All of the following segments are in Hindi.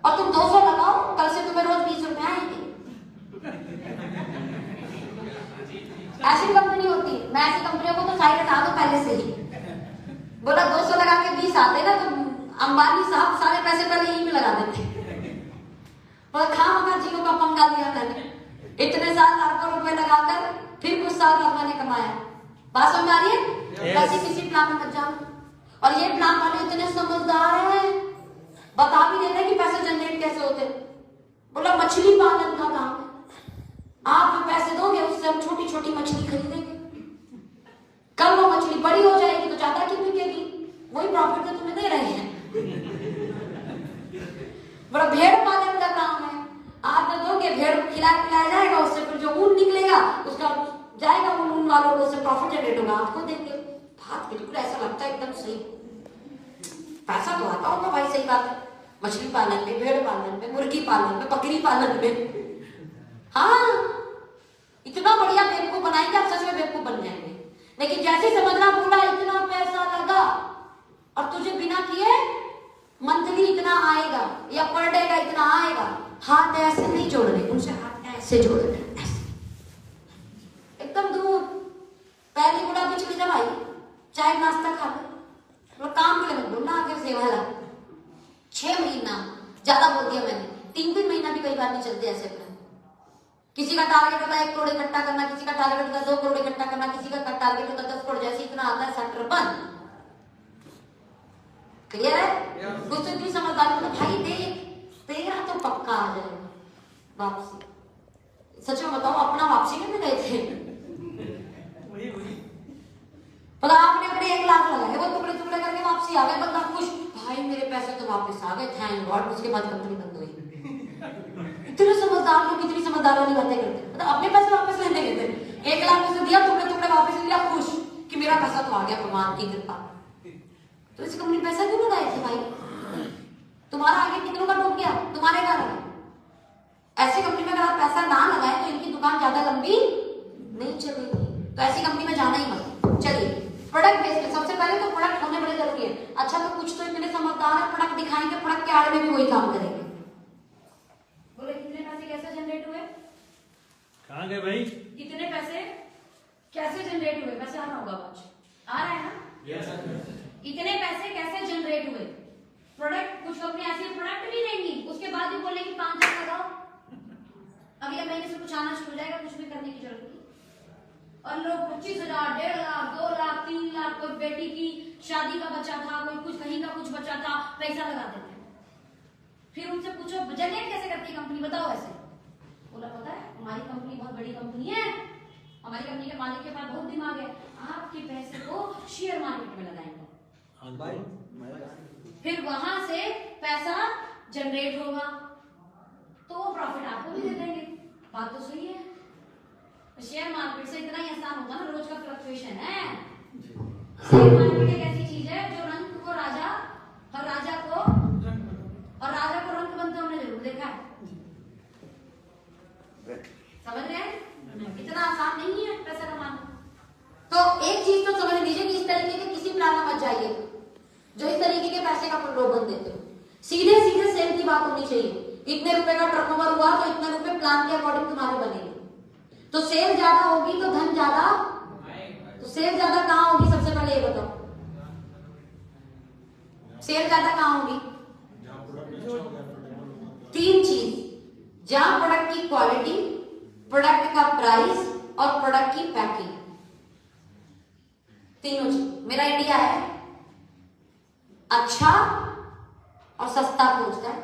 और तुम 200 लगाओ, कल से तुम्हें रोज 20 रुपए आएंगे। ऐसी कंपनी होती है। मैं ऐसी कंपनियों को तो साइड हटा दो पहले से ही। बोला 200 लगा के 20 आते ना, तो अंबानी साहब सारे पैसे पहले यहीं पे लगा देते। और खामखा जियो का पंगा लिया मैंने, इतने साल लाखों रुपए लगाकर फिर कुछ साल बाद मैंने कमाया। बात समझ आ रही है? कैसे किसी प्लान में मत जाओ। और ये प्लान वाले इतने समझदार हैं, बता भी देते हैं कि पैसे जनरेट कैसे होते। बोला मछली पालन का काम, आप जो पैसे दोगे उससे हम छोटी छोटी मछली खरीदेंगे, कल वो मछली बड़ी हो जाएगी तो ज्यादा की बिकेगी, वही प्रॉफिट तो तुम्हें दे रहे हैं। बड़ा भेड़ पालन का काम है, आप जो दोगे भेड़ खिलाया जाएगा, उससे फिर जो ऊन निकलेगा उसका जाएगा, ऊन वालों को उससे प्रॉफिट जनरेट होगा, आपको देंगे। बात बिल्कुल ऐसा लगता है एकदम सही, पैसा तो आता होगा भाई, सही बात है। मछली पालन में, भेड़ पालन में, मुर्गी पालन में, बकरी पालन में, हाँ इतना बढ़िया बेवकूफ बनाएंगे आप, सच में बेवकूफ बन जाएंगे। लेकिन जैसे समझना बोला इतना पैसा लगा और तुझे बिना किए मंथली इतना आएगा या पर डे का इतना आएगा, हाथ ऐसे नहीं जोड़ रहे, उनसे हाथ ऐसे जोड़ रहे, ऐसे एकदम दूर। पहली गुलाबी चले जा भाई, चाय नाश्ता खा लो, काम के लिए मत बोलना आगे सेवा ला। 6 महीना ज्यादा बोल दिया मैंने, 3 महीना भी कई बार नहीं चलते ऐसे प्लान। किसी का टारगेट होता है 1 करोड़ इकट्ठा करना, किसी का टारगेट होता है 2 करोड़ इकट्ठा करना, किसी का टारगेट होता है 10 करोड़, जैसे इतना आता है सेक्टर बंद। क्लियर है? कुछ तो इतनी समझदारी तो भाई देख, तेरा तो पक्का आ जाएगा वापसी। सच में बताओ, अपना वापसी में भी गए थे, पता आपने अपने 1 लाख लगाए, वो टुकड़े टुकड़े करके वापसी आ गए, बंदा खुश, भाई मेरे पैसे तो वापस आ गए, थैंक गॉड। उसके बाद कंपनी बंद हुई। इतने समझदार लोग कितनी समझदार वाली बातें करते हैं, मतलब अपने पैसे वापस लेने गए थे, 1 लाख में से दिया, टुकड़े टुकड़े वापस लिया, खुश कि मेरा पैसा तो आ गया भगवान की कृपा। तो इस कंपनी पैसा क्यों लगाए थे भाई? तुम्हारा आगे कितनों का डूब गया तुम्हारे कारण। ऐसी कंपनी में अगर आप पैसा ना लगाए तो इनकी दुकान ज्यादा लंबी नहीं चलेगी, तो ऐसी कंपनी में जाना ही मत। चलिए प्रोडक्ट बेस्ड, सबसे पहले तो प्रोडक्ट होने बड़े जरूरी है। अच्छा तो कुछ तो इतने समझदार है, प्रोडक्ट दिखाएंगे, प्रोडक्ट के आड़ में भी वही काम करेंगे। बोले कितने पैसे कैसे जनरेट हुए? कहाँ गए भाई? कितने पैसे कैसे जनरेट हुए? पैसे आना होगा, कुछ आ रहा है ना? इतने पैसे कैसे जनरेट हुए? प्रोडक्ट, कुछ कंपनी ऐसी प्रोडक्ट भी देंगी, उसके बाद भी बोलेंगे 5 लाख लगाओ, अगले महीने से कुछ आना शुरू हो जाएगा, कुछ भी करने की जरूरत नहीं। और लोग 25,000, 1.5 लाख, 2 लाख, 3 लाख, कोई बेटी की शादी का बच्चा था, कोई कुछ कहीं का कुछ बच्चा था, पैसा लगा देते हैं। फिर उनसे पूछो जनरेट कैसे करती है कंपनी, बताओ ऐसे। बोला पता है हमारी कंपनी बहुत बड़ी कंपनी है, हमारी कंपनी के मालिक के पास बहुत दिमाग है, आपके पैसे को शेयर मार्केट में लगाएंगे, फिर वहां से पैसा जनरेट होगा तो वो प्रॉफिट आपको भी दे देंगे। बात तो सही है। शेयर मार्केट से इतना ही आसान होगा ना, रोज का फ्लक्चुएशन है। शेयर मार्केट एक ऐसी चीज है जो रंग को राजा और राजा को रंग बनते हमने जरूर देखा है। समझ रहे हैं? इतना आसान नहीं है पैसा कमाना। तो एक चीज तो समझ लीजिए कि इस तरीके के किसी प्लान में मत जाइए जो इस तरीके के पैसे का प्रलोभन देते हो। सीधे सीधे सेल की बात होनी चाहिए। इतने रुपए का टर्नओवर हुआ तो इतने रुपए प्लान के अकॉर्डिंग तुम्हारे बनेंगे। तो सेल ज्यादा होगी तो धन ज्यादा, तो सेल ज्यादा कहां होगी? सबसे पहले ये बताओ, सेल ज्यादा कहां होगी? 3 चीज, जहां प्रोडक्ट की क्वालिटी, प्रोडक्ट का प्राइस और प्रोडक्ट की पैकिंग, तीनों चीज। मेरा इंडिया है अच्छा और सस्ता खोजता है,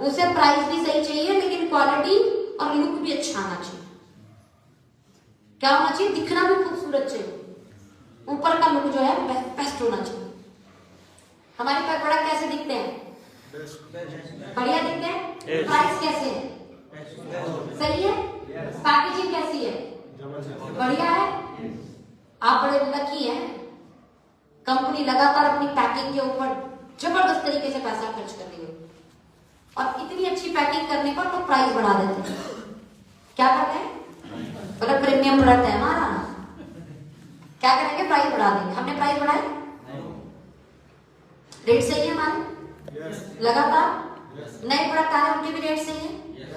उसे प्राइस भी सही चाहिए लेकिन क्वालिटी और लुक भी अच्छा आना चाहिए। क्या होना चाहिए? दिखना भी खूबसूरत चाहिए, ऊपर का लुक जो है बेस्ट होना चाहिए। हमारे पास प्रोडक्ट कैसे दिखते हैं? बढ़िया दिखते हैं। प्राइस कैसे है? सही है। पैकेजिंग कैसी है? बढ़िया है। आप बड़े लकी हैं, कंपनी लगातार अपनी पैकिंग के ऊपर जबरदस्त तरीके से पैसा खर्च कर रही है और इतनी अच्छी पैकिंग करने पर तो प्राइस बढ़ा देते हैं। क्या करते हैं? मतलब प्रीमियम प्रोडक्ट है हमारा, क्या करेंगे? प्राइस बढ़ा देंगे। हमने प्राइस बढ़ाए? रेट सही है हमारे? लगातार नए प्रोडक्ट आ रहे हैं, उनके भी रेट सही है।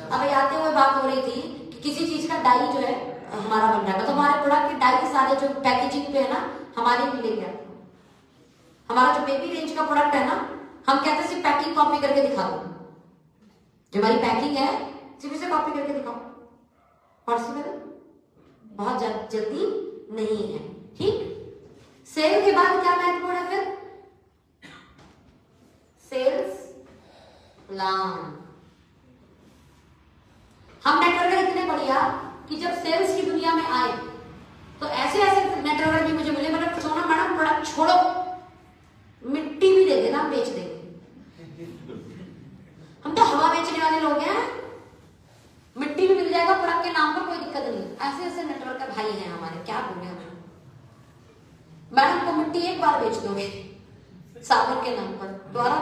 अब आते हुए बात हो रही थी कि किसी चीज का डाई जो है हमारा बन रहा है, तो हमारे प्रोडक्ट के डाई सारे जो पैकेजिंग पे है ना, हमारे भी लेके आते। हमारा जो बेबी रेंज का प्रोडक्ट है ना, हम कहते हैं सिर्फ पैकिंग कॉपी करके दिखा दो, जो हमारी पैकिंग है सिर्फ इसे कॉपी करके दिखाओ। पॉसिबल बहुत जल्दी नहीं है। ठीक, सेल के बाद क्या महत्वपूर्ण है फिर? Sales plan. हम नेटवर्कर इतने बढ़िया कि जब सेल्स की दुनिया में आए तो ऐसे ऐसे नेटवर्कर भी मुझे मिले, मतलब सोना मैडम प्रोडक्ट छोड़ो, मिट्टी भी दे देना, बेच देंगे। हम तो हवा बेचने वाले लोग हैं, मिट्टी भी मिल जाएगा प्रोडक्ट के नाम पर, कोई दिक्कत नहीं। ऐसे ऐसे नेटवर्कर भाई हैं हमारे, क्या बोले हमें। मैडम को मिट्टी एक बार बेच दोगे साबुन के नाम पर, द्वारा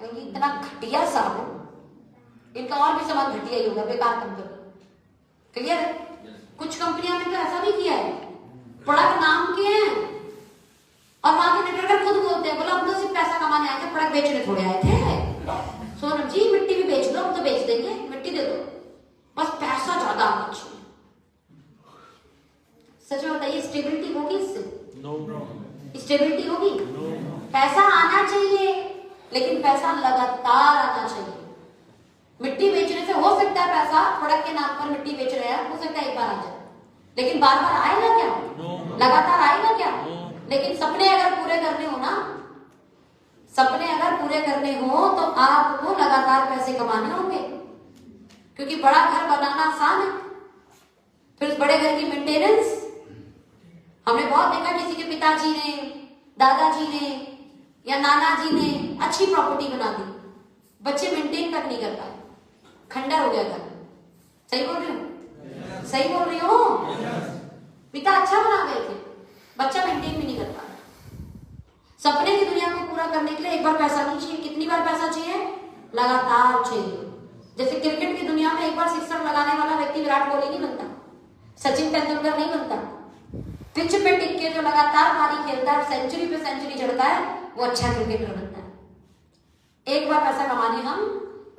इतना घटिया साबुन, इनका और भी सामान घटिया ही होगा, बेकार कम करो। क्लियर है? कुछ कंपनियों ने तो ऐसा भी किया है, प्रोडक्ट नाम के हैं और वहां के नेटवर्कर खुद बोलते हैं, बोला हम तो सिर्फ पैसा कमाने आए थे, प्रोडक्ट बेचने थोड़े आए थे। सोनम जी मिट्टी भी बेच दो, हम तो बेच देंगे, मिट्टी दे दो, बस पैसा ज्यादा आना चाहिए। सच में बताइए, स्टेबिलिटी होगी इससे? स्टेबिलिटी होगी? पैसा आना चाहिए, लेकिन पैसा लगातार आना चाहिए। मिट्टी बेचने से हो सकता है पैसा, प्रोडक्ट के नाम पर मिट्टी बेच रहे हैं, हो सकता है एक बार आ जाए, लेकिन बार बार आएगा क्या? लगातार आएगा क्या? लेकिन सपने अगर पूरे करने हो ना, सपने अगर पूरे करने हो तो आपको लगातार पैसे कमाने होंगे, क्योंकि बड़ा घर बनाना आसान है, फिर उस बड़े घर की मेंटेनेंस। हमने बहुत देखा, किसी के पिताजी ने, दादाजी ने या नाना जी ने अच्छी प्रॉपर्टी बना दी, बच्चे मेंटेन तक नहीं कर पाए, खंडर हो गया घर। सही बोल रही हूँ? सही बोल रही हूँ? पिता अच्छा बना गए थे, बच्चा मेंटेन भी नहीं कर पा रहा। सपने की दुनिया को पूरा करने के लिए एक बार पैसा नहीं चाहिए, कितनी बार पैसा चाहिए? लगातार चाहिए। जैसे क्रिकेट की दुनिया में एक बार सिक्सर लगाने वाला व्यक्ति विराट कोहली नहीं बनता, सचिन तेंदुलकर नहीं बनता। पिच पे टिक के जो लगातार पारी खेलता है, सेंचुरी पे सेंचुरी जड़ता है, वो अच्छा क्रिकेटर बनता है। एक बार पैसा कमाने हम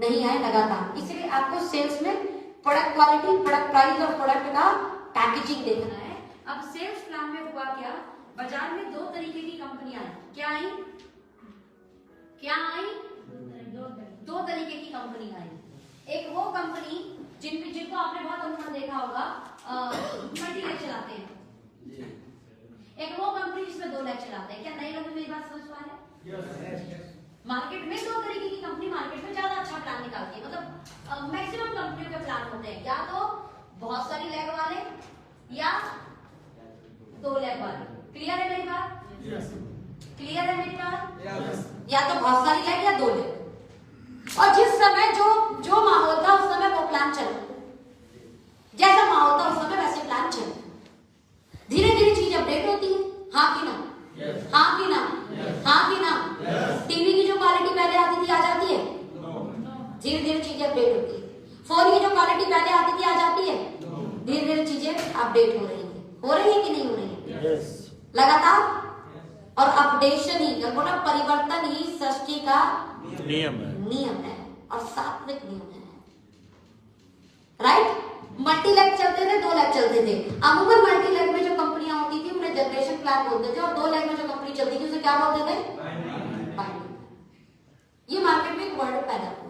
नहीं आए, लगातार। इसलिए आपको सेल्स में प्रोडक्ट क्वालिटी, प्रोडक्ट प्राइस और प्रोडक्ट का पैकेजिंग देखना है। अब सेल्स प्लान में हुआ क्या, बाजार में दो तरीके की कंपनियां आई। क्या आई? क्या आई? दो तरीके की कंपनी आई। एक वो कंपनी जिनको आपने बहुत अनुमान देखा होगा, मल्टीलेक्स चलाते हैं। एक वो कंपनी जिसमें 2 लेक्चर चलाते हैं। क्या नए लोग मेरी बात समझ पा रहे हैं? मार्केट में दो तरीके की कंपनी मार्केट में ज्यादा अच्छा प्लान निकालती है, मतलब मैक्सिमम कंपनियों के प्लान होते हैं, या तो बहुत सारी लैग वाले या 2 लैग वाले। क्लियर है मेरी बात? क्लियर है मेरी बात? या तो बहुत सारी लैग या 2 लैग। और जिस समय जो माहौल था उस समय वो प्लान चल, जैसा माहौल था उस समय वैसे प्लान चल। धीरे धीरे चीज अपडेट होती है, हाँ कि ना? हाँ कि ना? हाँ कि ना? टीवी की जो क्वालिटी पहले आती थी आ जाती है, धीरे धीरे चीजें अपडेट होती है। फोन की जो क्वालिटी पहले आती थी आ जाती है, धीरे धीरे चीजें अपडेट हो रही है कि नहीं हो रही है? लगातार। और अपडेशन ही, बोला परिवर्तन ही सृष्टि का नियम है और सात्विक नियम है। राइट? मल्टी लैब चलते थे, 2 लैब चलते थे। अमूमन मल्टी लैब में जो कंपनियां होती थी उन्हें जनरेशन प्लान बोलते थे, और 2 लैब में जो कंपनी चलती थी उसे क्या बोलते थे? ये मार्केट में एक वर्ड पैदा हुआ।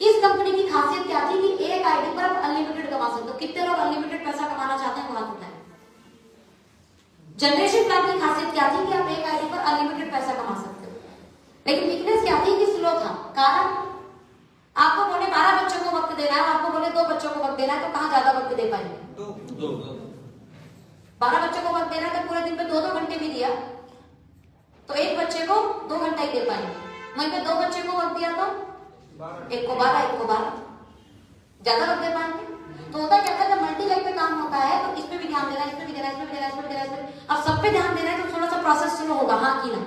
इस कंपनी की खासियत क्या थी कि एक आईडी पर आप अनलिमिटेड कमा सकते हो। कितने लोग अनलिमिटेड पैसा कमाना चाहते हैं? बहुत होता है। जनरेशन प्लान की खासियत क्या थी कि आप एक आईडी पर अनलिमिटेड पैसा कमा सकते हो, लेकिन वीकनेस क्या थी कि स्लो था। कारण आपको बोले 12 बच्चों को वक्त देना है, आपको बोले 2 बच्चों को वक्त देना है, तो कहां ज्यादा वक्त दे पाएंगे? 12 बच्चों को वक्त देना है तो पूरे दिन में 2-2 घंटे भी दिया तो एक बच्चे को 2 घंटा ही दे पाएंगे। वहीं पे 2 बच्चे को वक्त दिया तो एक को 12, एक को 12, ज्यादा वक्त दे पाएंगे। तो होता क्या था, जब मल्टी लेग पे काम होता है तो इस पे भी ध्यान देना, इस पे भी देना, इस पे भी देना, इस पे भी देना। अब सब पे ध्यान देना है तो थोड़ा सा प्रोसेस स्लो होगा, हाँ कि ना?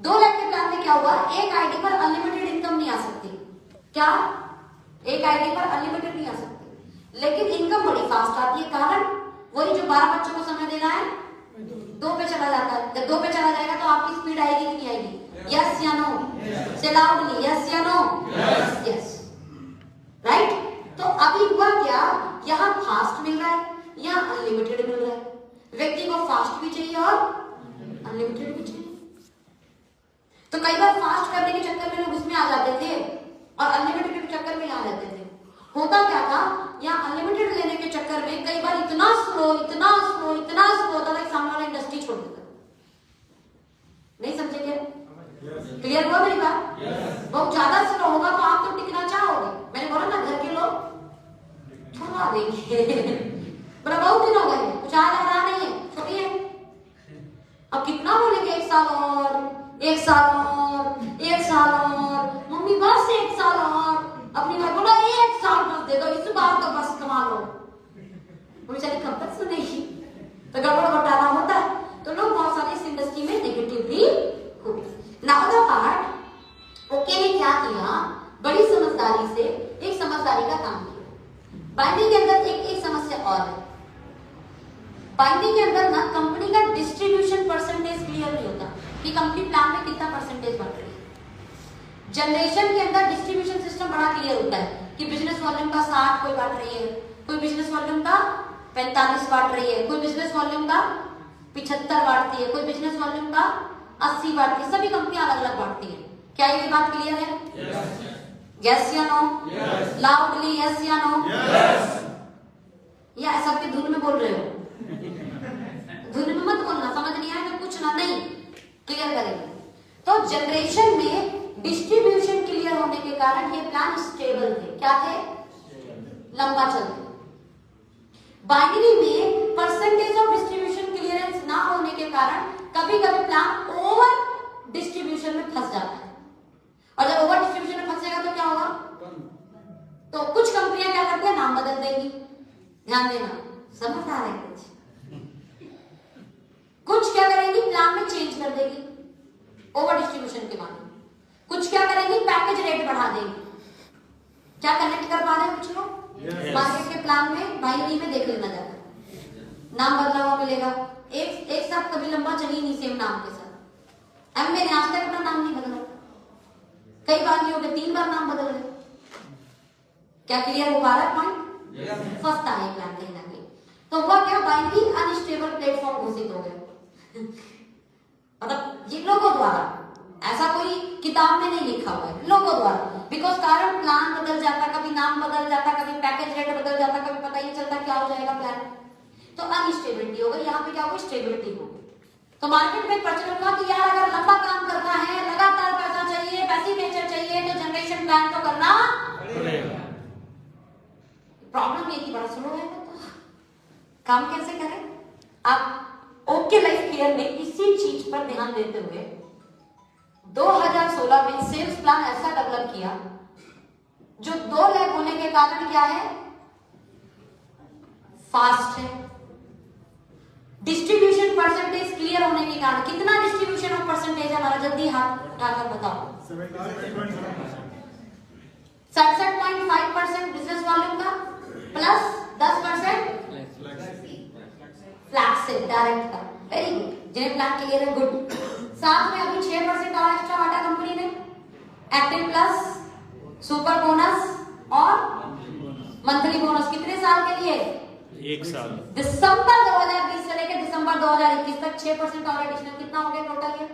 2 लाख के प्लान में क्या हुआ, एक आईडी पर अनलिमिटेड इनकम नहीं आ सकती। क्या? एक आईडी पर अनलिमिटेड नहीं आ सकती, लेकिन इनकम बड़ी फास्ट आती है। कारण वही जो 12 बच्चों को समय देना है 2 पे चला जाता है। जब 2 पे चला जाएगा तो आपकी स्पीड आएगी कि नहीं आएगी? यस या नो? से लाउडली, यस या नो? Yes, right. तो अभी हुआ क्या, यहाँ फास्ट मिल रहा है, यहाँ अनलिमिटेड मिल रहा है। व्यक्ति को फास्ट भी चाहिए और अनलिमिटेड भी चाहिए। तो कई बार फास्ट करने के चक्कर में लोग इसमें आ जाते थे और अनलिमिटेड के चक्कर में आ जाते थे। होता क्या था, यहाँ अनलिमिटेड लेने के चक्कर में कई बार इतना स्लो होता था कि सामने वाला इंडस्ट्री छोड़ देता। नहीं समझे क्या? क्लियर हुआ मेरी बात? बहुत ज्यादा स्लो होगा तो आप तो टिकना चाहोगे। मैंने बोला ना, घर के लोग छोड़ा देंगे बोला बहुत दिन हो गए, कुछ आज आ रहा नहीं है, छोड़िए। अब कितना बोलेंगे, 1 साल और, 1 साल और, 1 साल और, मम्मी बस 1 साल और। अपनी माँ बोला 1 साल बस दे दो, इस बार तो बस कमा लो। वो बेचारी कब तक सुनेगी? तो गड़बड़ घोटाला होता है। तो लोग बहुत सारे इस इंडस्ट्री में नेगेटिवली होते। नाउ द पार्ट, ओके ने क्या किया, बड़ी समझदारी से एक समझदारी का काम किया। बाइंडिंग के अंदर एक समस्या और है। बाइंडिंग के अंदर ना कंपनी का डिस्ट्रीब्यूशन परसेंटेज क्लियर नहीं होता कि कंपनी प्लान में कितना परसेंटेज बढ़ रही है। जनरेशन के अंदर डिस्ट्रीब्यूशन सिस्टम बड़ा क्लियर होता है कि बिजनेस वॉल्यूम का 60 कोई बांट रही है, कोई बिजनेस वॉल्यूम का 45 बांट रही है, कोई बिजनेस वॉल्यूम का 75 बांटती है, कोई बिजनेस वॉल्यूम का 80 बांटती है। सभी कंपनियां अलग अलग बांटती है। क्या ये बात क्लियर है? यस या नो? लाउडली यस या नो? या सबके धुन में बोल रहे हो? धुन में मत बोलना, समझ नहीं आया तो पूछना, नहीं क्लियर करेंगे। तो जनरेशन में डिस्ट्रीब्यूशन क्लियर होने के कारण ये प्लान स्टेबल थे। क्या थे? लंबा चलते। बाइनरी में परसेंटेज ऑफ डिस्ट्रीब्यूशन क्लियरेंस ना होने के कारण कभी कभी प्लान ओवर डिस्ट्रीब्यूशन में फंस जाता है। और जब ओवर डिस्ट्रीब्यूशन में फंसेगा तो क्या होगा? तो कुछ कंपनियां क्या करती है, नाम बदल देंगी। ध्यान देना, समझ आ रहा है? कुछ क्या करेंगी, प्लान में चेंज कर देगी ओवर डिस्ट्रीब्यूशन के बाद। कुछ क्या करेंगी, पैकेज रेट बढ़ा देगी। क्या कनेक्ट कर पा रहे हैं कुछ लोग? मार्केट के प्लान में बाइनरी में देख लेना जाता, नाम बदला हुआ मिलेगा। एक साथ कभी लंबा चली नहीं सेम नाम के साथ। अब मैंने आज तक अपना नाम नहीं बदला, कई बार नहीं हो गए, 3 बार नाम बदल गए। क्या क्लियर हो पा रहा है पॉइंट? फंसता है प्लान कहीं ना कहीं। तो हुआ क्या, बाइनरी अनस्टेबल प्लेटफॉर्म घोषित हो गए। मतलब ये लोगों द्वारा, ऐसा कोई किताब में नहीं लिखा हुआ है, लोगों द्वारा। बिकॉज कारण प्लान बदल जाता, कभी नाम बदल जाता, कभी पैकेज रेट बदल जाता, कभी पता ही नहीं चलता क्या हो जाएगा प्लान। तो अनस्टेबिलिटी हो गई। यहाँ पे क्या हो गई, स्टेबिलिटी हो गई। तो मार्केट में प्रचलन हुआ कि यार अगर लंबा काम करना है, लगातार पैसा चाहिए, पैसे नेचर चाहिए, तो जनरेशन प्लान तो करना पड़ेगा। प्रॉब्लम ये कि बड़ा स्लो है, तो काम कैसे करें? आप ओके लाइफ केयर में इसी चीज पर ध्यान देते हुए 2016 में सेल्स प्लान ऐसा डेवलप किया जो 2 लाख होने के कारण क्या है, फास्ट है। डिस्ट्रीब्यूशन परसेंटेज क्लियर होने के कारण, कितना डिस्ट्रीब्यूशन ऑफ परसेंटेज हमारा, जल्दी हाथ उठाकर बताओ। 67.5% बिजनेस वॉल्यूम का प्लस 10% फ्लैट से डायरेक्ट का। वेरी गुड, जिन्हें प्लान क्लियर है, गुड। साथ में अभी 6% और एक्स्ट्रा बांटा कंपनी ने, एक्टिव प्लस, सुपर बोनस और मंथली बोनस। कितने साल के लिए? 1 साल। दिसंबर 2020 से लेकर दिसंबर 2021 तक 6% और एडिशनल। कितना हो गया टोटल ये?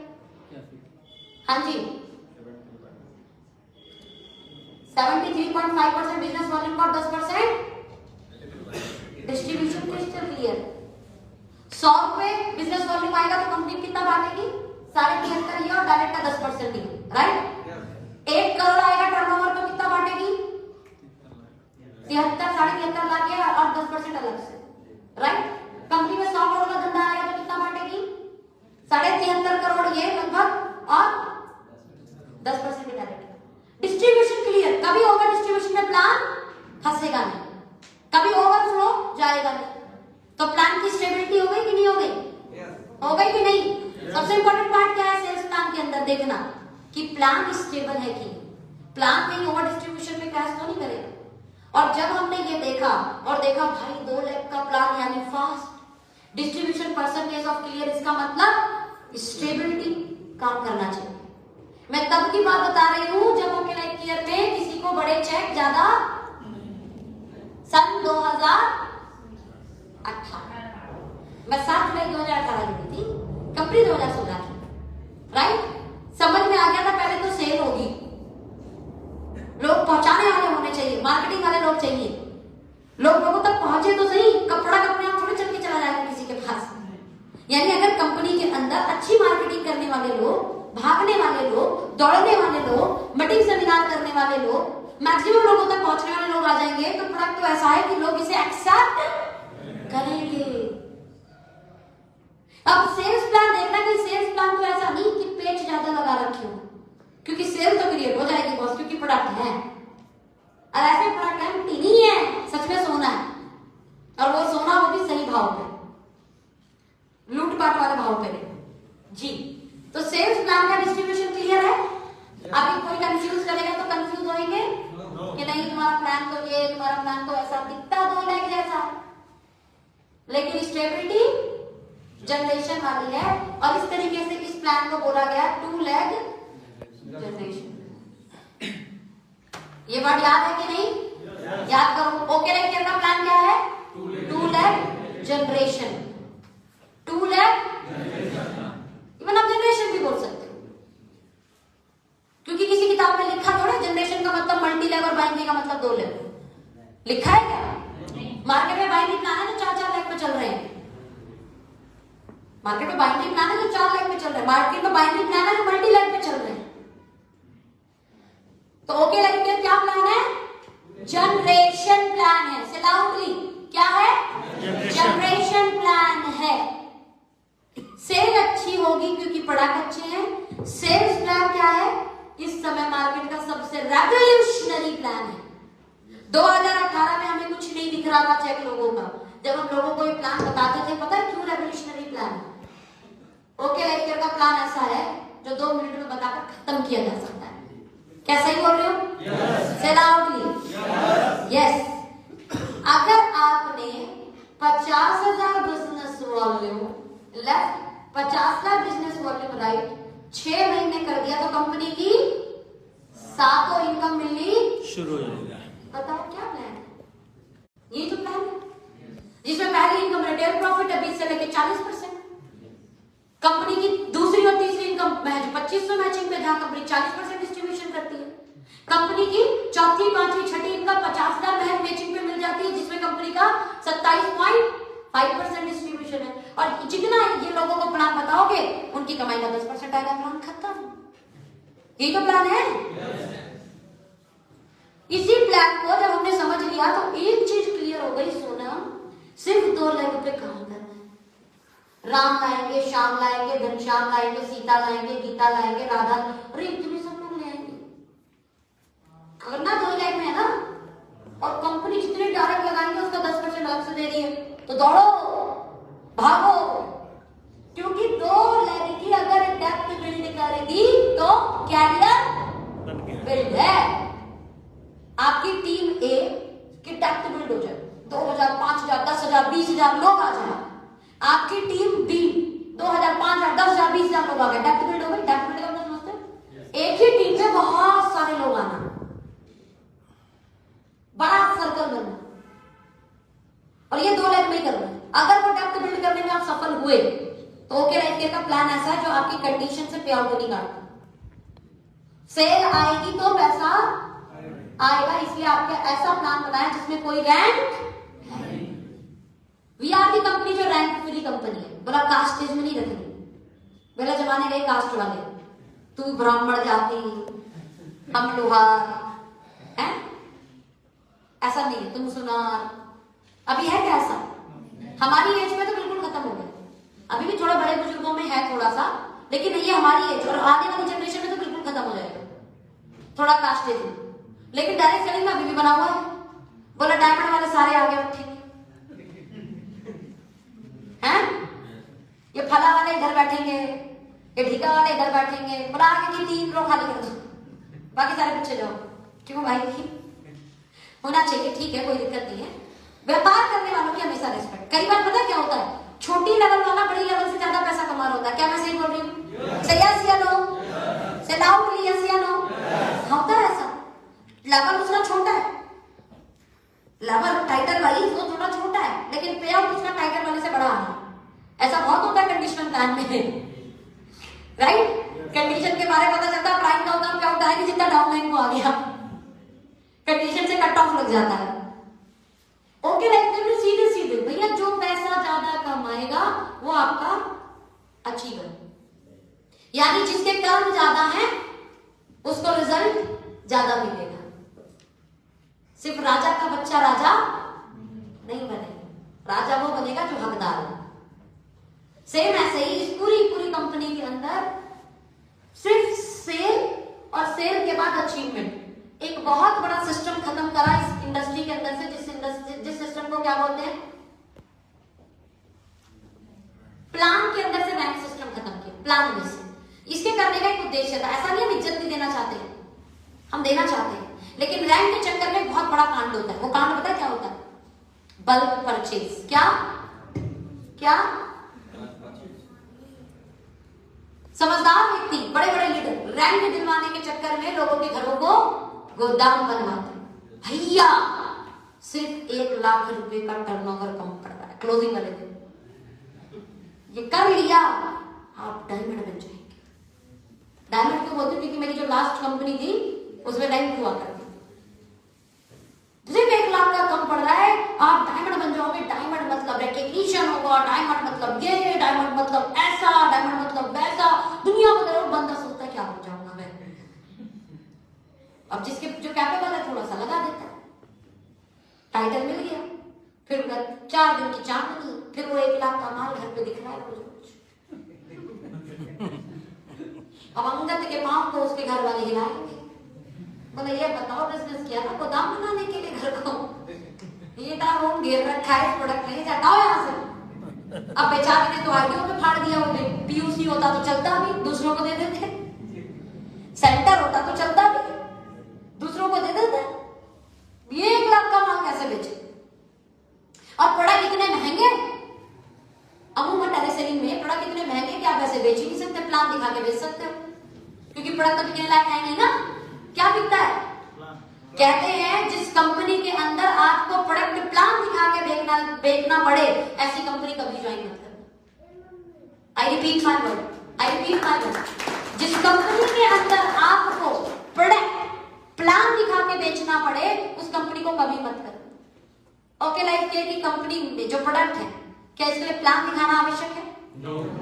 हाँ जी, 73.5% बिजनेस वॉल्यूम का, 10% डिस्ट्रीब्यूशन क्रिस्टल क्लियर। 100 रुपए बिजनेस वॉल्यूम आएगा तो कंपनी कितना बांटेगी? 73.5 ये और डायरेक्ट का 10% ही, राइट। 1 करोड़ आएगा टर्नओवर तो कितना बांटेगी? 73.5 लाख है और 10% अलग से, राइट। कंपनी में 100 करोड़ का धंधा आएगा तो कितना बांटेगी? 73.5 करोड़ ये लगभग और 10% डायरेक्ट। Distribution clear. कभी ओवर डिस्ट्रीब्यूशन में प्लान फंसेगा नहीं, कभी ओवरफ्लो जाएगा नहीं। तो प्लान की स्टेबिलिटी हो गई कि नहीं हो गई? हो गई कि नहीं? सबसे इंपॉर्टेंट पार्ट क्या है सेल्स प्लान के अंदर, देखना कि प्लान स्टेबल है कि प्लान कहीं ओवर डिस्ट्रीब्यूशन में क्रैश तो नहीं करेगा। और जब हमने ये देखा और देखा भाई 2 लाख का प्लान यानी fast distribution percentage of clear, इसका मतलब स्टेबिलिटी काम करना चाहिए। मैं तब की बात बता रही हूं जब ओके लाइफ ईयर में किसी को बड़े चेक ज्यादा, सन 2018, मैं 7 जुलाई 2018 की थी, कंपनी 2016 की, राइट। समझ में आ गया था पहले तो सेल होगी, लोग पहुंचाने वाले होने चाहिए, मार्केटिंग वाले लोग चाहिए, लोगों तक पहुंचे तो सही, कपड़ा अपने आप थोड़े चल के चला जाएगा किसी के पास। यानी अगर कंपनी के अंदर अच्छी मार्केटिंग करने वाले लोग, भागने वाले लोग, दौड़ने वाले लोग, मीटिंग सेमिनार करने वाले लोग, मैक्सिमम लोगों तक पहुंचने वाले लोग आ जाएंगे, तो प्रोडक्ट तो ऐसा है कि लोग इसे एक्सेप्ट करेंगे। अब सेल्स प्लान देखना कि सेल्स प्लान तो ऐसा नहीं कि पेज ज्यादा लगा रखे हो, क्योंकि सेल तो क्रिएट हो जाएगी बॉस, क्योंकि प्रोडक्ट है। और ऐसे प्रोडक्ट एम्प्टी नहीं है, सच में सोना है, और वो सोना वो भी सही भाव पे, लूटपाट वाले भाव पे जी। तो सेल्स प्लान का डिस्ट्रीब्यूशन क्लियर है। अभी कोई कंफ्यूज करेगा तो कंफ्यूज होंगे कि नहीं तुम्हारा प्लान तो ये, तुम्हारा प्लान तो ऐसा दिखता 2 लाख जैसा, लेकिन स्टेबिलिटी जनरेशन वाली है। और इस तरीके से इस प्लान को बोला गया 2 लाख जनरेशन। ये वर्ड याद है कि नहीं? याद करो। ओके लाइफ ईयर का प्लान क्या है? 2 लाख जनरेशन, 2 लाख, इवन आप जनरेशन भी बोल सकते हो, क्योंकि किसी किताब में लिखा थोड़ा जनरेशन का मतलब मल्टी लेवल और बाइनरी का मतलब 2 लेवल लिखा है क्या? मार्केट में बाइनरी प्लान है जो 4-4 लाख में चल रहे हैं, मार्केट में बाइनरी प्लान है जो 4 लाख में चल रहे हैं, मार्केट में बाइनरी प्लान है जो मल्टी लाख में चल रहे हैं। तो ओके लाइफ ईयर क्या प्लान है? जनरेशन प्लान है। से लाउडली क्या है? जनरेशन प्लान है। सेल अच्छी होगी क्योंकि प्रोडक्ट अच्छे हैं। सेल्स प्लान क्या है? इस समय मार्केट का सबसे रेवोल्यूशनरी प्लान है। 2018 में हमें कुछ नहीं दिख रहा था चेक लोगों का, जब हम लोगों को ये प्लान बताते थे, पता है क्यों रेवोल्यूशनरी प्लान है? ओके लाइफ ईयर का प्लान ऐसा है जो 2 मिनट में बताकर खत्म किया जा सकता है। क्या सही बोल रहे हो? से लाउडली यस। अगर आपने 50,000 business volume left, 50 lakh business volume right, 6 महीने कर दिया तो कंपनी की 7 इनकम मिलनी शुरू हो जाएगा। बताओ क्या प्लान है? ये जो प्लान है जिसमें पहली इनकम रिटेल प्रॉफिट है 20 से लेकर 40%, कंपनी की दूसरी और तीसरी इनकम महज 2500 मैचिंग पे, जहां कंपनी 40% डिस्ट्रीब्यूशन करती है। कंपनी की चौथी, पांचवी, छठी इनकम 50,000 महज मैचिंग पे मिल जाती है, जिसमें कंपनी का 27.5% डिस्ट्रीब्यूशन है। और जितना ये लोगों को प्लान बताओगे उनकी कमाई का 10% आएगा। प्लान खत्म। यही तो प्लान है। इसी प्लान को जब हमने समझ लिया तो एक चीज क्लियर हो गई, सोना सिर्फ 2 लेग पे काम करना है। राम लाएंगे, श्याम लाएंगे, घनश्याम लाएंगे, सीता लाएंगे, गीता लाएंगे, राधा, अरे इतने सब लोग ले आएंगे। करना 2 लेग में है ना, और कंपनी जितने डायरेक्ट लगाएंगे उसका 10% अलग से दे रही है, तो दौड़ो भागो, क्योंकि 2 लेग की अगर डेप्थ बिल्ड करेगी तो कैरियर बिल्ड है। आपकी टीम ए की डेप्थ बिल्ड हो जाए, 2000, 5000, 10,000, 20,000 लोग आ जाए। आपकी टीम बी 2000, 5000, 10,000, 20,000 लोग आ गए, डेप्थ बिल्ड हो गई। डेप्थ बिल्ड का मतलब समझते हैं? एक ही टीम में बहुत सारे लोग आना, बड़ा सर्कल बनना, और ये 2 लाख में ही करना है। अगर वो डेप्थ बिल्ड करने में आप सफल हुए तो ओके लाइफ ईयर का प्लान ऐसा है जो आपकी कंडीशन से पे आउट नहीं करता। सेल आएगी तो पैसा आएगा, इसलिए आपका ऐसा प्लान बनाया जिसमें कोई rank. We are the company जो रैंक फ्री कंपनी है। बोला कास्टेज में नहीं रखेंगे, पहले जमाने गए कास्ट वाले, तू ब्राह्मण जाति, हम लोहार है, ऐसा नहीं है, तुम सुनार। अभी है क्या ऐसा? हमारी एज में तो बिल्कुल खत्म हो गया, अभी भी थोड़ा बड़े बुजुर्गों में है थोड़ा सा, लेकिन ये हमारी एज और आने वाली जनरेशन में तो बिल्कुल खत्म हो जाएगा थोड़ा कास्टेज में। लेकिन डायरेक्ट सेलिंग में अभी भी बना हुआ है। बोला डायमंड वाले सारे आगे बैठेंगे हैं, ये फला वाले इधर बैठेंगे, ये ढीका वाले इधर बैठेंगे। बोला आगे की 3 रो खाली कर दो, बाकी सारे पीछे जाओ। क्यों भाई? होना चाहिए, ठीक है, कोई दिक्कत नहीं है। व्यापार करने वालों की हमेशा रिस्पेक्ट। कई बार पता क्या होता है, छोटी लेवल वाला बड़ी लेवल से ज्यादा पैसा कमा रहा होता है। क्या मैं सही बोल रही हूँ? सही है नो? से लाउडली यस या नो? होता है ऐसा। लेवल उसका छोटा है, लेवल टाइटल वाली वो थोड़ा छोटा है, लेकिन पे आउट उसका टाइटल वाले से बड़ा है। ऐसा बहुत होता है कंडीशनल प्लान में, राइट? कंडीशन के बारे में पता चलता है, प्राइम का उतना पे आउट आया नहीं जितना डाउनलाइन को आ गया, कंडीशन से कट ऑफ लग जाता है। ओके राइट, तो सीधे सीधे भैया जो पैसा ज्यादा कमाएगा वो आपका अचीवर, यानी जिसके कर्म ज्यादा है उसको रिजल्ट ज्यादा मिलेगा। सिर्फ राजा का बच्चा राजा नहीं बनेगा, राजा वो बनेगा जो हकदार है। सेम ऐसे ही इस पूरी कंपनी के अंदर सिर्फ सेल और सेल के बाद अचीवमेंट, एक बहुत बड़ा सिस्टम खत्म करा इस इंडस्ट्री के अंदर से, जिस सिस्टम को क्या बोलते हैं, प्लान के अंदर से रैंक सिस्टम खत्म किया, प्लान में से। इसके करने का एक उद्देश्य था, ऐसा नहीं हम इज्जत नहीं देना चाहते हैं, हम देना चाहते हैं, लेकिन रैंक के चक्कर में बहुत बड़ा कांड होता है। वो कांड पता है क्या होता है? Bulk purchase. क्या क्या? समझदार व्यक्ति, बड़े बड़े लीडर रैंक दिलवाने के चक्कर में लोगों के घरों को गोदाम बनवाते। भैया सिर्फ 1 लाख रुपए का टर्नओवर कम पड़ रहा है क्लोजिंग वाले दिन, ये कर लिया आप डायमंड बन जाएंगे। डायमंड क्यों बोलते? क्योंकि मेरी जो लास्ट कंपनी थी उसमें रैंक हुआ करती, सिर्फ 1 लाख का कम पड़ रहा है, आप डायमंड बन जाओगे। डायमंड मतलब रिकग्निशन होगा, डायमंड मतलब ये, डायमंड मतलब ऐसा, डायमंड मतलब वैसा, दुनिया बदलो। बंदा सोचता है क्या हो जाऊंगा मैं। अब जिसके जो कैपेबल है थोड़ा सा लगा देता है, टाइटल मिल गया, फिर 4 दिन की चांदनी, फिर वो 1 लाख का माल घर पे दिख रहा है रोज रोज। अब अंगद के पांव को उसके घर वाले हिलाएंगे, बोले ये बताओ बिजनेस किया ना गोदाम बनाने के लिए घर को, ये रूम घेर रखा है, प्रोडक्ट नहीं हटाओ यहाँ से। अब बेचारे ने तो आईटीओ पे फाड़ दिया, वो पीयूसी होता तो चलता भी, दूसरों को दे देते, सेंटर होता तो चलता भी, दूसरों को दे देते। ये 1 लाख का माल कैसे बेचे? और प्रोडक्ट इतने महंगे, अमूमन टेलीसेलिंग में प्रोडक्ट इतने महंगे कि आप वैसे बेच ही नहीं सकते, प्लान दिखा के बेच सकते हो, क्योंकि प्रोडक्ट तो बिकने लायक है नहीं ना। क्या बिकता है? कहते हैं जिस कंपनी के अंदर आपको प्रोडक्ट प्लान दिखा के बेचना पड़े, ऐसी कंपनी कभी ज्वाइन मत करो। आई रिपीट माय वर्ड, जिस कंपनी के अंदर आपको प्रोडक्ट प्लान दिखा के बेचना पड़े, उस कंपनी को कभी मत करो। ओके लाइफ केयर की कंपनी में जो प्रोडक्ट है, क्या इसके लिए प्लान दिखाना आवश्यक है?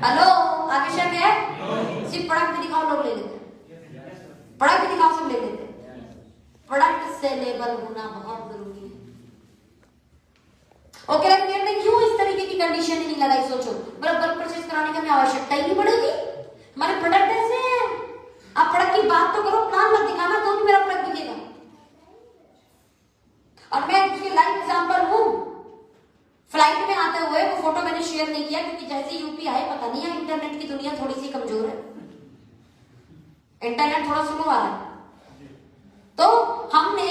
हेलो, आवश्यक है? सिर्फ प्रोडक्ट भी दिखाओ लोग ले लेते, प्रोडक्ट भी दिखाओ सब ले लेते। प्रोडक्ट से लेबल होना बहुत जरूरी है। ओके लाइफ केयर में क्यों इस तरीके की कंडीशन नहीं लगाई? सोचो, बल्क परचेज कराने की आवश्यकता ही नहीं पड़ेगी, हमारे प्रोडक्ट ऐसे हैं। आप प्रोडक्ट की बात तो करो, प्लान मत दिखाना, तो भी मेरा प्रोडक्ट बिकेगा। और मैं उसके लाइव एग्जांपल हूं, फ्लाइट में आते हुए वो फोटो मैंने शेयर नहीं किया, क्योंकि जैसे यूपी आए पता नहीं है, इंटरनेट की दुनिया थोड़ी सी कमजोर है, इंटरनेट थोड़ा स्लो आ रहा है। तो हमने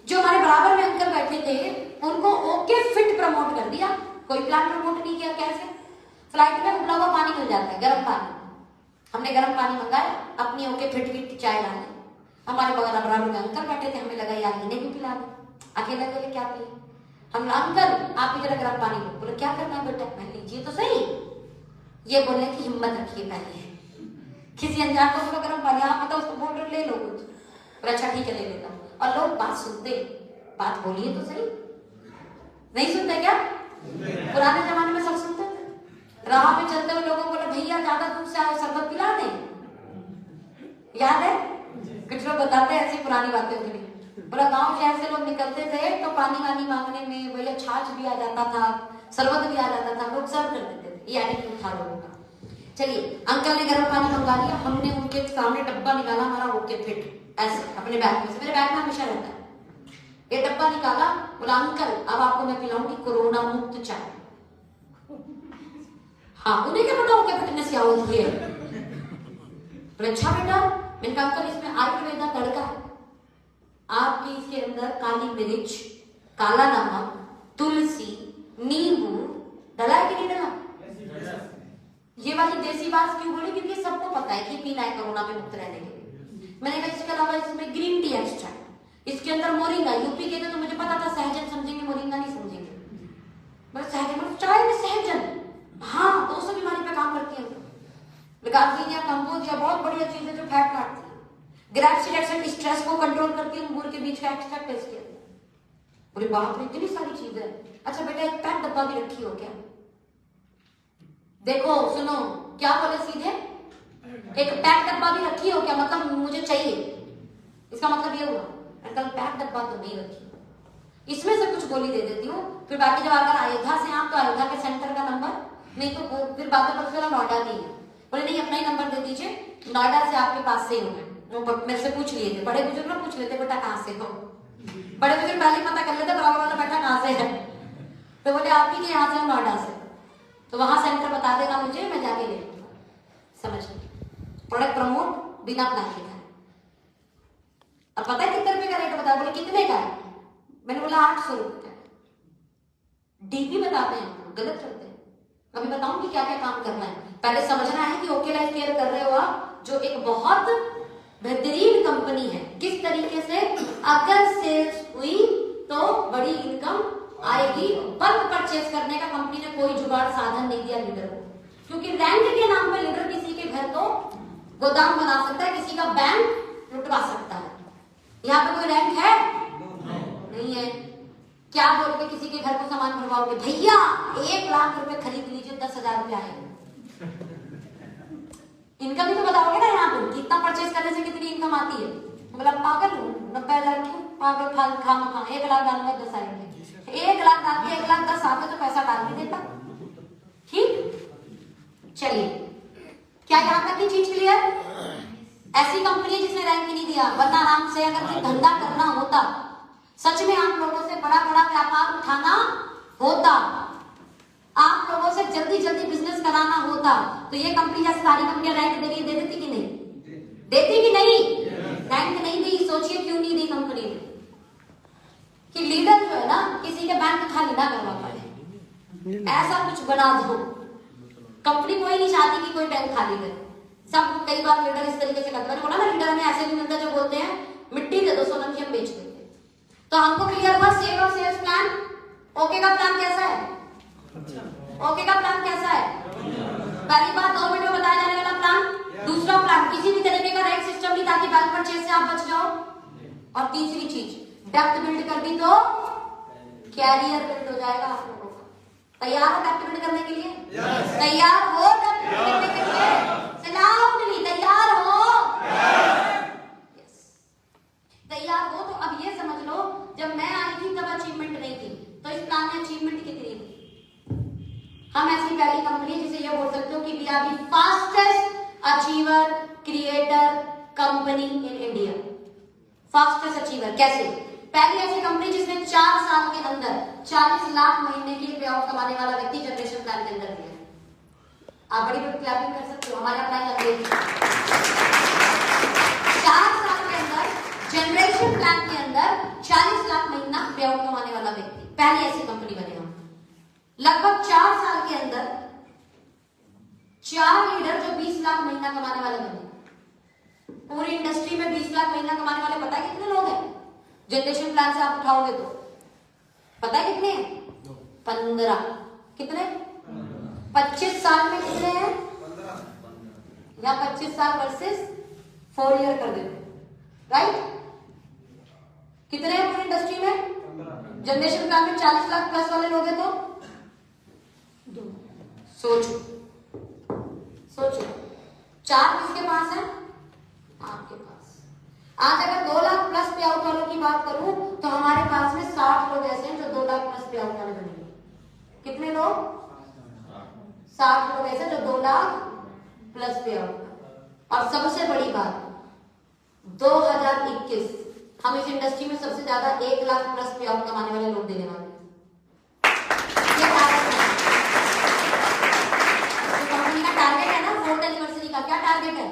जो हमारे बराबर में अंकल बैठे थे उनको ओके फिट प्रमोट कर दिया, कोई प्लान प्रमोट नहीं किया। कैसे? फ्लाइट में उबला हुआ पानी मिल जाता है, गर्म पानी, हमने गर्म पानी मंगाया, अपनी ओके फिट की चाय ला ली। हमारे बराबर में अंकल बैठे थे, हमें लगा यार इन्हें भी पिला दे, अकेले अकेले क्या पिए। हम अंकल आप भी जरा गर्म पानी लो। बोले क्या करना है बेटा? मैं लीजिए तो सही। ये बोलने की हिम्मत रखिए पहले, किसी अनजान को उसको गर्म पानी आप बताओ, उसको बोल ले लो कुछ, अच्छा ठीक है ले लेता हूँ। और लोग बात सुनते, बात बोलिए तो सही, नहीं सुनते क्या? पुराने जमाने में सब सुनते थे। राह में चलते हुए लोगों को बोले भैया ज्यादा दूर से आए, शरबत पिला दे, याद है? कुछ लोग बताते हैं ऐसी पुरानी बातें के लिए। बोला गांव शहर से लोग निकलते थे तो पानी वानी मांगने में भैया छाछ भी आ जाता था, शरबत भी आ जाता था, लोग सर्व कर देते थे। ये एटीट्यूड था लोगों का। चलिए, अंकल ने गर्म पानी मंगा लिया, हमने उनके सामने डब्बा निकाला हमारा ओके फिट, ऐसे अपने बैग में से, मेरे बैग में हमेशा रहता है, ये डब्बा निकाला, बोला अंकल अब आपको मैं पिलाऊंगी कोरोना मुक्त चाय। हाँ, उन्हें क्या पता ओके फिटनेस क्या होती है? बोले अच्छा बेटा। मैंने कहा अंकल इसमें आयुर्वेदा तड़का है, आपकी इसके अंदर काली मिर्च, काला नमक, तुलसी, नींबू डला है कि नहीं डला? ये वाली देसी बात क्यों बोली? क्योंकि सबको पता है कि पीना है कोरोना में मुक्त रहने के लिए। मैंने कहा इसके अलावा इसमें ग्रीन टी एक्सट्रैक्ट, इसके अंदर मोरिंगा, यूपी के थे तो मुझे पता था सहजन समझेंगे, मोरिंगा नहीं समझेंगे। मैं सहजन मतलब चाय में सहजन, हाँ 200 बीमारी पे काम करती है। गार्सिनिया कंपोजिया बहुत बढ़िया चीज है जो फैट काटती है। ग्रेप्सिड एक्सेंट स्ट्रेस को कंट्रोल करती है, अंगूर के बीच का एक्सट्रैक्ट है इसके अंदर। बोले बाप रे इतनी सारी चीजें है। अच्छा बेटा एक पैक डब्बा भी रखी हो क्या? देखो सुनो क्या बोले सीधे, एक पैक डब्बा भी रखी हो क्या? मतलब मुझे चाहिए, इसका मतलब ये हुआ अंकल पैक डब्बा तो नहीं रखी, इसमें से कुछ गोली दे देती हूँ। फिर बाकी जब अगर अयोध्या से आप तो अयोध्या के सेंटर का नंबर, नहीं तो फिर बात पर फिर नोएडा की है। बोले नहीं अपना ही नंबर दे दीजिए, नोएडा से आपके पास से ही होंगे। वो मेरे से पूछ लिए थे, बड़े बुजुर्ग ना पूछ लेते बेटा कहाँ से हो, बड़े बुजुर्ग पहले पता कर लेते बराबर वाला बेटा कहाँ से है, तो बोले आप ही के यहाँ से नोएडा से, तो वहां सेंटर बता देगा मुझे, मैं जाके ले लूंगा। समझ प्रोडक्ट प्रमोट बिना प्लान के है। अब पता है कितने रुपए का रेट बताया? बोले कितने का है? मैंने बोला 800 रुपए का। डीपी बताते हैं आपको, गलत करते हैं। अभी बताऊंगी क्या क्या काम करना है। पहले समझना है कि ओके लाइफ केयर कर रहे हो आप, जो एक बहुत बेहतरीन कंपनी है। किस तरीके से? अगर सेल्स हुई तो बड़ी इनकम आएगी। बल्क परचेज करने का कंपनी ने कोई जुगाड़ साधन नहीं दिया लीडर को, क्योंकि रैंक के नाम पे लीडर किसी के घर को गोदाम बना सकता है, किसी का बैंक लुटवा सकता है। यहाँ पे कोई रैंक है? नहीं है। क्या बोल के किसी के घर को सामान भरवाओगे? भैया 1 लाख रुपए खरीद लीजिए, 10,000 रुपए आएंगे। इनकम भी तो बताओगे ना यहाँ पे कितना परचेज करने से कितनी इनकम आती है। मतलब पागल हूँ, 90,000 क्यों पागल खा 1 लाख डालूंगा 10 आएंगे, 1 लाख डाल के 1,10,000 आते तो पैसा डाल भी देता। ठीक चलिए, क्या यहाँ तक की चीज क्लियर? ऐसी कंपनी जिसने रैंक नहीं दिया, वरना आराम से अगर कोई धंधा करना होता, सच में आप लोगों से बड़ा बड़ा व्यापार उठाना होता, आप लोगों से जल्दी जल्दी बिजनेस कराना होता, तो ये कंपनी जैसे सारी कंपनियां रैंक दे देती कि नहीं देती कि नहीं? रैंक नहीं दी, सोचिए क्यों नहीं दी कंपनी ने? कि लीडर जो है ना किसी के बैंक खाली ना करवा पाए, ऐसा कुछ बना दो। कंपनी कोई नहीं चाहती कि कोई बैंक खाली करे। सब कई बार लीडर इस तरीके से करता है, बोला ना लीडर में ऐसे भी मिलता जो बोलते हैं मिट्टी दे दो सोनम की हम बेच देंगे। तो हमको क्लियर हुआ सेल और सेल्स प्लान। ओके का प्लान कैसा है? ओके का प्लान कैसा है? पहली बात 2 मिनट में बताया जाने वाला प्लान। दूसरा प्लान किसी भी तरीके का रैंक सिस्टम नहीं, ताकि बल्क परचेज से आप बच जाओ। और तीसरी चीज डेप्थ बिल्ड कर दी तो कैरियर बिल्ड हो जाएगा आप लोगों का। तैयार हो डेप्थ बिल्ड करने के लिए? तैयार हो डेप्थ बिल्ड करने के लिए? लाउडली तैयार हो? तैयार हो? तो अब ये समझ लो, जब मैं आई थी तब अचीवमेंट नहीं थी, तो इस प्लान में अचीवमेंट कितनी थी? हम ऐसी पहली कंपनी जिसे ये बोल सकते हो कि we are the fastest achiever creator company in India. Fastest achiever कैसे? पहली ऐसी कंपनी जिसने 4 साल के अंदर 40 लाख महीने के पे ऑफ कमाने वाला व्यक्ति जनरेशन प्लान के अंदर दिया। आप बड़ी बड़ी क्लैपिंग कर सकते हो, हमारे अप्लाई कर देंगे। 4 साल के अंदर जनरेशन प्लान के अंदर 40 लाख महीना पे आउट कमाने वाला व्यक्ति, पहली ऐसी कंपनी बने हम। लगभग 4 साल के अंदर 4 लीडर जो 20 लाख महीना कमाने वाले बने। पूरी इंडस्ट्री में 20 लाख महीना कमाने वाले पता है कितने लोग हैं? जनरेशन प्लान से आप उठाओगे तो पता है कितने हैं? 15। कितने? 25 साल में कितने हैं? या 25 साल वर्सेस 4 ईयर कर देते, राइट? कितने हैं पूरी इंडस्ट्री में? जनरेशन प्लान में 40 लाख प्लस वाले लोग हैं तो सोचो सोचो, 4 किसके पास है? आपके पास। आज अगर 2 लाख प्लस पे आउट वालों की बात करूं तो हमारे पास में 60 लोग ऐसे हैं जो 2 लाख प्लस पे आउट वाले बनेंगे। कितने लोग? 60 लोग ऐसे जो 2 लाख प्लस पे आउट। और सबसे बड़ी बात 2021 हम इस इंडस्ट्री में सबसे ज्यादा 1 लाख प्लस पे आउट कमाने वाले लोग देने वाले हैं। ये टारगेट है, जो कंपनी का टारगेट है ना 4th एनिवर्सरी का, क्या टारगेट है?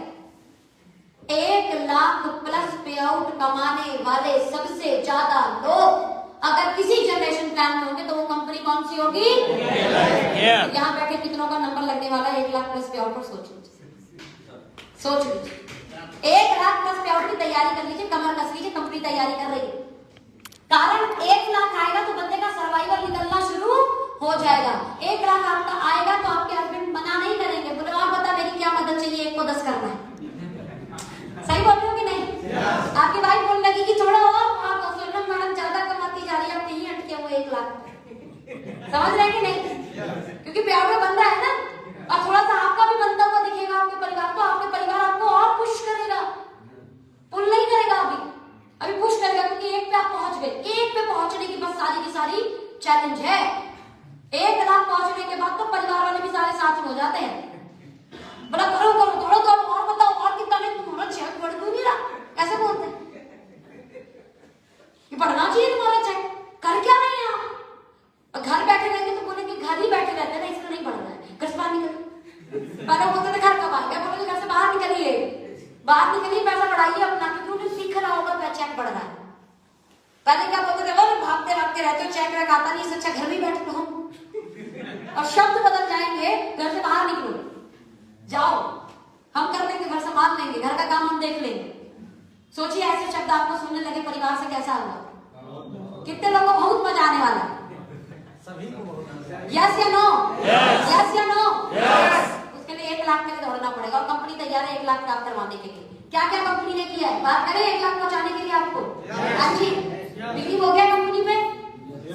1 लाख प्लस पे आउट कमाने वाले सबसे ज्यादा लोग अगर किसी जनरेशन प्लान में होंगे तो वो कंपनी कौन सी होगी? यहाँ बैठे कितनों का नंबर लगने वाला है 1 लाख प्लस पे आउट पर सोच लीजिए 1 लाख प्लस पे आउट की तैयारी कर लीजिए, कमर कस लीजिए, कंपनी तैयारी कर रही है। कारण 1 लाख आएगा तो बंदे का सर्वाइवल निकलना शुरू हो जाएगा। 1 लाख आपका आएगा तो आपके हस्बैंड मना नहीं करेंगे, बोले और बता मेरी क्या मदद चाहिए, 1 को 10 करना है। सही बोल रही हो कि नहीं? आपकी वाइफ बोलने लगी कि छोड़ो आप सोनम मैडम ज्यादा कमाती जा रही है, आप कहीं अटके हुए 1 लाख। समझ रहे कि नहीं? क्योंकि प्यार में बंदा है ना, और थोड़ा सा आपका भी बनता हुआ दिखेगा आपके परिवार को, आपके परिवार आपको और पुश करेगा, पुल नहीं करेगा अभी पुश करेगा, क्योंकि 1 पे आप पहुंच गए। 1 पे पहुंचने की बस सारी की सारी चैलेंज है। 1 लाख पहुंचने के बाद तो परिवार वाले भी सारे साथ हो जाते हैं, बोला करो करो करो करो और बताओ और कितना नहीं, तुम्हारा चेक बढ़ क्यों नहीं रहा, कैसे बोलते हैं? ये बढ़ना चाहिए तुम्हारा चेक, कर क्या रहे हैं आप? घर बैठे रहेंगे तो बोलेंगे घर ही बैठे रहते हैं ना, इसलिए नहीं बढ़ रहा है, घर से बाहर निकल। पहले बोलते थे घर कब आएगा, बोले घर से बाहर निकलिए, पैसा बढ़ाइए अपना, क्योंकि उन्हें सीख रहा होगा क्या चेक बढ़ रहा है। पहले क्या बोलते थे, भागते भागते रहते हो, चेक वेक आता नहीं, इससे अच्छा घर भी बैठ लो। और शब्द बदल जाएंगे, घर से बाहर निकलो, जाओ हम कर लेंगे, घर संभाल लेंगे, घर का काम हम देख लेंगे। सोचिए ऐसे शब्द आपको सुनने लगे परिवार से कैसा होगा? कितने लोगों को बहुत मजा आने वाला है? यस या नो? यस या नो? उसके लिए 1 लाख के लिए दौड़ना पड़ेगा, और कंपनी तैयार है 1 लाख प्राप्त करवाने के लिए। क्या क्या कंपनी ने किया है, बात करें 1 लाख पहुंचाने के लिए आपको? हाँ जी, बिलीव हो गया कंपनी में,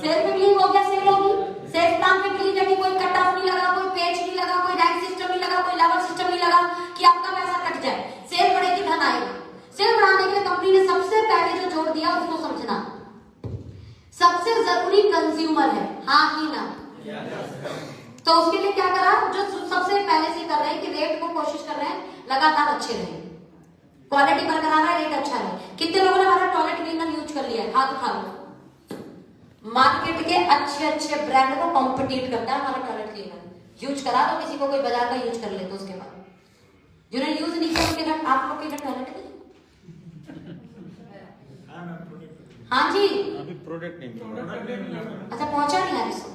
सेल पे बिलीव हो गया, सेल होगी, सेल प्लान पे बिलीव है कि कोई कट ऑफ नहीं लगा, कोई पेज नहीं लगा, कोई रैंक सिस्टम नहीं लगा, कोई लेवल सिस्टम नहीं लगा कि आपका पैसा कट जाए। सेल बढ़ेगी, धन आएगा। सेल बढ़ाने के लिए कंपनी ने सबसे पहले जो जोड़ दिया उसको समझना, सबसे जरूरी कंज्यूमर है, हाँ ही ना? तो उसके लिए क्या करा, जो सबसे पहले से कर रहे हैं कि रेट को कोशिश कर रहे हैं लगातार अच्छे रहे, क्वालिटी बरकरार है, रेट अच्छा है। कितने लोगों ने हमारा टॉयलेट क्लीनर यूज कर लिया है, हाथ उठा लो। मार्केट के अच्छे अच्छे ब्रांड को कॉम्पिटिट करता है हमारा टॉयलेट क्लीनर। यूज करा तो किसी को कोई बाजार का यूज कर ले, तो उसके बाद जिन्होंने यूज नहीं किया उनके घर, आप लोग के घर टॉयलेट नहीं? हाँ जी, अभी प्रोडक्ट नहीं, अच्छा पहुंचा नहीं यार इसको,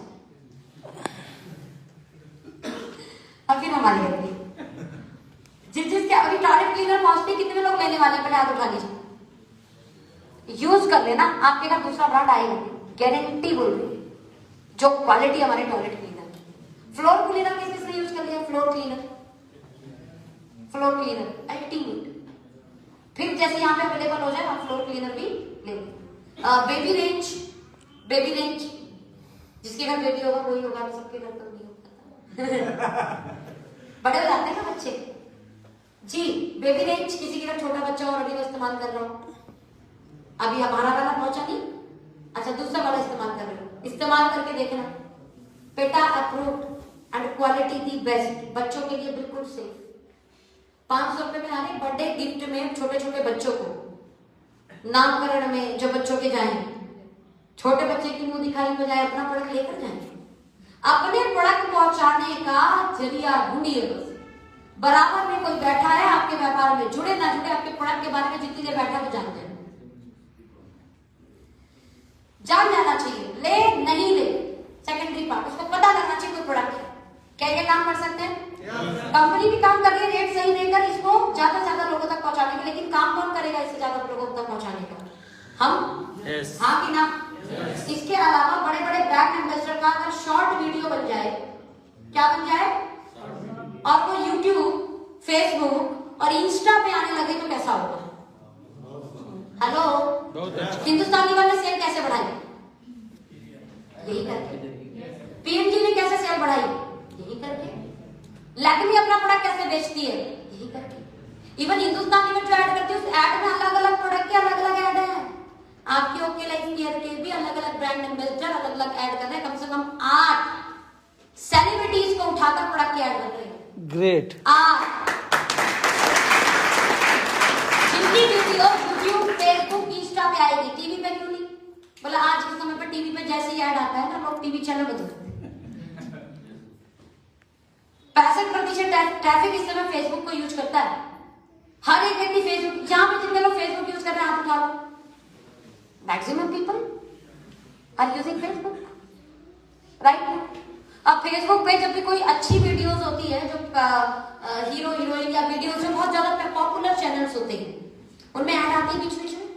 अब फिर हमारी गलती। जिसके अभी टॉयलेट क्लीनर पहुंचते कितने लोग लेने वाले हैं, पहले हाथ उठा लीजिए। यूज कर लेना, आपके घर दूसरा ब्रांड आएगा, गारंटी बोल रही है, जो क्वालिटी हमारे टॉयलेट क्लीनर। फ्लोर क्लीनर किसने यूज कर लिया? Floor cleaner ultimate. फिर जैसे यहाँ पे अवेलेबल हो जाए हम फ्लोर क्लीनर भी लेंगे। बेबी रेंज, जिसके घर बेबी होगा वही होगा, सबके घर तो नहीं होगा। बड़े हो जाते हैं ना बच्चे जी। बेबी रेंज, किसी के घर छोटा बच्चा और अभी वो इस्तेमाल कर रहा हूँ, अभी हमारा वाला पहुंचा नहीं, अच्छा दूसरा वाला इस्तेमाल कर रहे हो, इस्तेमाल करके देखना, PETA approved and quality the best, बच्चों के लिए बिल्कुल सेफ। 500 रुपए में आ रही बर्थडे गिफ्ट में छोटे छोटे बच्चों को, नामकरण में जो बच्चों के जाए, छोटे बच्चे की मुंह दिखाई बजाय अपना प्रोडक्ट लेकर जाए। अपने प्रोडक्ट पहुंचाने का जरिया ढूंढिए। बस बराबर में कोई बैठा है आपके व्यापार में, जुड़े ना जुड़े, आपके प्रोडक्ट के बारे में जितनी देर बैठा तो जानते हैं, जान जाना चाहिए, ले नहीं ले सेकेंडरी पार्ट, उसको पता लगना चाहिए कोई प्रोडक्ट है। क्या ये काम कर सकते हैं? कंपनी भी काम कर रही है रेट सही देकर इसको ज्यादा से ज्यादा लोगों तक पहुंचाने का, लेकिन काम कौन करेगा इससे ज्यादा लोगों तक पहुंचाने का? हम। yes. हाँ कि ना? yes. इसके अलावा बड़े बड़े ब्रांड एम्बेसडर का अगर शॉर्ट वीडियो बन जाए, क्या बन जाए, और वो यूट्यूब, फेसबुक और इंस्टा पे आने लगे तो कैसा होगा? हेलो, हिंदुस्तानी वाले सेल कैसे बढ़ाई? यही करके। पीएनजी ने कैसे सेल बढ़ाई? यही करके। लैक्मे अपना प्रोडक्ट कैसे बेचती है? यही करके। इवन हिंदुस्तानी में जो ऐड करती है उस ऐड में अलग अलग प्रोडक्ट के अलग अलग ऐड है। आपकी ओके लाइफ केयर के भी अलग अलग ब्रांड एम्बेसडर अलग अलग ऐड कर रहे हैं, कम से कम 8 सेलिब्रिटीज को उठाकर प्रोडक्ट की ऐड कर रहे हैं। ग्रेट। 8 जिनकी वीडियो यूट्यूब, फेसबुक, इंस्टा पे आएगी, टीवी पे क्यों नहीं? बोला आज के समय पर टीवी पे जैसे ही ऐड आता है ना, लोग टीवी चैनल बदल देते हैं। 65% ट्रैफिक इस समय फेसबुक को यूज करता है। हर एक व्यक्ति फेसबुक, जहां पे जितने लोग फेसबुक यूज कर रहे हैं हाथ उठा लो, maximum people. Are using Facebook, right? अब फेसबुक पे जब भी कोई अच्छी वीडियोस होती है, जो हीरो हीरोइन या वीडियोस जो बहुत ज्यादा पॉपुलर चैनल्स होते हैं, उनमें ऐड आती है बीच बीच में,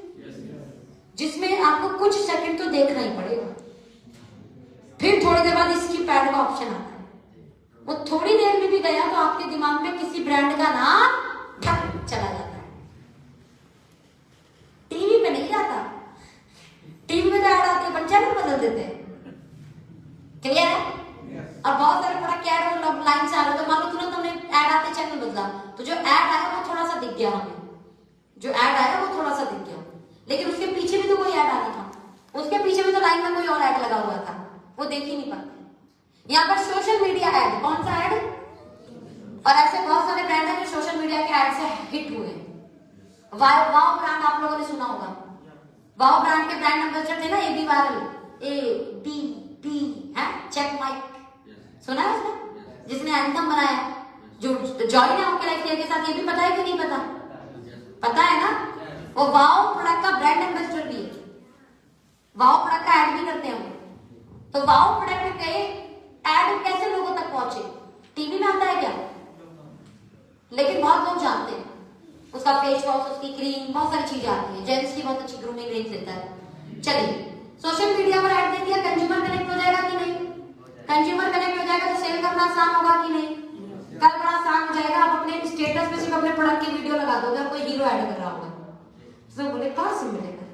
जिसमें आपको कुछ सेकंड तो देखना ही पड़ेगा। फिर थोड़ी देर बाद स्किप ऐड का ऑप्शन आता है। वो थोड़ी देर में भी गया तो आपके दिमाग में किसी ब्रांड का नाम चला जाता है। टीवी पे नहीं जाता, टीवी में तो ऐड आती है, अपन चैनल बदल देते हैं। क्लियर है? और बहुत सारे प्रोडक्ट ऐड लाइन से आ रहे, तो मान लो तुरंत हमने ऐड आते चैनल बदला, तो जो ऐड आया वो थोड़ा सा दिख गया हमें, जो ऐड आया वो थोड़ा सा दिख गया, लेकिन उसके पीछे भी तो कोई ऐड आना था, उसके पीछे भी तो लाइन में कोई और ऐड लगा हुआ था, वो देख ही नहीं पाते। यहाँ पर सोशल मीडिया ऐड, कौन सा ऐड? और ऐसे बहुत सारे ब्रांड हैं जो सोशल मीडिया के ऐड से हिट हुए हैं। वाव ब्रांड आप लोगों ने सुना होगा। वाव ब्रांड के ब्रांड एम्बेसडर थे ना एबी वायरल, ABB है, चेक माइक, सुना है उसने? जिसने एंथम बनाया, जो जॉइन है आपके लाइफ के साथ, ये भी पता है कि नहीं पता? पता है ना? वो वाव प्रोडक्ट का ब्रांड एम्बेसडर भी है, वाव प्रोडक्ट का ऐड भी करते हैं हम। तो वाव प्रोडक्ट के ऐड कैसे लोगों तक पहुंचे? टीवी में आता है क्या? लेकिन बहुत लोग जानते हैं उसका फेस वॉश, उसकी क्रीम, बहुत सारी चीजें आती है। जेंट्स की बहुत अच्छी ग्रूमिंग रेंज देता है। चलिए, सोशल मीडिया पर ऐड दे दिया, कंज्यूमर कनेक्ट हो जाएगा कि नहीं? कंज्यूमर कनेक्ट हो जाएगा तो सेल करना आसान होगा कि नहीं? कल बड़ा आसान हो जाएगा। आप अपने स्टेटस पे सिर्फ अपने प्रोडक्ट की वीडियो लगा दोगे और कोई हीरो ऐड कर रहा होगा, तो बोले कहां से मिलेगा,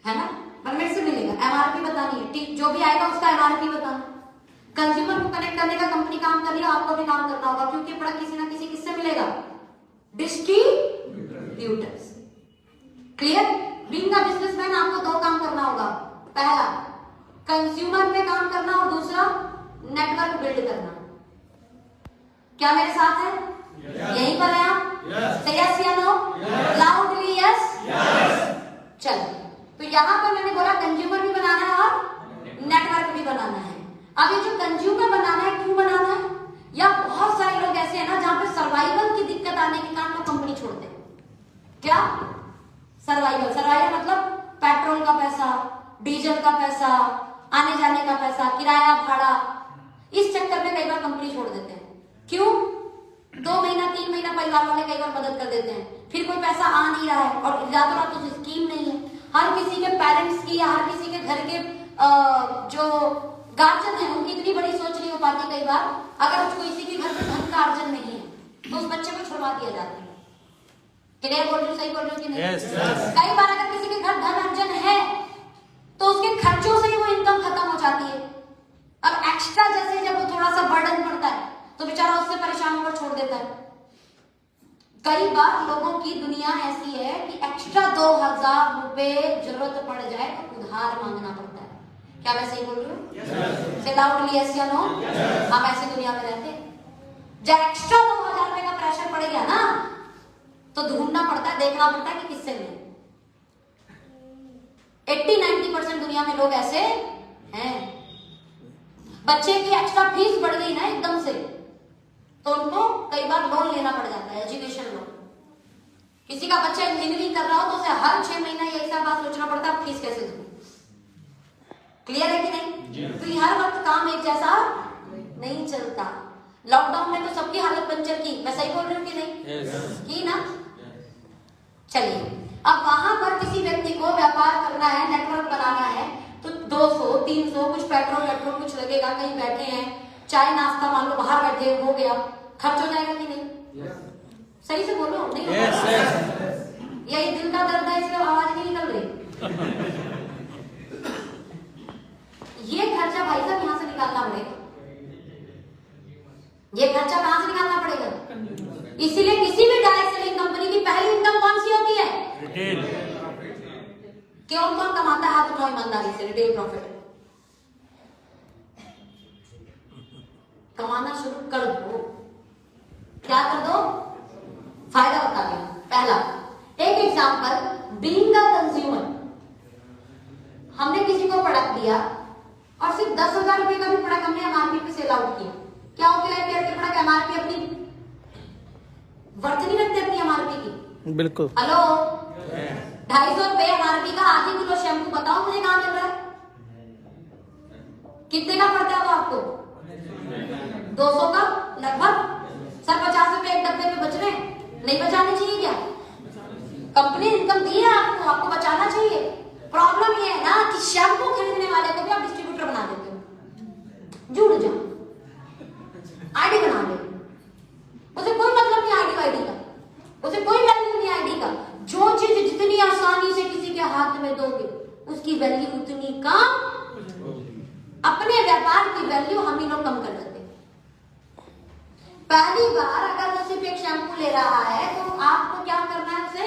है ना? परमिट से मिलेगा। एमआरपी बतानी है, जो भी आएगा उसका एमआरपी बताना। कंज्यूमर को कनेक्ट करने का कंपनी काम कर रही है, आपको भी काम करना होगा, क्योंकि प्रोडक्ट किसी ना किसी किससे मिलेगा? Distributors. Clear? Being a businessman आपको दो काम करना होगा। पहला कंज्यूमर पे काम करना और दूसरा नेटवर्क बिल्ड करना। क्या मेरे साथ है? यहीं पर है आप? यस या नो? Loudly yes. चलिए, तो यहां पर मैंने बोला कंज्यूमर भी बनाना है और नेटवर्क भी बनाना है। अब ये जो कंज्यूमर बनाना है, क्यों बनाना है? या बहुत सारे लोग ऐसे हैं ना जहां पे सर्वाइवल की दिक्कत आने के कारण वो कंपनी छोड़ते हैं। क्या? सर्वाइवल मतलब पेट्रोल का पैसा, डीजल का पैसा, आने जाने का पैसा, किराया भाड़ा, इस चक्कर में कई बार कंपनी छोड़ देते हैं। क्यों? 2 महीना 3 महीना परिवार वाले कई बार मदद कर देते हैं, फिर कोई पैसा आ नहीं रहा है और ज्यादा तो स्कीम नहीं है। हर किसी के पेरेंट्स की या हर किसी के घर के जो गार्जियन है उनकी इतनी बड़ी सोच नहीं हो पाती कई बार। अगर किसी के घर में धन का अर्जन नहीं है तो उस बच्चे को छुड़वा दिया जाता है। क्लियर बोल रही हूँ? सही बोल रही हूँ कि नहीं? Yes, yes. कई बार अगर किसी के घर धन अर्जन है तो उसके खर्चों से ही वो इनकम खत्म हो जाती है। अब एक्स्ट्रा जैसे जब वो थोड़ा सा बर्डन पड़ता है तो बेचारा उससे परेशान होकर छोड़ देता है। कई बार लोगों की दुनिया ऐसी है कि एक्स्ट्रा 2000 रुपए जरूरत पड़ जाए तो उधार मांगना पड़ता है। क्या मैं सही बोल रही हूँ? से लाउडली यस या नो? हम ऐसी दुनिया में रहते हैं। जब एक्स्ट्रा 2000 रुपए का प्रेशर पड़ गया ना तो ढूंढना पड़ता है, देखना पड़ता है कि किससे मिले। 80-90% दुनिया में लोग ऐसे हैं। बच्चे की एक्स्ट्रा फीस बढ़ गई ना एकदम से तो उनको कई बार लोन लेना पड़ जाता है, एजुकेशन लोन। किसी का बच्चा इंजीनियरिंग कर रहा हो तो उसे हर 6 महीना या 1 साल बाद सोचना पड़ता है फीस कैसे दूं। क्लियर है कि नहीं? तो ये हर वक्त काम एक जैसा नहीं चलता। लॉकडाउन में तो सबकी हालत पंचर की, मैं सही बोल रही हूँ कि नहीं? की ना? चलिए, अब वहां पर किसी व्यक्ति को व्यापार करना है, नेटवर्क बनाना है, तो 200-300 कुछ पेट्रोल कुछ लगेगा। कहीं बैठे हैं, चाय नाश्ता मान लो बाहर बैठे, हो गया, खर्च हो जाएगा कि नहीं? सही से बोलो, नहीं होगा? यही दिल का दर्द है, इसलिए आवाज नहीं निकल रही। ये खर्चा भाई साहब यहां से निकालना पड़ेगा। ये खर्चा कहां से निकालना पड़ेगा? इसीलिए किसी भी डायरेक्ट सेलिंग कंपनी की पहली इनकम कौन सी होती है? रिटेल। कौन कौन कमाता है हाथ उठाओ ईमानदारी से? रिटेल प्रॉफिट कमाना शुरू कर दो। क्या कर दो? फायदा बता दिया। पहला एक एग्जांपल, बीइंग अ कंज्यूमर, हमने किसी को प्रोडक्ट दिया और सिर्फ 10,000 रुपए का भी प्रोडक्ट हमने एमआरपी पे सेल आउट किया। क्या होती है कि प्रोडक्ट एमआरपी अपनी वर्थ नहीं रखते अपनी एमआरपी की? बिल्कुल। हेलो, 250 रुपए एमआरपी का आधी किलो शैम्पू, बताओ मुझे कहां मिल रहा है? कितने का पड़ता है वो आपको? 200 का लगभग। सर 50 रुपए एक डब्बे में बच रहे हैं, नहीं बचाने चाहिए क्या? कंपनी इनकम दी है आपको, आपको बचाना चाहिए। प्रॉब्लम ये है ना कि शैम्पू खरीदने वाले को भी आप डिस्ट्रीब्यूटर बना देते हो। जुड़ जाओ, आईडी बना ले, उसे कोई मतलब नहीं आईडी का, उसे कोई वैल्यू नहीं आईडी का। जो चीज जितनी आसानी से किसी के हाथ में दोगे उसकी वैल्यू उतनी कम। अपने व्यापार की वैल्यू हम ही लोग कम कर देते हैं। पहली बार अगर वो सिर्फ एक शैम्पू ले रहा है तो आपको क्या करना है? उसे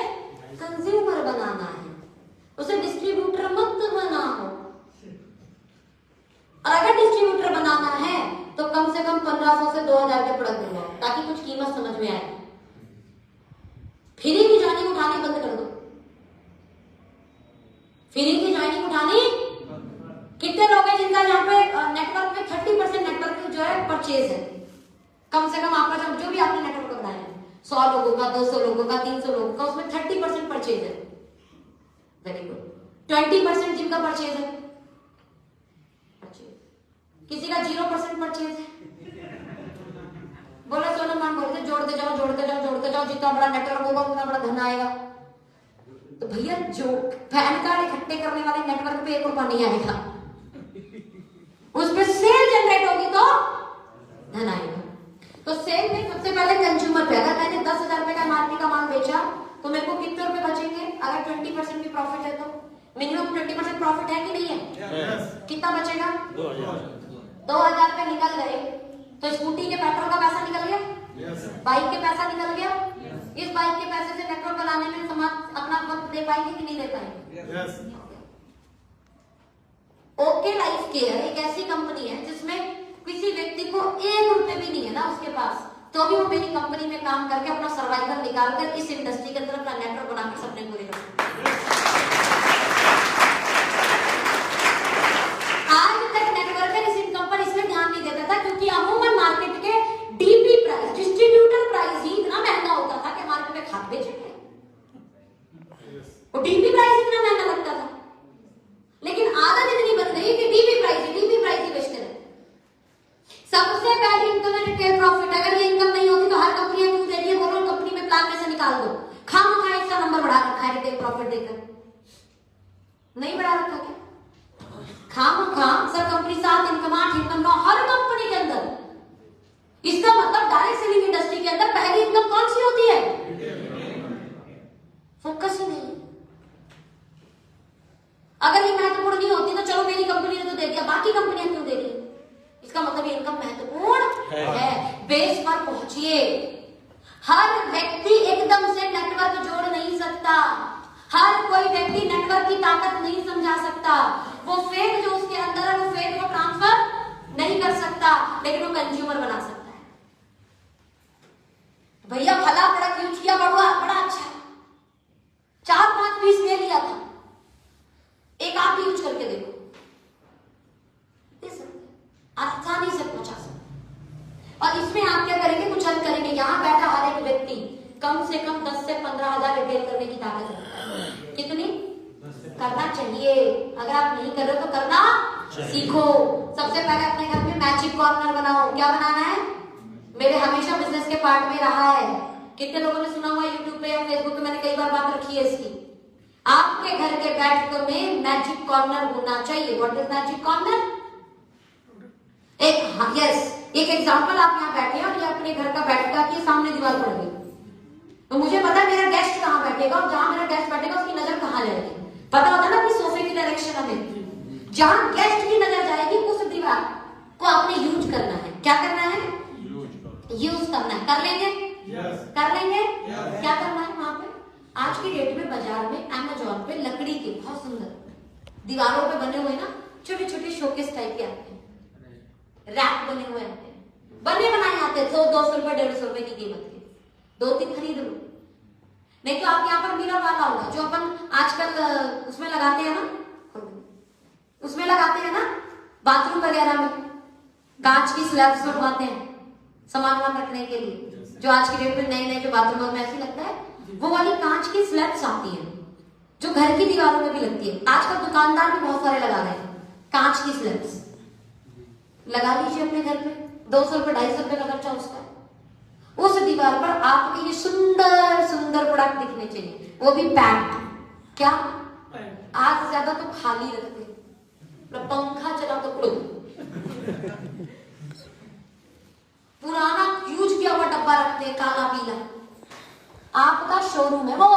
कंज्यूमर बनाना है, उसे डिस्ट्रीब्यूटर मत बनाओ। और अगर डिस्ट्रीब्यूटर बनाना है तो कम से कम 1500 से 2000 के प्रोडक्ट दिलवाओ ताकि कुछ कीमत समझ में आए। फ्री की ज्वाइनिंग उठानी बंद कर दो। फ्री की ज्वाइनिंग उठानी। कितने लोग हैं जिनका यहाँ पे नेटवर्क में 30% नेटवर्क जो है परचेज है? कम से कम आपका जो भी आपने नेटवर्क बनाया है 100 लोगों का, 200 लोगों का, 300 लोगों का, उसमें 30% परचेज है। Very good. 20% जिनका परचेज है, किसी का 0% परचेज है। बोला सोनम मान बोलते जोड़ते जाओ जोड़ते जाओ जोड़ते जाओ, जितना बड़ा नेटवर्क होगा उतना बड़ा धन आएगा। तो भैया जो पैन कार्ड इकट्ठे करने वाले नेटवर्क पे 1 रुपया नहीं आएगा, उस पर सेल जनरेट होगी तो धन आएगा। तो सेल में सबसे पहले कंज्यूमर पे, अगर मैंने 10,000 रुपए का एमआरपी का माल बेचा तो मेरे को कितने रुपए बचेंगे? अगर 20% भी प्रॉफिट है तो मिनिमम 20% प्रॉफिट है कि नहीं है? yes. कितना बचेगा? 2000 रुपए निकल गए तो स्कूटी के पेट्रोल का पैसा निकल गया, yes. बाइक के पैसा निकल गया, yes. इस बाइक के पैसे से पेट्रोल बनाने में समाज अपना वक्त दे पाएंगे कि नहीं दे पाएंगे? yes. ओके लाइफ केयर एक ऐसी कंपनी है जिसमें किसी व्यक्ति को 1 रुपए भी नहीं है ना उसके पास, तो भी वो मेरी कंपनी में काम करके अपना सर्वाइवल निकालकर इस इंडस्ट्री के अंदर अपना नेटवर्क बनाकर सपने पूरे करते हैं। आज तक नेटवर्कर इस इनकम पर इसलिए ध्यान नहीं देता था क्योंकि अमूमन मार्केट के डीपी प्राइस, डिस्ट्रीब्यूटर प्राइस ही इतना महंगा होता था कि मार्केट में खाद बेचेंगे, वो डीपी प्राइस इतना महंगा लगता था। लेकिन आदत इतनी बन गई कि डीपी प्राइस ही बेचते रहे। सबसे पहली इनकम है रिटेल प्रॉफिट। अगर ये इनकम नहीं होती तो हर कंपनी क्यों दे रही है? बोलो कंपनी में प्लान कैसे निकाल दो। खामखा इसका नंबर बढ़ा रखा है रिटेल प्रॉफिट देकर, नहीं बढ़ा रखा क्या? खामखा सर कंपनी 7 इनकम 8 इनकम 9 हर कंपनी के अंदर। इसका मतलब डायरेक्ट सेलिंग इंडस्ट्री के अंदर पहली इनकम कौन सी होती है? फोकस ही नहीं। अगर ये महत्वपूर्ण नहीं होती तो चलो मेरी कंपनी ने तो दे दिया, बाकी कंपनियां क्यों दे रही है? इसका मतलब ये इनकम महत्वपूर्ण है। बेस पर पहुंचिए। हर व्यक्ति एकदम से नेटवर्क जोड़ नहीं सकता, हर कोई व्यक्ति नेटवर्क की ताकत नहीं समझा सकता। वो फेड जो उसके अंदर है वो फेड को ट्रांसफर नहीं कर सकता, लेकिन वो कंज्यूमर बना सकता है। भैया भला प्रोडक्ट यूज किया, बड़ा अच्छा, 4-5 पीस ले लिया था, एक आप यूज करके देखो, आसानी से पहुंचा सकते। और इसमें आप क्या करेंगे? कुछ हल करेंगे। यहां बैठा हर एक व्यक्ति कम से कम 10 से 15,000 रिटेल करने की ताकत रखता है। कितनी करना चाहिए? अगर आप नहीं कर रहे हो तो करना सीखो। सबसे पहले अपने घर में मैजिक कॉर्नर बनाओ। क्या बनाना है? मेरे हमेशा बिजनेस के पार्ट में रहा है। कितने लोगों ने सुना हुआ यूट्यूब पे या फेसबुक पे, मैंने कई बार बात रखी है इसकी। आपके घर के बैठक में मैजिक कॉर्नर होना चाहिए। What is magic corner? एक एग्जांपल, आप यहाँ बैठे हैं और ये अपने घर का बैठका के सामने दीवार पड़ गई, तो मुझे पता है मेरा गेस्ट कहाँ बैठेगा और जहां मेरा गेस्ट बैठेगा उसकी नजर कहाँ जाएगी। पता होता है ना अपनी सोफे की डायरेक्शन हमें, जहां गेस्ट की नजर जाएगी उस दीवार को आपने यूज करना है। क्या करना है? यूज करना है। कर लेंगे? कर लेंगे? क्या करना है वहां पे? आज की डेट में बाजार में अमेज़न पे लकड़ी के बहुत सुंदर दीवारों पे बने हुए ना छोटे छोटे शोकेस टाइप के आते हैं, रैक बने हुए आते हैं, बने बनाए आते हैं 100-200 रुपए 150 रुपए की कीमत के। 2-3 खरीद लो। नहीं तो आप यहाँ पर मिरर वाला होगा जो अपन आजकल उसमें लगाते हैं ना, उसमें लगाते हैं ना बाथरूम वगैरह में, कांच की स्लैब्स बनवाते हैं सामान रखने के लिए, जो आज की डेट में नए जो बाथरूम में ऐसी लगता है, वो वाली कांच की स्लैब्स आती है जो घर की दीवारों में भी लगती है। आजकल दुकानदार भी बहुत सारे लगा रहे हैं कांच की स्लैब्स। लगा लीजिए अपने घर पे, 200 रुपये 250 रुपये का खर्चा उसका है। उस दीवार पर आपके ये सुंदर सुंदर प्रोडक्ट दिखने चाहिए, वो भी पैक्ड। क्या आज ज्यादा तो खाली रखते, पंखा चला तो उड़, पुराना यूज किया हुआ डब्बा रखते हैं काला पीला। आपका शोरूम है वो,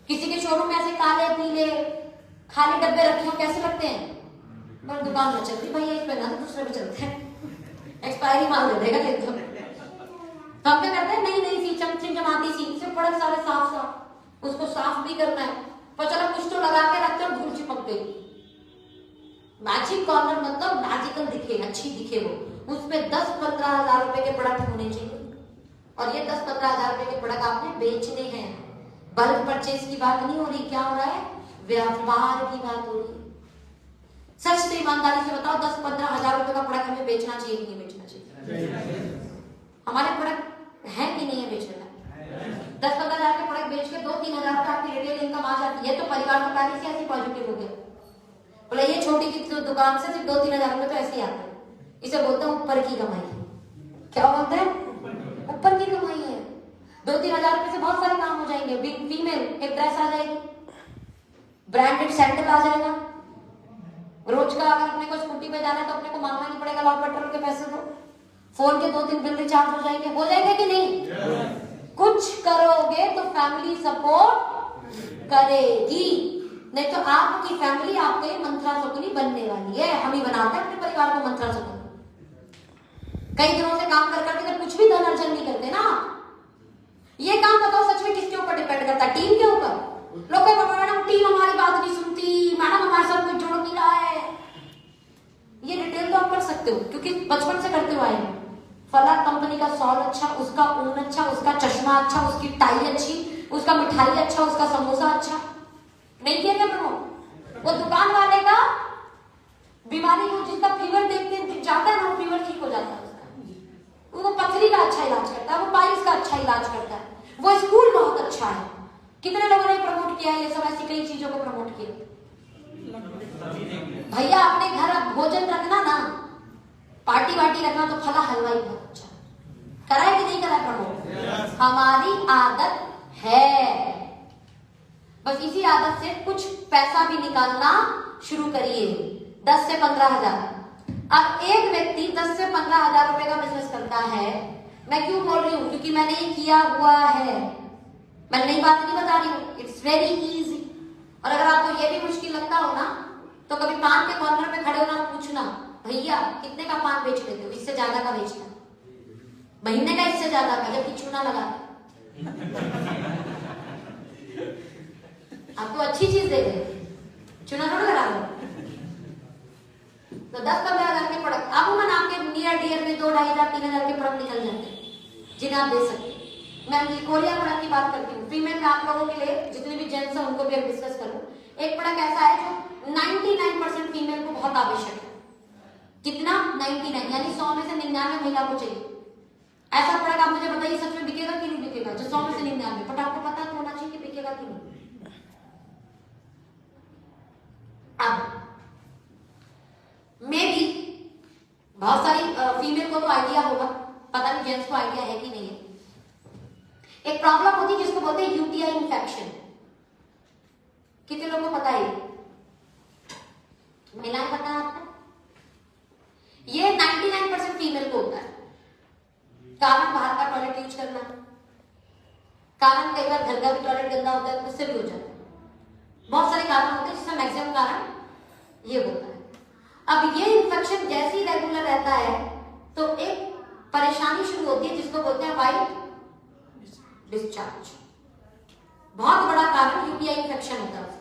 किसी के शोरूम में ऐसे काले पीले खाली डब्बे रखे हो कैसे लगते हैं? पर दुकान में चलती भैया इस पे ना, दूसरे पे चलते हैं, एक्सपायरी माल दे देगा एकदम। तो हम क्या करते हैं, नई नई सी चमचमाती सी से प्रोडक्ट सारे साफ साफ, उसको साफ भी करना है, पर चलो कुछ तो लगा के रखते और धूल चिपक गई। मैजिक कॉर्नर मतलब मैजिकल दिखे, अच्छी दिखे वो, उसमें 10-15 हजार रुपए के प्रोडक्ट होने चाहिए। और ये 10-15 हजार रुपए के प्रोडक्ट आपने बेचने हैं। बल्क परचेज की बात नहीं हो रही, क्या हो रहा है, व्यापार की बात हो रही है। सच से ईमानदारी से बताओ, 10-15 हजार रुपए का प्रोडक्ट हमें बेचना चाहिए कि नहीं बेचना चाहिए? हमारे प्रोडक्ट है कि नहीं है बेचना? 10-15 हजार के प्रोडक्ट बेच के 2-3 हजार का आपकी रिटेल इनकम आ जाती है, तो परिवार का पहले से ऐसी पॉजिटिव हो गया। बोले ये छोटी सी दुकान से सिर्फ 2-3 हजार रुपए तो ऐसे ही आते हैं, इसे बोलते हैं ऊपर की कमाई। क्या बोलते हैं? ऊपर की कमाई है। 2-3 हजार रुपए से बहुत सारे काम हो जाएंगे। बिग फीमेल एक ड्रेस आ जाएगी, ब्रांडेड सैंडल आ जाएगा, रोज का अगर अपने को स्कूटी पे जाना है तो अपने को मांगना नहीं पड़ेगा लॉट पेट्रोल के पैसे, तो फोन के 2-3 बिल रिचार्ज हो जाएंगे कि नहीं? कुछ करोगे तो फैमिली सपोर्ट करेगी, नहीं तो आपकी फैमिली आपके मंत्रा शकुनी बनने वाली है। हम ही बनाते हैं अपने परिवार को मंत्रा शकुनी। कई दिनों से काम कर करके कुछ भी धन अर्जन नहीं करते ना। ये काम बताओ सच में किसके ऊपर डिपेंड करता है? टीम के ऊपर। लोग मैडम टीम हमारी बात नहीं सुनती, मैडम हमारे साथ कोई जोड़ नहीं रहा है। ये डिटेल तो आप कर सकते हो क्योंकि बचपन से करते हुए आए हैं। फला कंपनी का सॉल अच्छा, उसका ऊन अच्छा, उसका चश्मा अच्छा, उसकी टाई अच्छी, उसका मिठाई अच्छा, उसका समोसा अच्छा। नहीं किया क्या प्रमोद? वो दुकान वाले का बीमारी हो, जिसका फीवर देखते जाता है ना, वो फीवर ठीक हो जाता है उसका। वो पथरी का अच्छा इलाज करता है, वो पाइल्स का अच्छा इलाज करता है, वो स्कूल बहुत अच्छा है। कितने लोगों ने प्रमोट किया है ये सब, ऐसी कई चीजों को प्रमोट किया। भैया अपने घर भोजन रखना ना, पार्टी वार्टी रखना तो फला हलवाई बहुत अच्छा कराए कि नहीं कराए प्रमोट? हमारी आदत है, बस इसी आदत से कुछ पैसा भी निकालना शुरू करिए। 10 से 15 हजार। अब एक व्यक्ति 10 से 15 हजार रुपए का बिजनेस करता है, मैं क्यों बोल रही हूं? क्योंकि मैंने ये किया हुआ है, मैं नई बात नहीं बता रही हूँ। It's very easy. और अगर आपको ये भी मुश्किल लगता हो ना, तो कभी पान के कॉर्नर पे खड़े होना, पूछना भैया कितने का पान बेच लेते हो? इससे ज्यादा का बेचना, महीने का इससे ज्यादा का, जबकि चूना लगा। आपको अच्छी चीज दे दे, चूना थोड़ा लगा लो। तो 10-15 हजार के प्रोडक्ट अमूमन आपके नियर डियर में 2-2,500-3,000 के प्रोडक्ट निकल जाते हैं जिन्हें आप दे सकते हैं। मैं कोरिया प्रोडक्ट की बात करती हूँ। फीमेल में आप लोगों के लिए, जितने भी जेंट्स हैं उनको भी अब डिस्कस करूँ। एक प्रोडक्ट ऐसा है जो 99% फीमेल को बहुत आवश्यक है। कितना? 99, यानी 100 में से 99 महिला को चाहिए। ऐसा प्रोडक्ट आप मुझे बताइए सच में बिकेगा कि नहीं बिकेगा? जो 100 में से 99, बट आपको पता तो होना चाहिए कि बिकेगा कि नहीं। अब मे बी बहुत सारी फीमेल को तो आइडिया होगा, पता नहीं जेंट्स को आइडिया है कि नहीं है। एक प्रॉब्लम होती है जिसको बोलते हैं यूटीआई इंफेक्शन। कितने लोगों को पता है? महिलाएं पता है आपको? ये 99% फीमेल को होता है। कारण बाहर का टॉयलेट यूज करना, कारण कई बार घर का भी टॉयलेट गंदा होता है, उससे भी हो जाता है। बहुत सारे कारण होते हैं जिसका मैक्सिमम कारण ये होता है। अब ये इन्फेक्शन जैसे ही रेगुलर रहता है तो एक परेशानी शुरू होती है जिसको बोलते हैं वाइट डिस्चार्ज। बहुत बड़ा कारण यूटीआई इंफेक्शन होता है।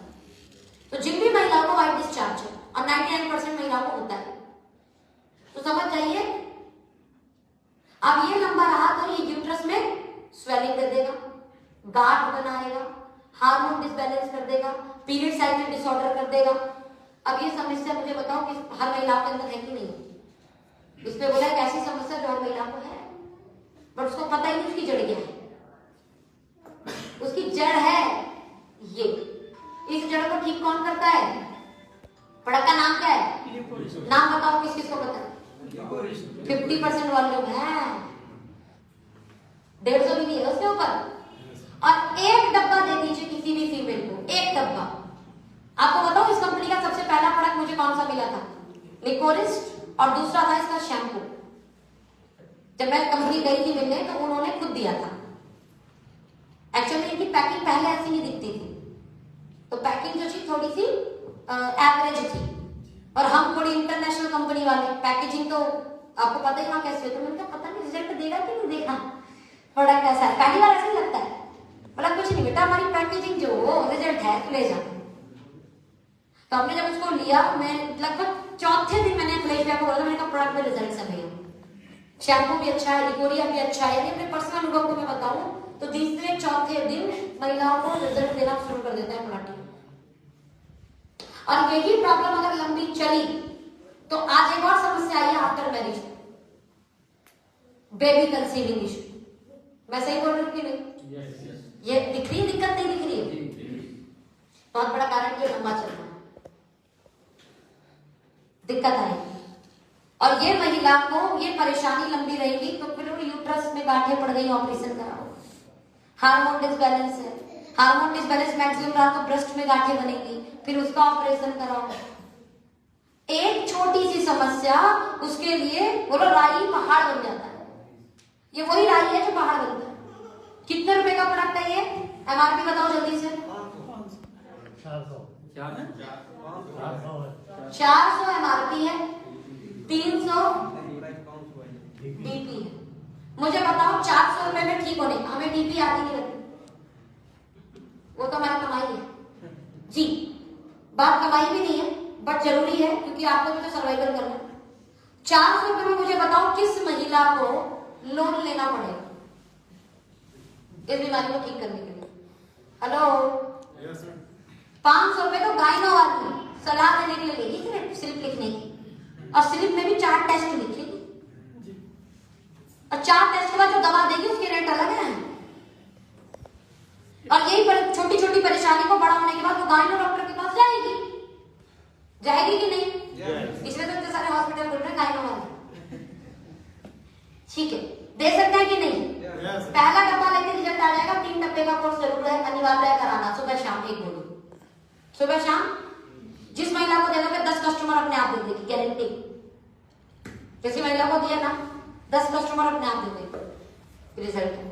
तो जिन भी महिलाओं को वाइट डिस्चार्ज है, और 99% महिलाओं को होता है, तो समझ जाइए अब ये लंबा रहा तो ये यूट्रस में स्वेलिंग कर देगा, गांठ बनाएगा, हार्मोन डिसबैलेंस कर देगा, पीरियड साइकिल डिसऑर्डर कर देगा। अब ये समस्या मुझे बताओ कि हर महिला के अंदर है कि नहीं? इस पे बोला एक ऐसी समस्या जो हर महिला को है, बट उसको पता ही नहीं उसकी जड़ क्या है। उसकी जड़ है ये। इस जड़ को ठीक कौन करता है? प्रोडक्ट का नाम क्या है? नाम बताओ किस किस को पता है? 50% वॉल्यूम है, 150 भी नहीं है उसके ऊपर। और एक डब्बा दे दीजिए किसी भी फीमेल को, एक डब्बा। आपको बताओ इस कंपनी का सबसे पहला प्रोडक्ट मुझे कौन सा मिला था? लिकोरिस्ट, और दूसरा था इसका शैम्पू। जब मैं कंपनी गई थी मिलने तो उन्होंने खुद दिया था। एक्चुअली इनकी पैकिंग पहले ऐसी नहीं दिखती थी, तो पैकिंग जो थी थोड़ी सी एवरेज थी, और हम थोड़ी इंटरनेशनल कंपनी वाले, पैकेजिंग तो आपको पता ही वहां कैसे होता है। मैंने कहा पता नहीं रिजल्ट देगा कि नहीं देगा, प्रोडक्ट ऐसा है, पहली बार ऐसा ही लगता है। बोला कुछ नहीं बेटा, हमारी पैकेजिंग जो वो रिजल्ट है तो ले जा। तो हमने जब उसको लिया, मैं लगभग चौथे दिन मैंने फ्लैशबैक को बोला, मैंने कहा प्रोडक्ट में रिजल्ट सब है, शैम्पू भी अच्छा है, लिकोरिया भी अच्छा है। यानी अपने पर्सनल अनुभव को मैं बताऊं तो तीसरे चौथे दिन महिलाओं को रिजल्ट देना शुरू कर देता है प्रोडक्ट। और यही प्रॉब्लम अगर लंबी चली तो आज एक और समस्या आई है after marriage, baby conceiving issue. मैं सही बोल रही हूँ कि नहीं? ये दिख रही है दिक्कत, नहीं दिख रही है? बहुत बड़ा कारण ये लंबा चल रहा है, दिक्कत आएगी। और ये महिला को ये परेशानी लंबी रहेगी तो फिर यूट्रस में गांठें पड़ गई, ऑपरेशन कराओ। हार्मोन डिसबैलेंस है, हार्मोन डिसबैलेंस मैक्सिमम रहा तो ब्रेस्ट में गांठें बनेगी, फिर उसका ऑपरेशन कराओ। एक छोटी सी समस्या उसके लिए बोलो राई पहाड़ बन जाता है। ये वही राई है जो पहाड़ बनता है। कितने रुपए का प्रोडक्ट है ये? एमआरपी बताओ जल्दी से। 400 एमआरपी है, 300 डीपी है। मुझे बताओ 400 रुपए में ठीक होने, हमें डीपी आती नहीं लगती, वो तो हमारी कमाई है जी। बात कमाई भी नहीं है बट जरूरी है क्योंकि आपको भी तो सर्वाइवल करना है। 400 रुपए में मुझे बताओ किस महिला को लोन लेना पड़ेगा इस बीमारी को ठीक करने के लिए? हेलो, 500 रुपए तो गाइनो वाली सलाह देने के लिए लेगी, स्लिप लिखने की, और स्लिप में भी 4 टेस्ट लिखेगी, और 4 टेस्ट के बाद जो दवा देगी उसके रेट अलग है। और यही छोटी छोटी परेशानी को बड़ा होने के बाद वो गाइनो डॉक्टर के पास जाएगी, जाएगी कि नहीं? इसलिए तो इतने सारे हॉस्पिटल खुल रहे हैं गाइनो वाले। ठीक है, दे सकते हैं कि नहीं? पहला डब्बा लेके रिजल्ट आ जाएगा, 3 डब्बे का कोर्स जरूर है, अनिवार्य है कराना, सुबह शाम एक बोलो, सुबह शाम। जिस महिला को देना 10 कस्टमर अपने आप दे देगी, गारंटी। किसी महिला को दिया ना 10 कस्टमर अपने आप दे देगी, रिजल्ट है।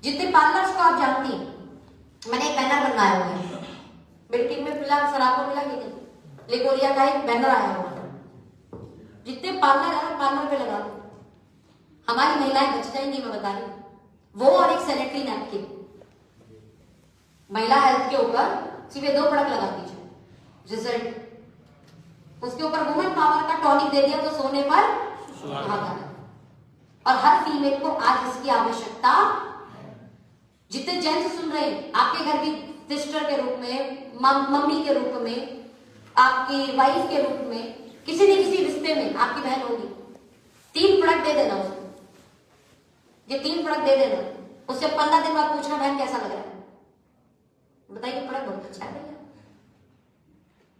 जितने पार्लर्स को आप जानती हैं, मैंने एक बैनर बनाया हुआ है, बिल्डिंग में फिलहाल सराब को मिला कि नहीं, लिकोरिया का एक बैनर आया हुआ है। जितने पार्लर है पार्लर पे लगा दो, हमारी महिलाएं बच जाएंगी, मैं बता रही हूँ। वो और एक सैनिटरी नैपकिन, महिला हेल्थ के ऊपर सिर्फ 2 प्रोडक्ट लगा दीजिए, रिजल्ट। उसके ऊपर वुमेन पावर का टॉनिक दे दिया तो सोने पर सुहागा। और हर फीमेल को आज इसकी आवश्यकता, जितने जेंट्स सुन रहे हैं, आपके घर भी सिस्टर के रूप में, मम्मी के रूप में, आपकी वाइफ के रूप में, किसी न किसी रिश्ते में आपकी बहन होगी, 3 प्रोडक्ट दे देना उसको। ये 3 प्रोडक्ट दे देना, उससे 15 दिन बाद पूछना बहन कैसा लग रहा है, बताइए प्रोडक्ट बहुत अच्छा है।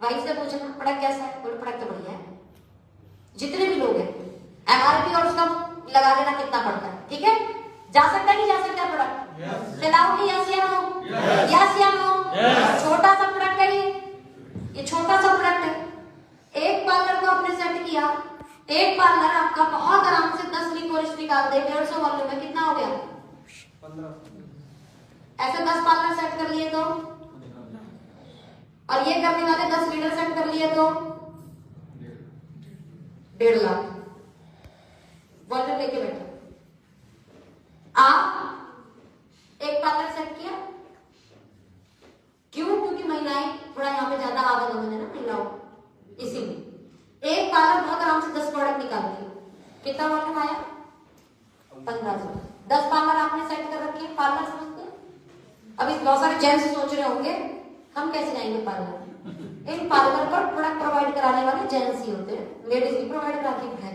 वाइफ से पूछना प्रोडक्ट कैसा है, बोलो प्रोडक्ट तो बढ़िया है। जितने भी लोग हैं एमआरपी और उसका लगा देना कितना पड़ता है, ठीक है? जा सकता है कि जा सकता है प्रोडक्ट? चलाओ कि यस या नो? यस या नो? छोटा सा प्रोडक्ट है ये छोटा सा प्रोडक्ट है। एक पार्लर को आपने सेट किया, एक पार्लर आपका बहुत आराम से 10 लिकोरिस निकाल दे, 150 वॉल्यूम में कितना हो गया? 15। ऐसे 10 पार्लर सेट कर लिए तो, और ये करने वाले 10 लीटर सेट कर लिए तो 1.5 लाख वॉल्यूम लेके बैठे। आप एक पार्लर सेट किया, क्यों? क्योंकि महिलाएं थोड़ा यहाँ पे ज्यादा आवागमन है ना महिलाओं, इसीलिए एक पार्लर बहुत आराम से 10 प्रोडक्ट निकालती है। कितना वॉल्यूम आया? 1500। 10 पार्लर आपने सेट कर रखे हैं, पार्लर समझते हैं? अभी बहुत सारे जेंट्स सोच रहे होंगे हम कैसे जाएंगे पार्लर। इन पार्लर पर प्रोडक्ट प्रोवाइड कराने वाले जेंट्स ही होते हैं, लेडीज भी प्रोवाइड कराती है,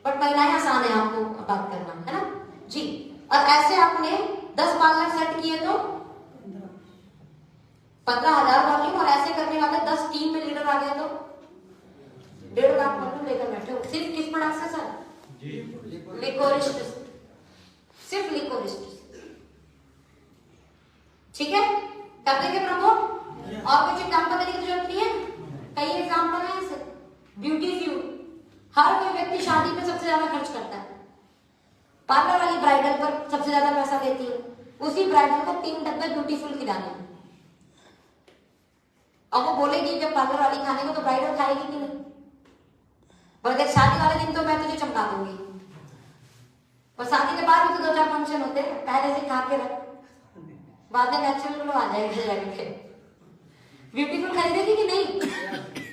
बट महिलाएं आसान है आपको बात करना, है ना जी। और ऐसे आपने 10 पार्लर सेट किए तो 15,000 वॉल्यूम, और ऐसे करने वाले 10 3 में लीटर आ गए तो 1.5 लाख मल्लू लेकर बैठे हो सिर्फ किस प्रोडक्ट से सर? जी लिकोरिस से, सिर्फ लिकोरिस से। ठीक है, कर देंगे प्रमोट। और कुछ एग्जाम्पल देने की जरूरत नहीं है, कई एग्जाम्पल है ऐसे। ब्यूटी फ्यूल, हर कोई व्यक्ति शादी में सबसे ज्यादा खर्च करता है, पार्लर वाली ब्राइडल पर सबसे ज्यादा पैसा देती है, उसी ब्राइडल को 3 डब्बे ब्यूटीफुल खिलाने हैं। अब वो बोलेगी जब पार्लर वाली खाने को तो ब्राइडल खाएगी कि नहीं? बोले शादी वाले दिन तो मैं तुझे चमका दूंगी, और शादी के बाद भी तो 2-4 फंक्शन होते हैं, पहले से खा के रख, बाद में नेचुरल ग्लो आ जाएगा। ब्यूटीफुल खरीदेगी कि नहीं?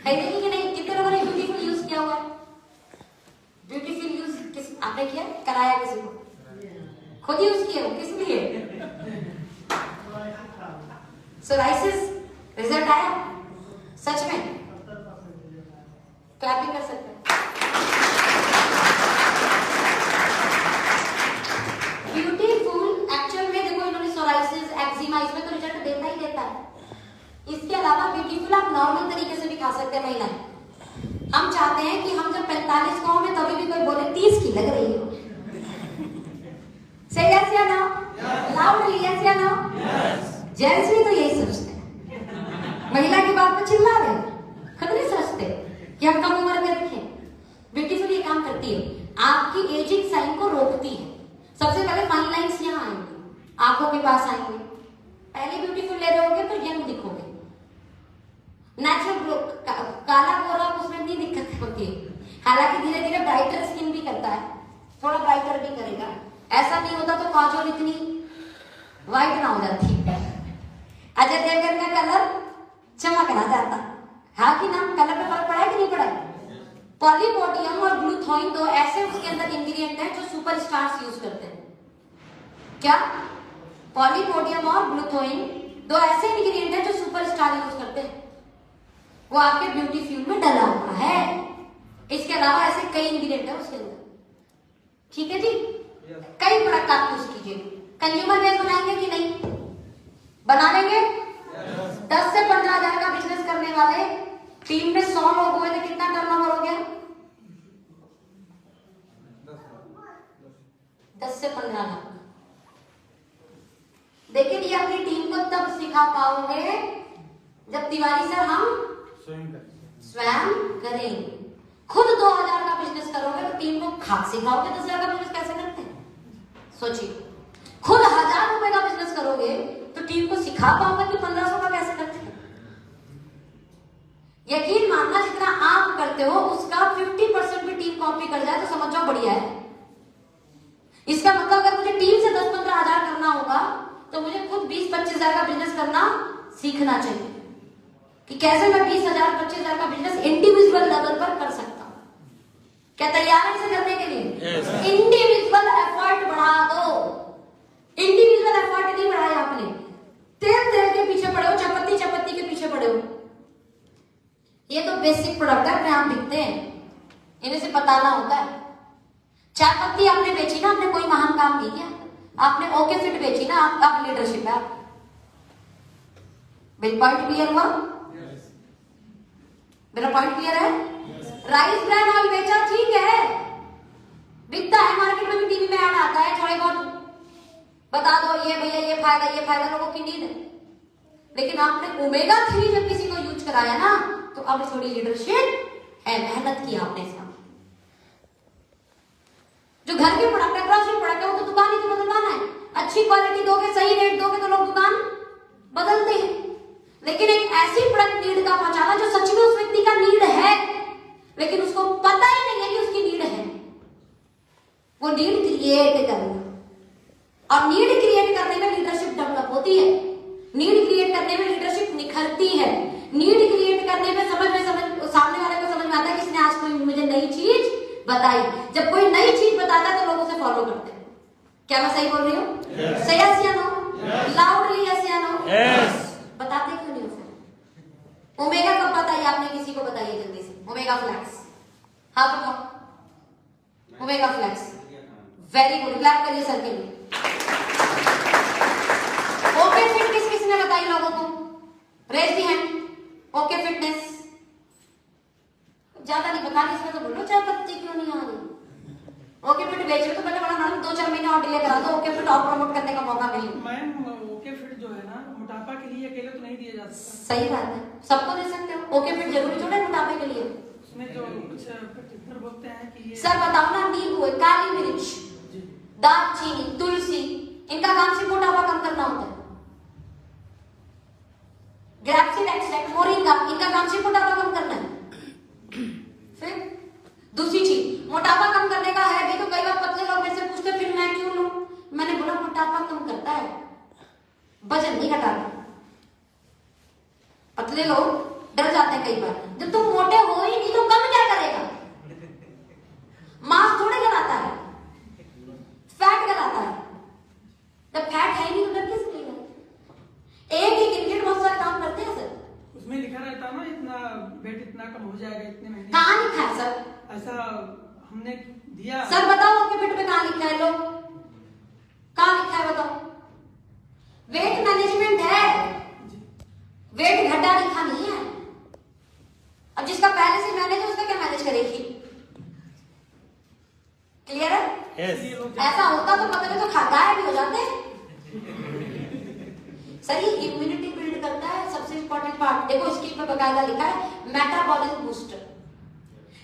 खरीदेगी कि नहीं? कितने लोगों ने ब्यूटीफुल यूज किया हुआ है? ब्यूटीफुल यूज किस आपने किया, कराया किसी को? खुद यूज किए हो, किस लिए? सोराइसिस रिजल्ट आया सच में? क्लैपिंग कर सकते हैं। ब्यूटीफुल एक्चुअल में देखो, इन्होंने सोराइसिस एक्जिमा इसमें तो रिजल्ट देता ही देता है। इसके अलावा ब्यूटीफुल आप नॉर्मल तरीके से भी खा सकते हैं महिलाएं। हम चाहते हैं कि हम जब 45 को में तभी भी कोई बोले 30 की लग रही हो। Say yes या no? Loudly yes या no? जेंट्स भी तो यही सोचते हैं, महिला की बात पर चिल्ला रहे, खुद नहीं सोचते कि हम कम उम्र में रखें। ब्यूटीफुल ये काम करती है, आपकी एजिंग साइन को रोकती है। सबसे पहले फाइन लाइंस यहाँ आएंगी, आंखों के पास आएंगे। पहले ब्यूटीफुल ले रहे होगे तो यंग दिखोगे। नेचुरल ग्लो, काला गोरा उसमें नहीं दिक्कत होती है, हालांकि धीरे धीरे ब्राइटर स्किन भी करता है, थोड़ा ब्राइटर भी करेगा। ऐसा नहीं होता तो काजोल इतनी व्हाइट ना हो जाती। अजय देवगन का कलर चमकना जाता, हाँ कि ना? कलर पे फर्क पड़ा है कि नहीं पड़ा? पॉलीपोडियम और ग्लूथोइन दो ऐसे उसके अंदर इंग्रेडिएंट है जो सुपरस्टार्स यूज करते हैं। क्या? पॉलीपोडियम और ग्लूथोइन दो ऐसे इंग्रेडिएंट है जो सुपरस्टार यूज करते हैं, वो आपके ब्यूटी फ्यूल में डला हुआ है। इसके अलावा ऐसे कई इंग्रेडिएंट है उसके अंदर। ठीक है जी, कई प्रोडक्ट आप यूज कीजिए। कंज्यूमर बेस बनाएंगे कि नहीं? बना लेंगे। 10 से 15 हजार का बिजनेस करने वाले टीम में 100 लोग हुए तो कितना टर्नओवर हो गया? 10 से 15 लाख। देखिए, ये अपनी टीम को तब सिखा पाओगे जब तिवारी सर हम स्वयं करेंगे। खुद 2000 का बिजनेस करोगे तो टीम को खाक सिखाओगे 10,000 का बिजनेस कैसे करते हैं? सोचिए, खुद 1000 रुपए का बिजनेस करोगे तो टीम को सिखा पाओगे कि 1500 का कैसे करते हैं। यकीन मानना, जितना आप करते हो उसका 50% भी टीम कॉपी कर जाए तो समझ जाओ बढ़िया है। इसका मतलब अगर मुझे टीम से 10-15 हजार करना होगा तो मुझे खुद 20-25 हजार का बिजनेस करना सीखना चाहिए कि कैसे मैं 20,000-25 हजार का बिजनेस इंडिविजुअल लेवल पर कर सकता हूं। क्या तैयार है इसे करने के लिए? इंडिविजुअल एफर्ट बढ़ा दो। इंडिविजुअल एफर्ट नहीं बढ़ाया आपने, तेल के पीछे पड़े हो, चपत्ती के पीछे पड़े हो। ये तो बेसिक प्रोडक्ट है, अपने आप दिखते हैं, इन्हें से बताना होता है। चाय पत्ती आपने बेची ना, आपने कोई महान काम नहीं किया। आपने ओके फिट बेची ना, आप लीडरशिप है। बिल पॉइंट क्लियर हुआ? मेरा पॉइंट क्लियर है? राइस ब्रांड ऑयल बेचा, ठीक है, बिकता है मार्केट में भी, टीवी में ऐड आता है, थोड़े बहुत बता दो ये भैया ये फायदा लोगों की नीड है। लेकिन आपने ओमेगा 3 जब किसी को यूज कराया ना तो अब थोड़ी लीडरशिप है, मेहनत की आपने इसका। जो घर के प्रोडक्ट है, ग्रोसरी प्रोडक्ट है, वो तो दुकान ही तो बदलवाना है। अच्छी क्वालिटी दोगे, सही रेट दोगे तो लोग दुकान बदलते हैं। लेकिन एक ऐसी प्रोडक्ट नीड का पहचाना जो सच में उस व्यक्ति का नीड है लेकिन उसको पता ही नहीं है कि उसकी नीड है, वो नीड क्रिएट करना। और नीड क्रिएट करने में लीडरशिप डेवलप होती है, नीड क्रिएट करने में लीडरशिप निखरती है। नीड क्रिएट करने में सामने वाले को समझ में आता है कि इसने आज कोई मुझे नई चीज बताई। जब कोई नई चीज बताता है तो लोग उसे फॉलो करते हैं। क्या मैं सही बोल रही हूँ? Say yes या no? Loudly yes या no? बताते क्यों नहीं उसे? ओमेगा कब बताइए आपने किसी को? बताइए जल्दी से। ओमेगा फ्लैक्स, हाँ बताओ। Omega flax, very good, clap करिए सर के लिए। ओके फिट किस किसने बताई लोगों को? Raise the hand. Okay fitness ज्यादा नहीं ओके करा दो, ओके फिट और प्रमोट करने का मौका मिले। मैम ओके फिट जो है ना मोटापा के लिए अकेले तो नहीं दिया जा सकता। सही बात है, सबको दे सकते हो। ओके फिट जरूरी थोड़ा है मोटापे के लिए। उसमें जो कुछ प्रैक्टिशनर बोलते हैं कि ये सर बताओ ना, नींबू है, काली मिर्च, दालचीनी, तुलसी, इनका काम सिर्फ मोटापा कम करना होता है। ग्रैपसीड एक्सट्रैक्ट, मोरिंगा, इनका काम सिर्फ मोटापा कम करना है। फिर दूसरी चीज, मोटापा कम करने का है भी तो कई बार पतले लोग मेरे से पूछते फिर मैं क्यों लूं? मैंने बोला मोटापा कम करता है, वजन नहीं घटाता। पतले लोग डर जाते हैं कई बार, जब तुम मोटे हो ही नहीं तो कम क्या करेगा? मांस थोड़े गलाता है, फैट गलाता है। जब फैट है ही नहीं तो डर कैसे लगेगा? एक ही क्रिकेट बहुत सारे काम करते हैं सर। उसमें लिखा रहता है ना इतना वेट इतना कम हो जाएगा इतने महीने। कहाँ लिखा है सर? ऐसा हमने दिया। सर बताओ ओके फिट पे कहाँ लिखा है? लोग कहाँ लिखा है बताओ? वेट मैनेजमेंट है, वेट घटा लिखा नहीं है। अब जिसका पहले से मैनेज है उसका क्या मैनेज करेगी? क्लियर है? यस। ऐसा होता तो पता तो गायब भी हो जाते। सर ये इम्यूनिटी बिल्ड करता है, सबसे इंपॉर्टेंट पार्ट। देखो स्क्रीन पे बकायदा लिखा है मेटाबॉलिज्म बूस्टर।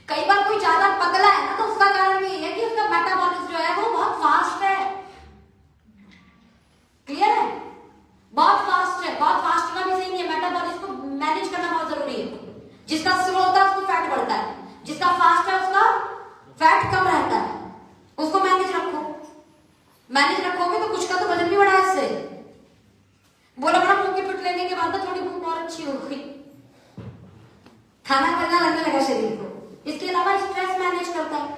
कई बार कोई ज्यादा पतला है ना तो उसका कारण ये है कि उसका मेटाबॉलिज्म जो है वो बहुत फास्ट है। क्लियर है? बहुत फास्ट है। बहुत फास्ट होना भी सही नहीं है, मेटाबॉलिज्म को मैनेज करना बहुत जरूरी है। जिसका स्लो होता है उसको फैट बढ़ता है, जिसका फास्ट है उसका फैट कम रहता है। उसको मैनेज रखो। मैनेज रखोगे तो कुछ का तो वजन भी बढ़ा है इससे। बोला बड़ा मुंह की पिट लेने के बाद तो थोड़ी भूख और अच्छी हो गई, खाना करना लगने लगा शरीर को। इसके अलावा स्ट्रेस मैनेज करता है,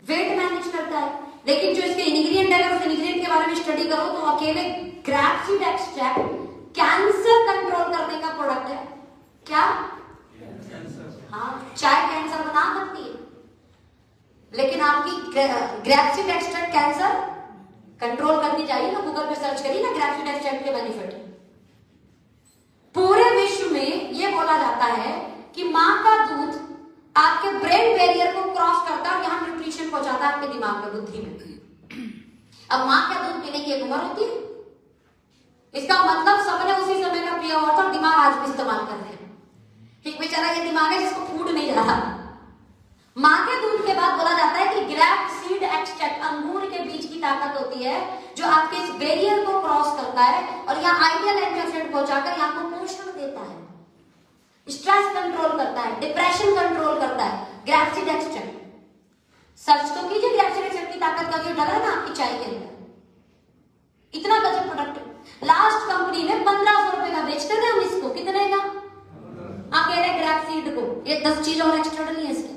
वेट मैनेज करता है। लेकिन जो इसके इंग्रेडिएंट है, अगर उस इंग्रेडिएंट के बारे में स्टडी करो तो अकेले ग्रैपसीड एक्सट्रैक्ट कैंसर कंट्रोल करने का प्रोडक्ट है। क्या? हाँ, चाय कैंसर बना सकती है, लेकिन आपकी ग्रैपसीड एक्सट्रैक्ट कैंसर कंट्रोल करनी चाहिए ना। गूगल पे सर्च करिए ना ग्रैपसीड एक्सट्रैक्ट के बेनिफिट। पूरे विश्व में यह बोला जाता है कि मां का दूध आपके ब्रेन बैरियर को क्रॉस करता है और यहां न्यूट्रिशन पहुंचाता है आपके दिमाग में, बुद्धि में। अब मां का दूध पीने की एक उम्र होती है, इसका मतलब सबने उसी समय का पिया हुआ था और दिमाग आज भी इस्तेमाल कर रहे हैं। एक बेचारा ये दिमाग है जिसको फूड नहीं रहा। मां के दूध के बाद बोला जाता है कि ग्रैपसीड एक्सट्रैक्ट, अंगूर के बीज की ताकत होती है जो आपके इस बैरियर को क्रॉस करता है और यहाँ आइडियल एंटीऑक्सीडेंट पहुंचाकर यहाँ को पोषण देता है, स्ट्रेस कंट्रोल करता है, डिप्रेशन कंट्रोल करता है। ग्रैपसीड एक्सट्रैक्ट सर्च तो कीजिए, ग्रैपसीड एक्सट्रैक्ट की ताकत का जो डला है ना आपकी चाय के अंदर, इतना गजब प्रोडक्ट। लास्ट कंपनी में 1500 रुपए का बेचते थे हम इसको, कितने का? आप कह रहे ग्रैपसीड को, ये 10 चीज और एक्स्ट्रा डली है इसके।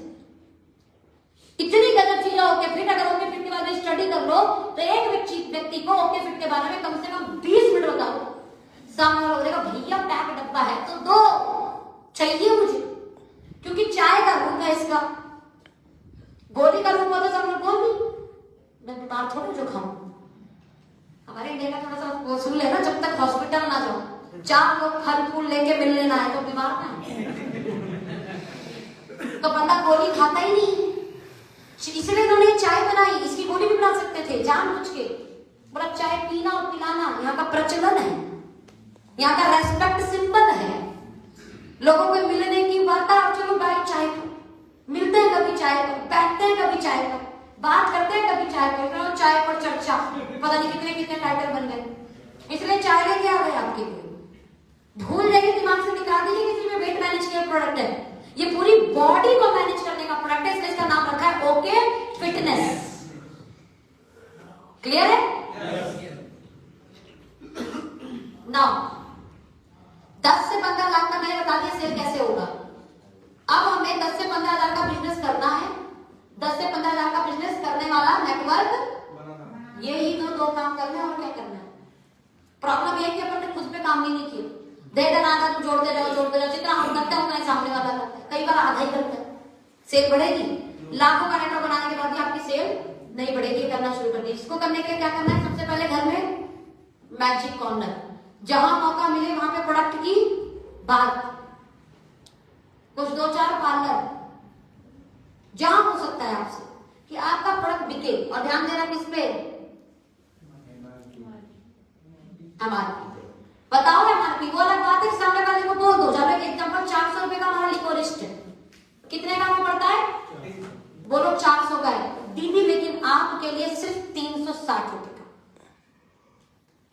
इतनी गजब चीज ओके फिट, अगर ओके फिट के बारे में स्टडी कर लो तो एक व्यक्ति को ओके फिट के बारे में कम से कम 20 मिनट बताओ, सामने वाला बोलेगा भैया पैक डब्बा है तो दो चाहिए मुझे, क्योंकि चाय का रूप है इसका, गोली का रूप होता है। सब लोग बोल दी मैं बीमार थोड़ी जो खाऊं। हमारे इंडिया का थोड़ा सा वसूल है ना, जब तक हॉस्पिटल ना जाओ, 4 लोग फल फूल लेके मिलने ना आए तो बीमार ना है, तो बंदा गोली खाता ही नहीं। इसलिए इन्होंने चाय बनाई, इसकी गोली भी बना सकते थे जानबूझ के। बोला चाय पीना और पिलाना यहाँ का प्रचलन है, यहाँ का रेस्पेक्ट सिंबल है। लोगों को मिलने की बात है, चलो भाई चाय पर मिलते हैं, कभी चाय पर बैठते हैं, कभी चाय पर बात करते हैं, कभी चाय पर, चाय पर चर्चा, पता नहीं कितने कितने टाइटल बन गए। इसलिए चाय लेके आ गए आपके लिए। भूल जाइए, दिमाग से निकाल दीजिए किसी में वेट मैनेज किया प्रोडक्ट है, ये पूरी बॉडी को मैनेज करने का प्रोडक्ट है, इसलिए इसका नाम रखा है ओके फिटनेस। क्लियर है? नाउ 10 से 15 लाख का मैंने बता दिया सेल कैसे होगा। अब हमें 10 से 15 लाख का बिजनेस करना है। 10 से 15 लाख का बिजनेस करने वाला नेटवर्क, यही दो काम करने हैं और क्या करना है। प्रॉब्लम ये है कि अपन ने खुद पे काम नहीं किया, दे देना आधा तुम जोड़ते जाओ, जितना हम करते हैं उतना ही सामने वाला करता है, कई बार आधा ही करता है। सेल बढ़ेगी, लाखों का नेटवर्क बनाने के बाद भी आपकी सेल नहीं बढ़ेगी, करना शुरू कर दी। इसको करने के लिए क्या करना है? सबसे पहले घर में मैजिक कॉर्नर, जहां मौका मिले वहां पे प्रोडक्ट की बात, कुछ 2-4 पार्लर, जहां हो सकता है आपसे कि आपका प्रोडक्ट बिके। और ध्यान देना किस पे? एमआरपी पे। बताओ एमआरपी वो अलग बात है, सामने वाले को बोल दो। चलो एग्जांपल 400 रुपए का हमारा लिकोरिस्ट है, कितने का वो पड़ता है? बोलो 400 का है दीदी, लेकिन आपके लिए सिर्फ 360 रुपए का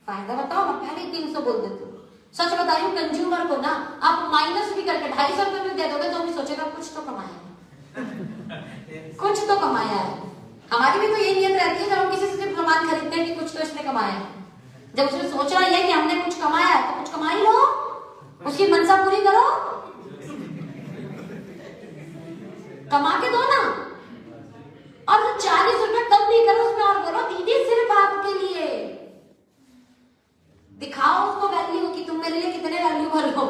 फायदा। बताओ ना, पहले 300 बोल देते हो। सच बताइए कंज्यूमर को ना आप माइनस भी करके 250 रुपए में दे दोगे तो भी सोचेगा कुछ तो कमाया है, कुछ तो कमाया है। हमारी भी तो यही नियत रहती है जब हम किसी से सामान खरीदते हैं कि कुछ तो इसने कमाया है। जब उसने सोच रहा है कि हमने कुछ कमाया है तो कुछ कमा ही लो, उसकी मनसा पूरी करो, कमा के दो ना। और 40 रुपए कम नहीं करो उसमें और बोलो दीदी सिर्फ आपके लिए। दिखाओ उसको वैल्यू कि तुम मेरे लिए कितने वैल्यूबल हो।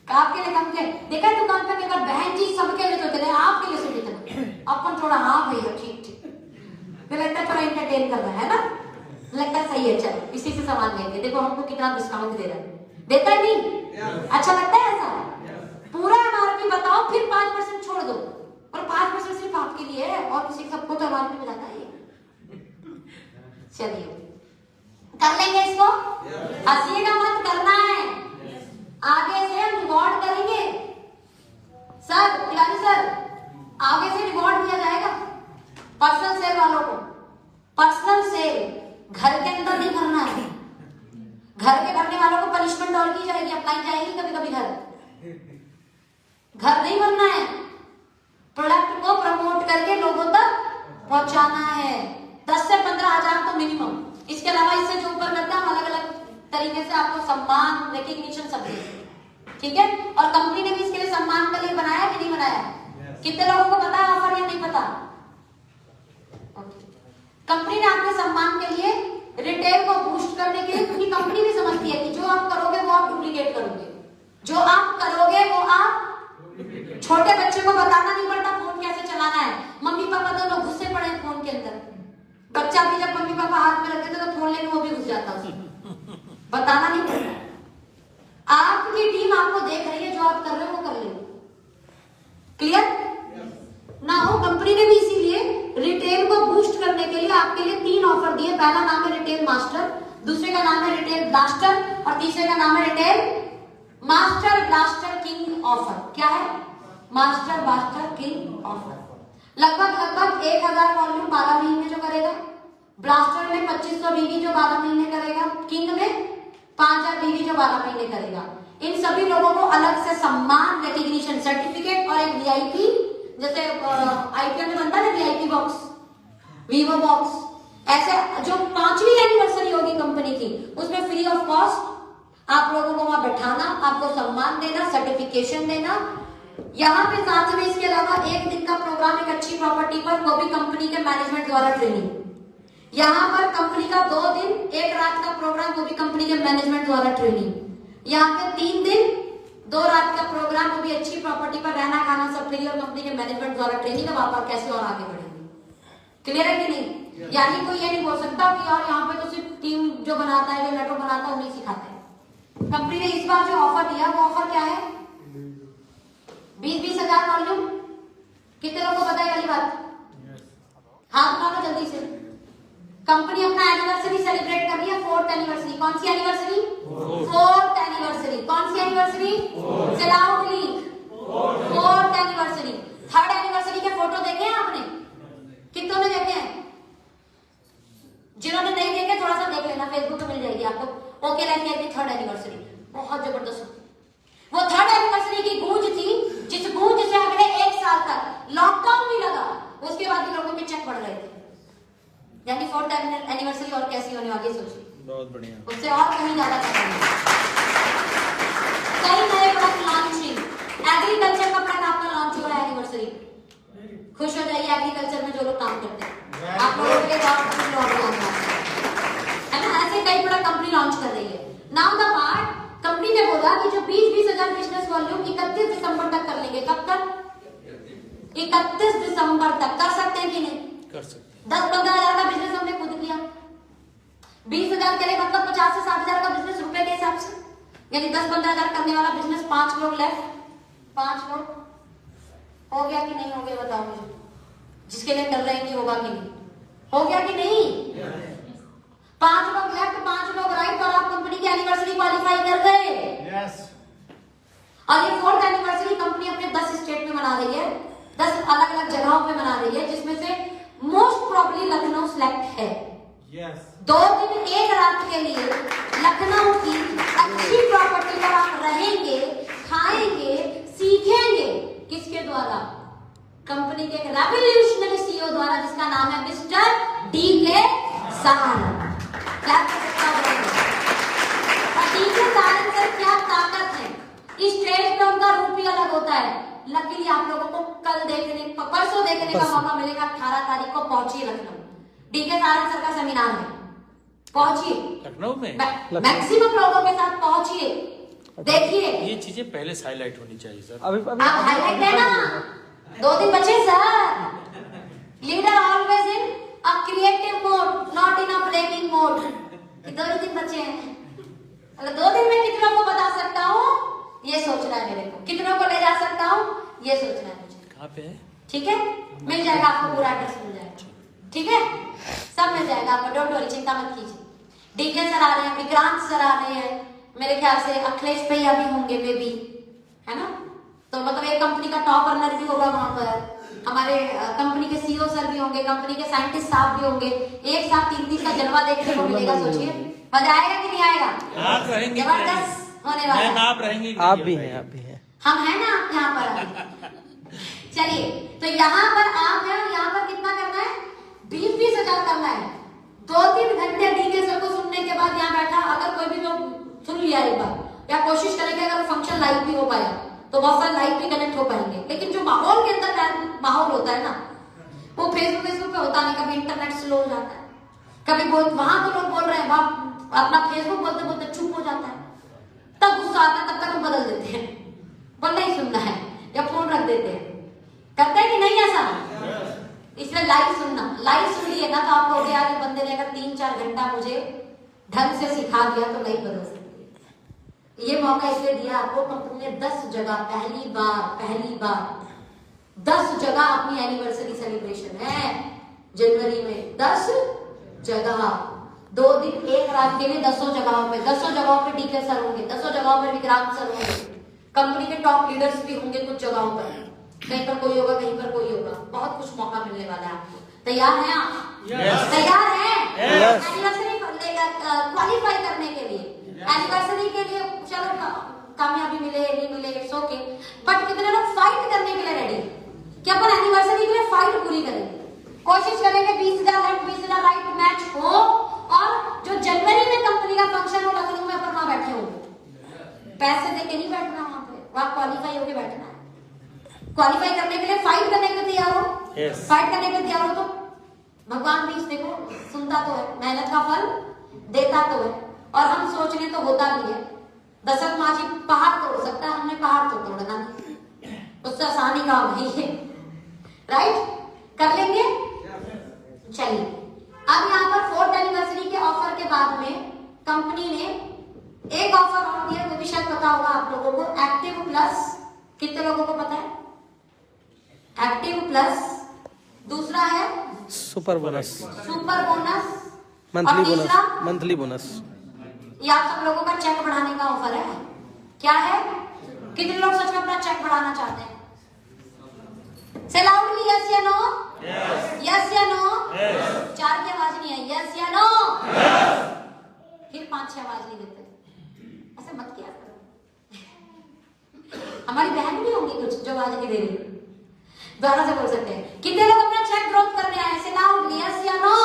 आपके लिए कम के देखा दुकान पे कई बार बहन जी सबके लिए तो इतने, आपके लिए सिर्फ इतना। अपन थोड़ा हाँ भैया ठीक ठीक, मुझे लगता है थोड़ा एंटरटेन कर रहा है ना, लगता है सही है, चलो इसी से सामान लेंगे, देखो हमको कितना डिस्काउंट दे रहा है, देता है नहीं? अच्छा लगता है ऐसा? पूरा एमआरपी बताओ फिर 5% छोड़ दो, और 5% सिर्फ आपके लिए है और किसी सबको तो एमआरपी में जाता है। चलिए कर लेंगे इसको, हंसिएगा मत, करना है। आगे से हम रिवॉर्ड करेंगे सर, तिवारी सर, आगे से रिवॉर्ड दिया जाएगा पर्सनल सेल वालों को। पर्सनल सेल घर के अंदर नहीं करना है, घर के भरने वालों को पनिशमेंट और की जाएगी, अप्लाई जाएगी कभी कभी। घर नहीं बनना है, प्रोडक्ट को प्रमोट करके लोगों तक पहुंचाना है। 10 से 15 हजार तो मिनिमम। इसके अलावा इससे जो ऊपर करता है हम अलग अलग तरीके से आपको सम्मान रिकॉग्निशन सब देंगे, ठीक है? और कंपनी ने भी इसके लिए सम्मान के लिए बनाया कि नहीं बनाया? कितने लोगों को पता है ऑफर या नहीं पता? कंपनी ने आपके सम्मान के लिए रिटेल को बूस्ट करने के लिए, क्योंकि कंपनी भी समझती है कि जो आप करोगे वो आप डुप्लीकेट करोगे, जो आप करोगे वो आप। छोटे बच्चे को बताना नहीं पड़ता फोन कैसे चलाना है, मम्मी पापा दोनों घुसे पड़े फोन के अंदर। बच्चा भी जब मम्मी पापा हाथ में रखते थे तो फोन लेके वो भी घुस जाता था, बताना नहीं पड़ता। आपकी टीम आपको देख रही है, जो आप कर रहे हो वो कर ले। क्लियर ना हो? कंपनी ने भी इसीलिए रिटेल को बूस्ट करने के लिए आपके लिए 3 ऑफर दिए। पहला नाम है रिटेल मास्टर, दूसरे का नाम है रिटेल ब्लास्टर और तीसरे का नाम है retail master blaster king offer. क्या है? Master blaster king offer. लगभग 1000 वॉल्यूम 12 महीने जो करेगा, ब्लास्टर में 2500 बीवी जो 12 महीने करेगा, किंग में 5000 बीवी जो 12 महीने करेगा। इन सभी लोगों को अलग से सम्मान, रिकॉग्निशन, सर्टिफिकेट और एक वीआईपी, जैसे आईपीएल में बनता है ना वीआईपी बॉक्स, वीवो बॉक्स, ऐसे जो 5वीं एनिवर्सरी होगी कंपनी की, उसमें फ्री ऑफ कॉस्ट आप लोगों को वहां बैठाना, आपको सम्मान देना, सर्टिफिकेशन देना। यहाँ पे साथ में इसके अलावा 1 दिन का प्रोग्राम एक अच्छी प्रॉपर्टी पर, वो भी कंपनी के मैनेजमेंट द्वारा ट्रेनिंग। यहाँ पर कंपनी का 2 दिन 1 रात का प्रोग्राम, वो भी कंपनी के मैनेजमेंट द्वारा ट्रेनिंग। यहाँ पे 3 दिन 2 रात का प्रोग्राम, वो भी अच्छी प्रॉपर्टी पर, रहना खाना सब फ्री और कंपनी के मैनेजमेंट द्वारा ट्रेनिंग। अब आप कैसे और आगे बढ़ेंगे। क्लियर है कि नहीं? यानी कोई ये नहीं बोल सकता कि यार यहाँ पे तो सिर्फ टीम जो बनाता है, जो नेटो बनाता है, उन्हें सिखाते हैं। कंपनी ने इस बार जो ऑफर दिया वो ऑफर क्या है? 20-20 हजार वॉल्यूम। कितने लोगों को पता है वाली बात? हाथ उठा लो जल्दी से। कंपनी अपना एनिवर्सरी सेलिब्रेट कर रही है, 4th एनिवर्सरी। कौन सी एनिवर्सरी? 4th anniversary. कौन सी anniversary? Loudly 4th anniversary. 3rd anniversary के फोटो देखे हैं आपने? कितनों ने देखे हैं? जिन्होंने नहीं देखे थोड़ा सा देख लेना, फेसबुक पे मिल जाएगी आपको। ओके लाइफ की 3rd एनिवर्सरी बहुत जबरदस्त। वो 3rd एनिवर्सरी की गूंज थी, जिस गूंज से अगले 1 साल तक लॉकडाउन भी लगा, उसके बाद भी लोगों के चेक बढ़ रहे थे। यानी 4th एनिवर्सरी और कैसी होने वाली सोचिए, बहुत बढ़िया, उससे और कहीं ज्यादा करेंगे। कई नए प्रोडक्ट लॉन्चिंग, एग्रीकल्चर का प्रोडक्ट आपका लॉन्च हो रहा है एनिवर्सरी। खुश हो जाइए एग्रीकल्चर में जो लोग काम करते हैं, आप लोगों के है ना। ऐसे कई प्रोडक्ट कंपनी लॉन्च कर रही है। नाउ द पार्ट, कंपनी ने बोला कि जो 20-20 हजार बिजनेस वॉल्यूम 31 दिसंबर तक कर लेंगे। कब तक? 31 दिसंबर तक। कर सकते हैं कि नहीं? कर सकते। 10-15 हजार का बिजनेस हमने खुद किया। 20 हजार के लिए मतलब 50 से 60 हजार का बिजनेस रुपए के हिसाब से, यानी 10-15 हजार करने वाला बिजनेस 5 लोग लेफ्ट, 5 लोग हो गया कि नहीं हो गया बताओ मुझे। जिसके लिए कर रहे हैं कि होगा कि नहीं, हो गया कि नहीं? 5 लोग लेफ्ट 5 लोग राइट और आप कंपनी की एनिवर्सरी क्वालिफाई कर गए। यस। और ये 4th एनिवर्सरी कंपनी अपने 10 स्टेट में मना रही है, 10 अलग अलग जगहों पे मना रही है, जिसमें से मोस्ट प्रोबेबली लखनऊ सिलेक्ट है। यस। 2 दिन 1 रात के लिए लखनऊ की अच्छी प्रॉपर्टी पर आप रहेंगे, खाएंगे, सीखेंगे। किसके द्वारा? कंपनी के एक रेवोल्यूशनरी सीईओ द्वारा, जिसका नाम है मिस्टर डीके सारंग। क्या कर सकता हूं? और डीके सारंग सर क्या ताकत है, इस स्टेज पे उनका रूप ही अलग होता है। लकीली आप लोगों को कल देखने, परसों देखने का मौका मिलेगा। 18 तारीख को पहुंचिए लखनऊ, डीके सारंग सर का सेमिनार है, पहुंचिए लखनऊ में मैक्सिमम लोगों के साथ पहुंचिए, देखिए। ये चीजें पहले से हाईलाइट होनी चाहिए सर। अभी आप हाईलाइट है ना, 2 दिन बचे sir. Leader always in a creative mode, not in a blaming mode. 2 दिन बचे हैं। अगर 2 दिन में कितनों को बता सकता हूँ, ये सोचना है मेरे को। कितनों को ले जा सकता हूँ, ये सोचना है मुझे। कहाँ पे है? ठीक है, मिल जाएगा आपको, पूरा एड्रेस मिल जाएगा। ठीक है, सब मिल जाएगा आपको, डोंट वरी, चिंता मत कीजिए। डीके सर आ रहे हैं, विक्रांत सर आ रहे हैं, मेरे ख्याल से अखिलेश भैया भी होंगे मे बी, है ना। तो मतलब एक कंपनी का टॉप अर्नर भी होगा वहां पर, हमारे कंपनी के सीईओ सर भी होंगे, कंपनी के साइंटिस्ट साहब भी होंगे। एक साथ 3 दिन का जलवा देखने को मिलेगा। सोचिए मजा आएगा कि नहीं आएगा? आप रहेंगे, जबरदस्त होने वाला है। आप रहेंगे, आप भी हैं, आप भी हैं, हम हैं ना आप यहाँ पर। चलिए, तो यहाँ पर आप हैं, यहाँ पर कितना करना है? 20-20 हजार करना है। 2-3 घंटे डीके सर को सुनने के बाद यहाँ बैठा, अगर कोई भी लोग सुन लिया एक बार, या कोशिश करेंगे अगर फंक्शन लाइव भी हो पाया तो बहुत सारे लाइव भी कनेक्ट हो पाएंगे। लेकिन जो माहौल के अंदर माहौल होता है ना, वो फेसबुक पे होता नहीं। कभी इंटरनेट स्लो हो जाता है, कभी वहां तो लोग बोल रहे हैं, वहां अपना फेसबुक बोलते बोलते चुप हो जाता है, तब गुस्सा आता है, तब तक हम बदल देते हैं, बोलना ही सुनना है, या फोन रख देते हैं। करते हैं कि नहीं ऐसा? इसलिए लाइव सुनना, लाइव सुन लिए ना तो आप कहोगे यार ये बंदे ने अगर 3-4 घंटा मुझे ढंग से सिखा दिया तो नहीं बदल सकती। ये मौका इसलिए दिया आपको, कंपनी ने 10 जगह पहली बार 10 जगह अपनी एनिवर्सरी सेलिब्रेशन है जनवरी में। 10 जगह, 2 दिन 1 रात के लिए 10 जगहों पे, 10 जगहों पे डीके सर होंगे, 10 जगहों पे विक्रांत सर होंगे, कंपनी के टॉप लीडर्स भी होंगे कुछ जगहों पर। कहीं पर कोई होगा, कहीं पर कोई होगा। बहुत कुछ मौका मिलने वाला है आपको। तैयार हैं आप? तैयार हैं एनिवर्सरी क्वालिफाई करने के लिए? एनिवर्सरी के लिए चलो कामयाबी मिले नहीं मिले इट्स ओके, बट कितने लोग फाइट करने के लिए रेडी कि अपन एनिवर्सरी के लिए फाइट पूरी करेंगे, कोशिश करेंगे 20,000 लेफ्ट 20,000 राइट मैच हो, और जो जनवरी में कंपनी का फंक्शन हो लखनऊ में अपन वहां बैठे हो। पैसे दे के नहीं बैठना वहां पे, वहां क्वालिफाई होके बैठना है। क्वालिफाई करने के लिए फाइट करने के लिए तैयार हो। फाइट करने के लिए तैयार हो तो भगवान भी देखो सुनता तो है, मेहनत का फल देता तो है, और हम सोचने तो होता भी है। दशरथ माझी पहाड़ तोड़ सकता है, हमने पहाड़ तो तोड़ना नहीं, उससे आसानी काम नहीं है। राइट, कर लेंगे। चलिए, अब यहाँ पर 4th एनिवर्सरी के ऑफर के बाद में कंपनी ने एक ऑफर और दिया, वो भी शायद पता होगा आप लोगों को, एक्टिव प्लस। कितने लोगों को पता है? एक्टिव प्लस, दूसरा है super bonus, super bonus, monthly और बोनस, तीसरा मंथली बोनस। ये आप सब लोगों का चेक बढ़ाने का ऑफर है। क्या है? कितने लोग सच में अपना चेक बढ़ाना चाहते हैं? से लाउडली यस या नो? यस या नो? 4 की आवाज नहीं आई, यस या नो? फिर 5-6 आवाज नहीं देते, ऐसे मत किया करो। हमारी बहन भी होंगी कुछ जो आवाज नहीं दे रही, दोबारा से बोल सकते हैं। कितने लोग अपना चेक ग्रोथ करने आए? से लाउडली यस या नो?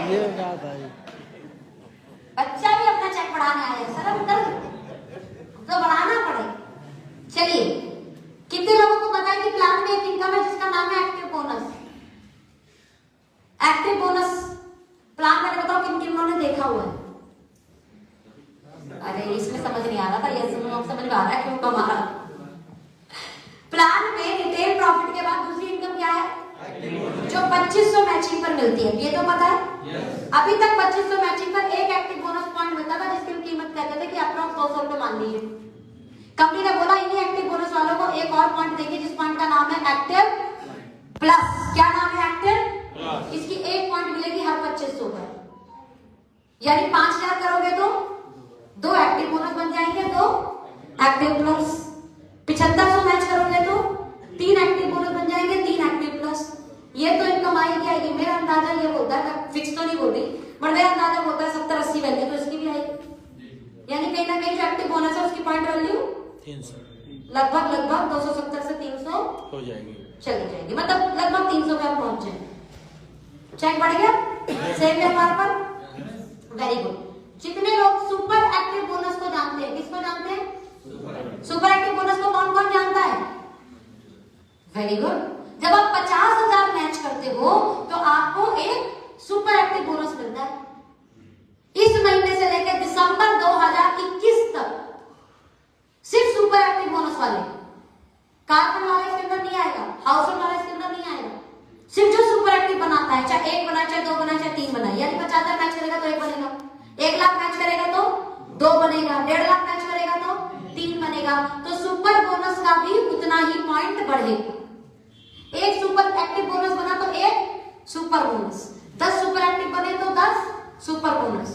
ये बात आई, बच्चा भी अपना चेक बढ़ाने आया, सर हम कर तो बढ़ाना पड़े। चलिए, कितने लोगों को पता है कि प्लान में एक इनकम है जिसका नाम है active bonus? Active bonus plan मैंने बताओ किन किन लोगों ने देखा हुआ है? अरे इसमें समझ नहीं आ रहा था, ये समझ में आ रहा है क्यों कमा रहा। प्लान में रिटेल प्रॉफिट के बाद दूसरी इनकम क्या है? जो 2500 मैचिंग पर मिलती है, ये तो पता है। अभी तक 2500 मैचिंग पर एक एक्टिव बोनस पॉइंट मिलता था, जिसकी कीमत कहते थे कि अप्रॉक्स 100 रुपए मान लीजिए। कंपनी ने बोला इन्हीं एक्टिव बोनस वालों को एक और पॉइंट देंगे, जिस पॉइंट का नाम है एक्टिव प्लस। क्या नाम है? एक्टिव इसकी 1 पॉइंट मिलेगी हर 2500 पर, यानी 5000 करोगे तो 2 एक्टिव बोनस बन जाएंगे, 2 एक्टिव प्लस। 7500 मैच करोगे तो 3 एक्टिव बोनस बन जाएंगे, 3 एक्टिव प्लस। ये तो इनकम आएगी आएगी। मेरा अंदाजा ये होता है, फिक्स तो नहीं बोल रही, बट मेरा अंदाजा होता है 70-80 वैल्यू तो इसकी भी आएगी, यानी कहीं ना कहीं जो एक्टिव बोनस है उसकी पॉइंट वैल्यू 300 लगभग 270 से 300 हो जाएगी, चली जाएगी, मतलब लगभग 300 पे आप पहुंच जाए। चेक बढ़ गया सेम व्यापार पर। Very good. जितने लोग सुपर एक्टिव बोनस को जानते हैं, किसको जानते हैं? सुपर एक्टिव बोनस को कौन कौन जानता है? Very good. जब आप 50,000 मैच करते हो तो आपको एक सुपर एक्टिव बोनस मिलता है। इस महीने से लेकर दिसंबर 2021 तक सिर्फ सुपर एक्टिव बोनस वाले, कारखाना वाले इसके अंदर नहीं आएगा, हाउस होल्ड वाले इसके अंदर नहीं आएगा। सिर्फ जो सुपर एक्टिव बनाता है, चाहे 1 बनाए, चाहे 2 बनाए, चाहे 3 बनाए, यानी 50,000 मैच करेगा तो 1 बनेगा, 1 लाख मैच करेगा तो 2 बनेगा, 1.5 लाख मैच करेगा तो 3 बनेगा। तो सुपर बोनस का भी उतना ही पॉइंट बढ़ेगा। एक सुपर एक्टिव बोनस बना तो 1 सुपर बोनस, 10 सुपर एक्टिव बने तो 10 सुपर बोनस।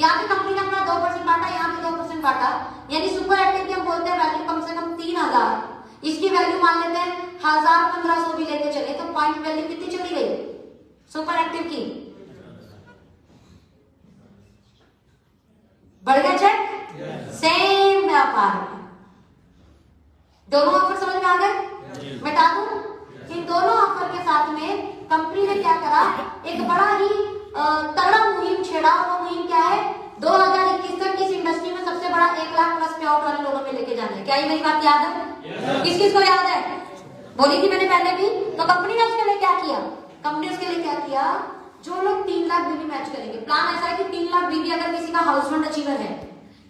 यहाँ पे कंपनी ने अपना 2% बांटा, यहाँ पे 2% बांटा, यानी सुपर एक्टिव की हम बोलते हैं वैल्यू कम से कम 3000, इसकी वैल्यू मान लेते हैं 1000-1500 भी लेके चले तो पॉइंट वैल्यू कितनी चली गई सुपर एक्टिव की? बढ़ गया चेक। सेम व्यापार, दोनों ऑफर समझ में आ गए? बता दूं इन दोनों ऑफर के साथ में कंपनी ने क्या करा, एक बड़ा ही तगड़ा मुहिम छेड़ा। वो मुहिम क्या है? 2021 तक इस इंडस्ट्री में सबसे बड़ा 1 लाख प्लस पे आउट वाले लोगों में लेके जाना है। क्या ये मेरी बात याद है? किस किस को याद है? बोली थी मैंने पहले भी। तो कंपनी ने उसके लिए क्या किया? कंपनी उसके लिए क्या किया? जो लोग 3 लाख बीवी मैच करेंगे, प्लान ऐसा है कि 3 लाख बीवी अगर किसी का हाउस फंड अचीवर है,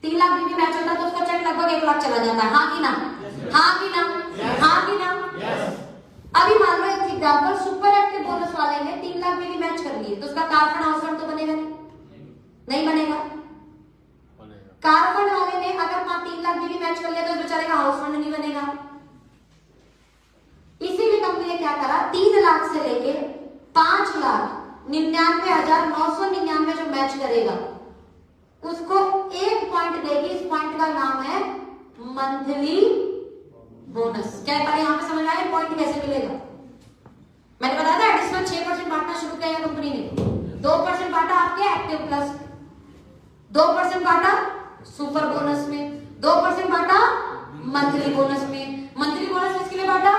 3 लाख बीवी मैच होता है तो उसका चेक लगभग 1 लाख चला जाता है। हाँ कि ना? हाँ कि ना? हाँ कि ना? अभी मान लो एक एग्जांपल, सुपर एक्टिव बोनस वाले ने 3 लाख बीवी मैच कर लिए तो उसका कार फंड हाउस फंड तो बनेगा नहीं बनेगा। कार फंड वाले ने अगर 3 लाख बीवी मैच कर लिया तो उस बेचारे का हाउस फंड नहीं बनेगा। इसीलिए कंपनी ने क्या करा, 3 लाख से लेके 5,99,999 जो मैच करेगा उसको 1 पॉइंट देगी। इस पॉइंट का नाम है मंथली बोनस। क्या पहले यहाँ पे समझ आया पॉइंट कैसे मिलेगा? मैंने बताया था एडिशनल 6% बांटना शुरू किया कंपनी ने। 2% बांटा आपके एक्टिव प्लस, 2% बांटा सुपर बोनस में, 2% बांटा मंथली बोनस में। मंथली बोनस किसके लिए बांटा?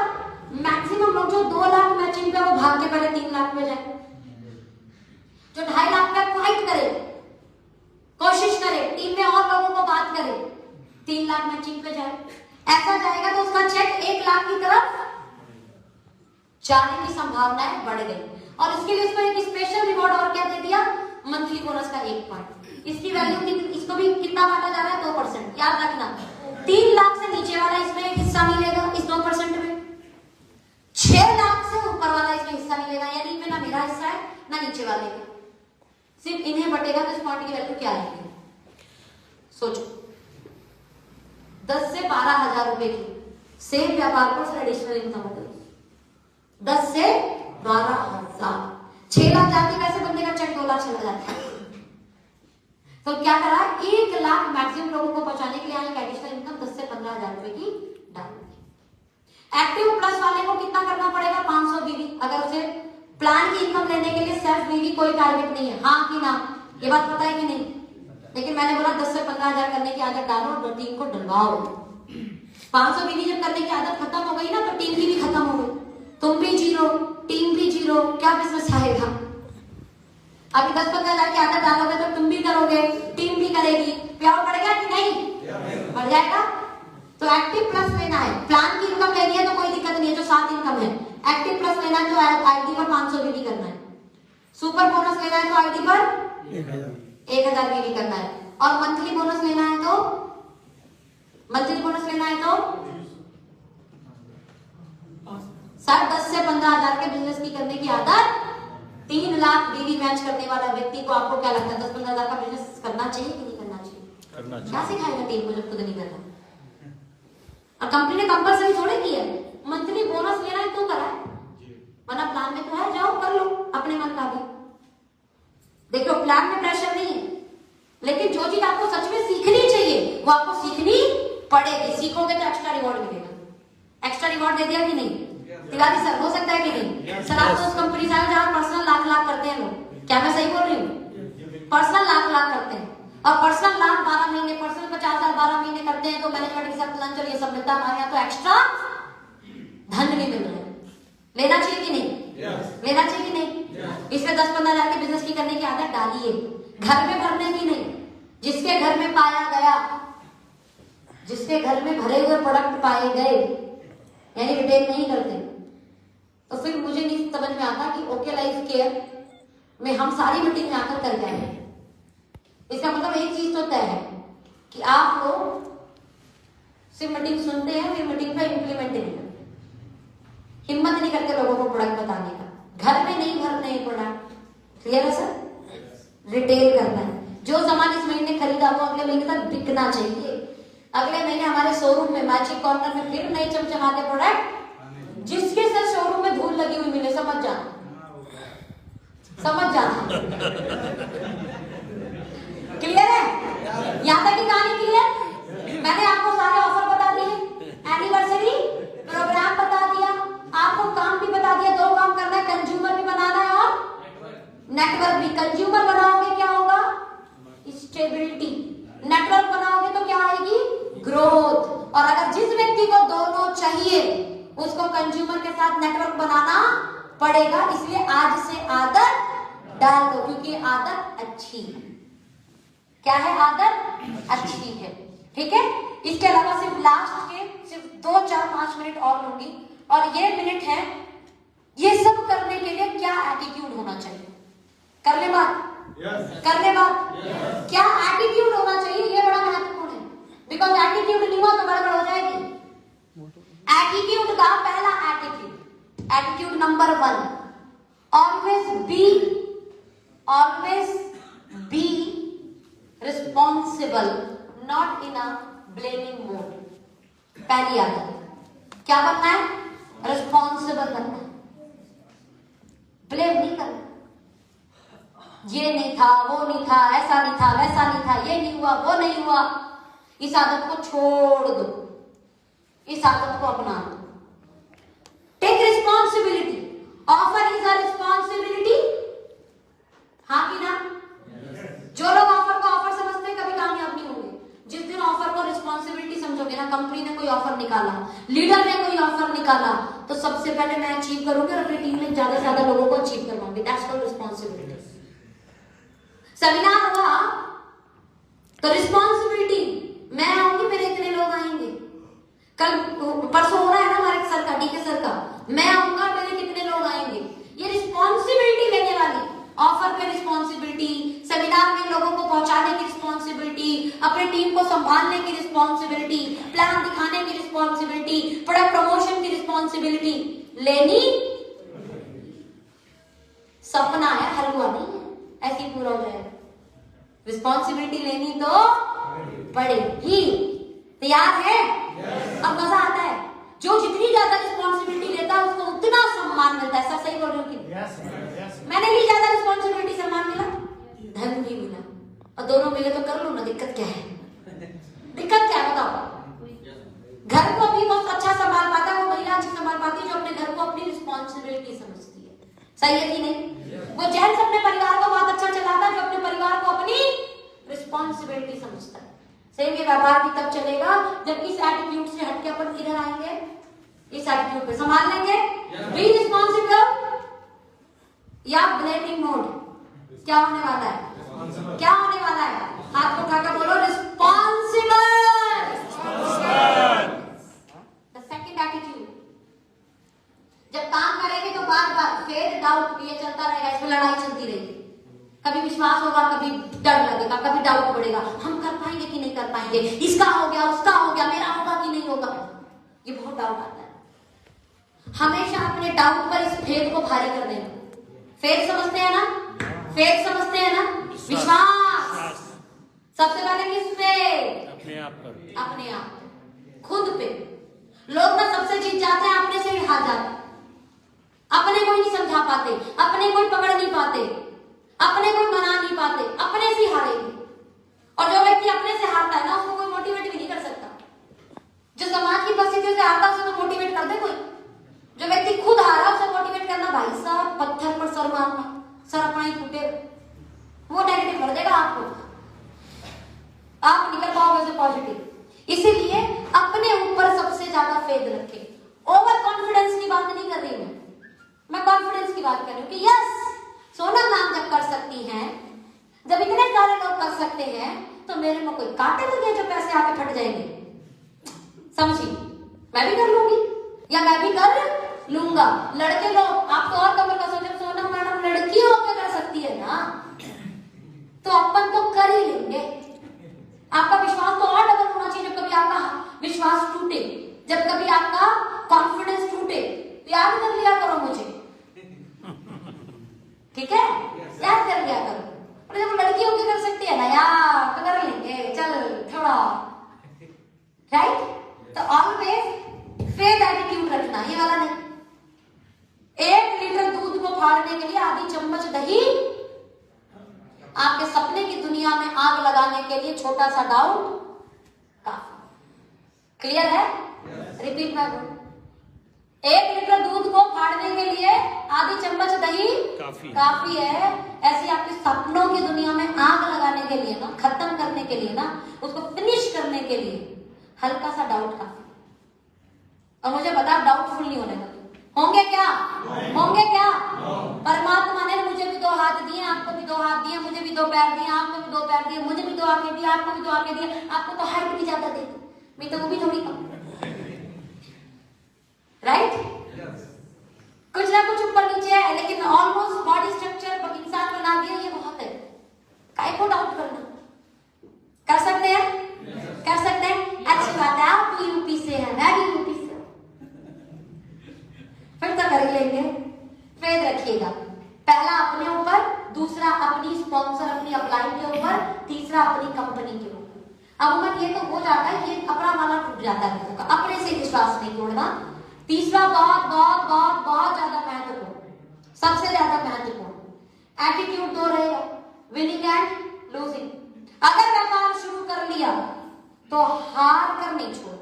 मैक्सिमम लोग जो 2 लाख मैचिंग पे वो भाग के पहले 3 लाख में जाए, जो 2.5 लाख पे फाइट करे, कोशिश करे, टीम में और लोगों को बात करे, 3 लाख मैचिंग पे जाए। ऐसा जाएगा तो उसका चेक 1 लाख की तरफ जाने की संभावनाएं बढ़ गई। और इसके लिए उसको एक स्पेशल रिवॉर्ड और क्या दे दिया? मंथली बोनस का 1 पॉइंट। इसकी वैल्यू इसको भी कितना बांटा जा रहा है? 2%। याद रखना 3 लाख से नीचे वाला इसमें एक हिस्सा मिलेगा इस 2% में, 6 लाख से ऊपर वाला इसमें हिस्सा मिलेगा, यानी इनमें ना मेरा हिस्सा है ना नीचे वाले का, सिर्फ इन्हें बटेगा। तो इस पॉइंट की वैल्यू क्या आएगी? सोचो, 10 से 12,000 रुपए की सेम व्यापार पर एडिशनल इनकम होगी। 10 से 12,000, 6 लाख जाती कैसे बंदे का चेक 2 लाख चला जाता है। तो क्या करा, 1 लाख मैक्सिमम लोगों को बचाने के लिए एक एडिशनल इनकम 10 से 15,000 रुपए की डाल। एक्टिव प्लस वाले को कितना करना पड़ेगा? 500 बीवी। अगर उसे प्लान की इनकम लेने के लिए सेल्फ बीवी कोई टारगेट नहीं है, हाँ कि ना? ये बात पता है कि नहीं? लेकिन मैंने बोला 10 से 15,000 करने की आदत डालो और टीम को डलवाओ। 500 बीवी जब करने की आदत खत्म हो गई ना तो टीम की भी खत्म हो गई, तुम भी जीरो, टीम भी जीरो, क्या बिजनेस आएगा? अभी 10-15,000 की आदत डालोगे तो तुम भी करोगे, टीम भी करेगी, प्यार बढ़ गया कि नहीं? बढ़ जाएगा। तो एक्टिव प्लस लेना है, प्लान की इनकम लेनी है तो कोई दिक्कत नहीं है, जो 7 इनकम है। एक्टिव प्लस लेना है तो आईडी पर 500 बीवी करना है। सुपर बोनस लेना है तो आईडी पर 1,000 बीवी करना है। और मंथली बोनस लेना है तो सर 10 से 15,000 के बिजनेस की करने की आदत 3 लाख बीवी मैच करने वाला व्यक्ति को आपको क्या लगता है 10-15,000 का बिजनेस करना चाहिए कि नहीं करना चाहिए? करना चाहिए। क्या सिखाएगा टीम को जब खुद नहीं करना? और कंपनी ने कंपलसरी थोड़े किया है, मंथली बोनस लेना है तो करा है। वरना प्लान में तो है, जाओ कर लो अपने मन का भी। देखो प्लान में प्रेशर नहीं है, लेकिन जो चीज आपको सच में सीखनी चाहिए वो आपको सीखनी पड़ेगी। सीखोगे तो एक्स्ट्रा रिवॉर्ड मिलेगा। एक्स्ट्रा रिवॉर्ड दे दिया कि नहीं तिवारी सर? हो सकता है कि नहीं? सर आप तो उस कंपनी से आए जहां पर्सनल लाख लाख करते हैं लोग, क्या मैं सही बोल रही हूँ? पर्सनल लाख लाख करते हैं, और पर्सनल लाख 12 महीने, पर्सनल 50,000 12 महीने करते हैं, तो मैनेजमेंट के साथ लंच और ये सब मिलता है हमारे यहाँ, तो एक्स्ट्रा धन भी मिल रहा है। लेना चाहिए कि नहीं? लेना चाहिए कि नहीं? इसमें 10-15 हजार के बिजनेस की करने की आदत डालिए, घर में भरने की नहीं। जिसके घर में पाया गया, जिसके घर में भरे हुए प्रोडक्ट पाए गए, यानी रिटेल नहीं करते, तो फिर मुझे नहीं समझ में आता कि ओके लाइफ केयर में हम सारी मीटिंग में आकर कर जाएंगे। इसका मतलब एक चीज तो तय है कि आप लोग सिर्फ मीटिंग सुनते हैं, फिर मीटिंग पे इंप्लीमेंट नहीं करते, हिम्मत नहीं करते लोगों को प्रोडक्ट बताने का, घर में नहीं भरते हैं प्रोडक्ट। क्लियर है सर? रिटेल करना है। जो सामान इस महीने खरीदा वो अगले महीने तक बिकना चाहिए। अगले महीने हमारे शोरूम में मैजिक कॉर्नर में फिर नए चमचमाते प्रोडक्ट, जिसके से शोरूम में धूल लगी हुई मिले, समझ जाना, समझ जाना। क्लियर है? यहाँ तक की कहानी क्लियर? मैंने आपको सारे ऑफर बता दिए, एनिवर्सरी प्रोग्राम बता दिया, आपको काम भी बता दिया। 2 काम करना है, कंज्यूमर भी बनाना है और नेटवर्क भी। कंज्यूमर बनाओगे क्या होगा? स्टेबिलिटी। नेटवर्क बनाओगे तो क्या आएगी? ग्रोथ। और अगर जिस व्यक्ति को दोनों चाहिए उसको कंज्यूमर के साथ नेटवर्क बनाना पड़ेगा। इसलिए आज से आदत डाल दो, क्योंकि आदत अच्छी है। क्या है? आदत अच्छी है। ठीक है? इसके अलावा सिर्फ लास्ट के सिर्फ 2-4-5 मिनट और लूंगी, और ये मिनट है, ये सब करने के लिए क्या एटीट्यूड होना चाहिए? कर ले बात, कर ले बात। क्या एटीट्यूड होना चाहिए? ये बड़ा महत्वपूर्ण है, बिकॉज एटीट्यूड नहीं हुआ तो गड़बड़ हो जाएगी। एटीट्यूड का पहला attitude number 1, always be responsible, not in a blaming mode. पहली आदत क्या बनना है? रिस्पॉन्सिबल बनना है, ब्लेम नहीं करना। ये नहीं था, वो नहीं था, ऐसा नहीं था, वैसा नहीं था, ये नहीं हुआ, वो नहीं हुआ। इस आदत को छोड़ दो, इस आदत को अपना दो। Take responsibility. Offer is a responsibility, हाँ कि ना? जो लोग ऑफर को ऑफर समझते हैं कभी कामयाब नहीं होंगे। जिस दिन ऑफर को रिस्पॉन्सिबिलिटी समझोगे ना, कंपनी ने कोई ऑफर निकाला, लीडर ने कोई ऑफर निकाला, तो सबसे पहले मैं अचीव करूंगी और अपनी टीम में ज्यादा से ज्यादा लोगों को अचीव करवाऊंगी। That's called responsibility. सेमिनार हुआ तो रिस्पॉन्सिबिलिटी, मैं आऊंगी, मेरे इतने लोग आएंगे। कल परसों हो रहा है ना हमारे सर का, डीके सर का, मैं आऊंगा, मेरे कितने लोग आएंगे। ये रिस्पॉन्सिबिलिटी लेने वाली, ऑफर पे रिस्पॉन्सिबिलिटी, सेमिनार में लोगों को पहुंचाने की रिस्पॉन्सिबिलिटी, अपने टीम को संभालने की रिस्पॉन्सिबिलिटी, प्लान दिखाने की रिस्पॉन्सिबिलिटी, प्रोडक्ट प्रमोशन की रिस्पॉन्सिबिलिटी लेनी। सपना है, हलवा नहीं है ऐसी पूरा हो जाएगा। रिस्पॉन्सिबिलिटी लेनी तो पड़ेगी। तैयार है? अब मजा आता है। जो जितनी ज्यादा रिस्पॉन्सिबिलिटी लेता है उसको उतना सम्मान मिलता है। सब सही बोल रही हूँ कि मैंने ली ज्यादा रिस्पॉन्सिबिलिटी, सम्मान मिला, धन भी मिला, और दोनों मिले तो कर लो ना। दिक्कत क्या है? दिक्कत क्या है बताओ? घर को भी बहुत अच्छा संभाल पाता है वो महिला, अच्छी संभाल पाती है जो अपने घर को अपनी रिस्पॉन्सिबिलिटी समझती है। सही है कि नहीं? वो जेंट्स अपने परिवार को बहुत अच्छा चलाता है जो अपने परिवार को अपनी रिस्पॉन्सिबिलिटी समझता है। सेम ये व्यापार भी तब चलेगा जब इस एटीट्यूड से हटके अपन किधर आएंगे? इस एटीट्यूड पे संभाल लेंगे। बी रिस्पॉन्सिबल या ब्लेमिंग मोड। क्या होने वाला है? क्या होने वाला है? हाथ को उठाकर बोलो रिस्पॉन्सिबल। द सेकंड एटीट्यूड, जब काम करेंगे तो बार बार फेयर डाउट, ये चलता रहेगा, इसमें लड़ाई चलती रहेगी। कभी विश्वास होगा, कभी डर लगेगा, कभी डाउट बढ़ेगा, हम कर पाएंगे कि नहीं कर पाएंगे, इसका हो गया, उसका हो गया, मेरा होगा कि नहीं होगा, ये बहुत डाउट आता है। हमेशा अपने डाउट पर इस फेथ को भारी कर देना। फेथ समझते हैं ना? फेथ समझते हैं ना? विश्वास। सबसे पहले किस पे? अपने आप पर। अपने आप, खुद पे। लोग ना सबसे जीत जाते हैं, अपने से ही हार जाते हैं। अपने को ही नहीं समझा पाते, अपने को ही पकड़ नहीं पाते, अपने को ही मना नहीं पाते, अपने से ही हारेंगे। और जो व्यक्ति अपने से हारता है ना, उसको कोई मोटिवेट भी नहीं कर सकता। जो समाज की परिस्थितियों से हारता है उसे तो मोटिवेट कर दे कोई। जो व्यक्ति खुद हारा उसे मोटिवेट करना, भाई साहब पत्थर पर सर मारना, सर अपना ही टूटे, वो नेगेटिव कर देगा आपको, आप निकल पाओगे से पॉजिटिव। इसीलिए अपने ऊपर सबसे ज्यादा फेथ रखें। ओवर कॉन्फिडेंस की बात नहीं कर रही मैं कॉन्फिडेंस की बात कर रही हूँ कि यस सोनम मैम जब कर सकती हैं, जब इतने सारे लोग कर सकते हैं, तो मेरे में कोई कांटे लगे जो पैसे आके फट जाएंगे? समझिए, मैं भी कर लूंगी या मैं भी कर लूंगा। लड़के लोग आप तो और कमर का सोचे, सोनम मैडम लड़की होकर कर सकती है ना, तो अपन तो कर ही लेंगे। आपका विश्वास तो और डबल होना चाहिए। जब कभी आपका विश्वास टूटे, जब कभी आपका कॉन्फिडेंस टूटे, याद कर लिया करो मुझे, ठीक है? याद कर लिया करो। और जब लड़की होकर कर सकती है ना यार, तो कर लेंगे, चल थोड़ा, राइट? तो ऑलवेज फेथ एटीट्यूड रखना, ये वाला नहीं। 1 लीटर दूध को फाड़ने के लिए आधी चम्मच दही, आपके सपने की दुनिया में आग लगाने के लिए छोटा सा डाउट काफी। क्लियर है? रिपीट मैं बोलूं, 1 लीटर दूध को फाड़ने के लिए आधी चम्मच दही काफी है। ऐसी आपके सपनों की दुनिया में आग लगाने के लिए ना, खत्म करने के लिए ना, उसको फिनिश करने के लिए हल्का सा डाउट काफी। और मुझे बता, डाउटफुल नहीं होने का। होंगे क्या? होंगे क्या? परमात्मा ने मुझे भी 2 हाथ दिए, आपको भी 2 हाथ दिए, मुझे भी 2 पैर दिए, आपको भी 2 पैर दिए, मुझे भी 2 आंखें दी, आपको भी 2 आंखें दी। आपको तो हाइट भी ज्यादा दी, मैं तो वो भी थोड़ी कम, राइट? कुछ ना कुछ ऊपर नीचे है, लेकिन ऑलमोस्ट बॉडी स्ट्रक्चर इंसान बना दिया, ये बहुत है। काय को डाउट करना? कर सकते हैं? कर सकते हैं। अच्छी बात है, आप भी यूपी से है, मैं भी यूपी से, फिर तो कर लेंगे। फेथ रखिएगा, पहला अपने ऊपर, दूसरा अपनी स्पॉन्सर, अपनी अपलाइन के ऊपर, तीसरा अपनी कंपनी के ऊपर। अब ये तो हो जाता है, ये अपना वाला टूट जाता है लोगों का, अपने से विश्वास नहीं तोड़ना। तीसरा बहुत बहुत बहुत बहुत ज्यादा महत्वपूर्ण, सबसे ज्यादा महत्वपूर्ण एटीट्यूड 2 रहेगा, विनिंग एंड लूजिंग। अगर व्यापार शुरू कर लिया तो हार कर नहीं छोड़ना।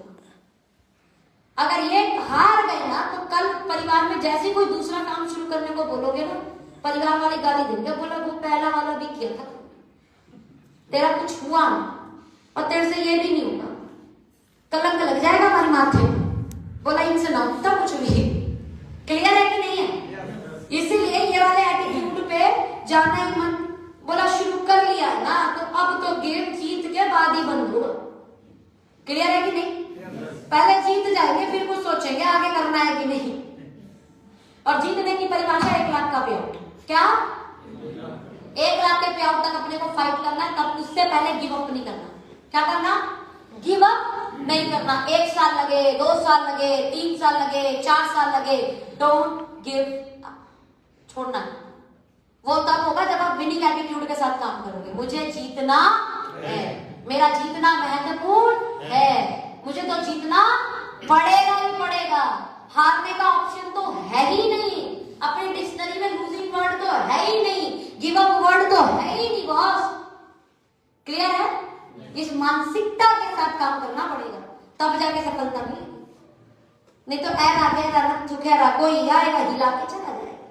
अगर ये हार गए ना, तो कल परिवार में जैसे कोई दूसरा काम शुरू करने को बोलोगे ना, परिवार वाले गाली देंगे, बोला वो पहला वाला भी किया था, तेरा कुछ हुआ ना, और तेरे से ये भी नहीं होगा, कलंक लग जाएगा हमारे माथे। बोला इनसे ना होता कुछ भी। क्लियर है कि नहीं है? इसीलिए ये वाले एटीट्यूड पे जाना ही मन। बोला शुरू कर लिया ना, तो अब तो गेम जीत के बाद ही बंद होगा। क्लियर है कि नहीं? पहले जीत जाएंगे, फिर कुछ सोचेंगे आगे करना है कि नहीं। और जीतने की परिभाषा 1 लाख का पे आउट। क्या? 1 लाख के पे आउट तक अपने को फाइट करना है, तब उससे पहले गिव अप नहीं करना। क्या करना? गिव अप नहीं करना। 1 साल लगे, 2 साल लगे, 3 साल लगे, 4 साल लगे, डोंट गिव अप, छोड़ना। वो तब होगा जब आप विनिंग एटीट्यूड के साथ काम करोगे। मुझे जीतना है, मेरा जीतना महत्वपूर्ण है, मुझे तो जीतना पड़ेगा ही पड़ेगा, हारने का ऑप्शन तो है ही नहीं। अपनी डिक्शनरी में लूजिंग वर्ड तो है ही नहीं, गिव अप वर्ड तो है ही नहीं बॉस। क्लियर है? इस मानसिकता के साथ काम करना पड़ेगा, तब जाके सफलता मिलेगी। नहीं तो ऐरा चुखेरा कोई आएगा हिला के चला जाएगा,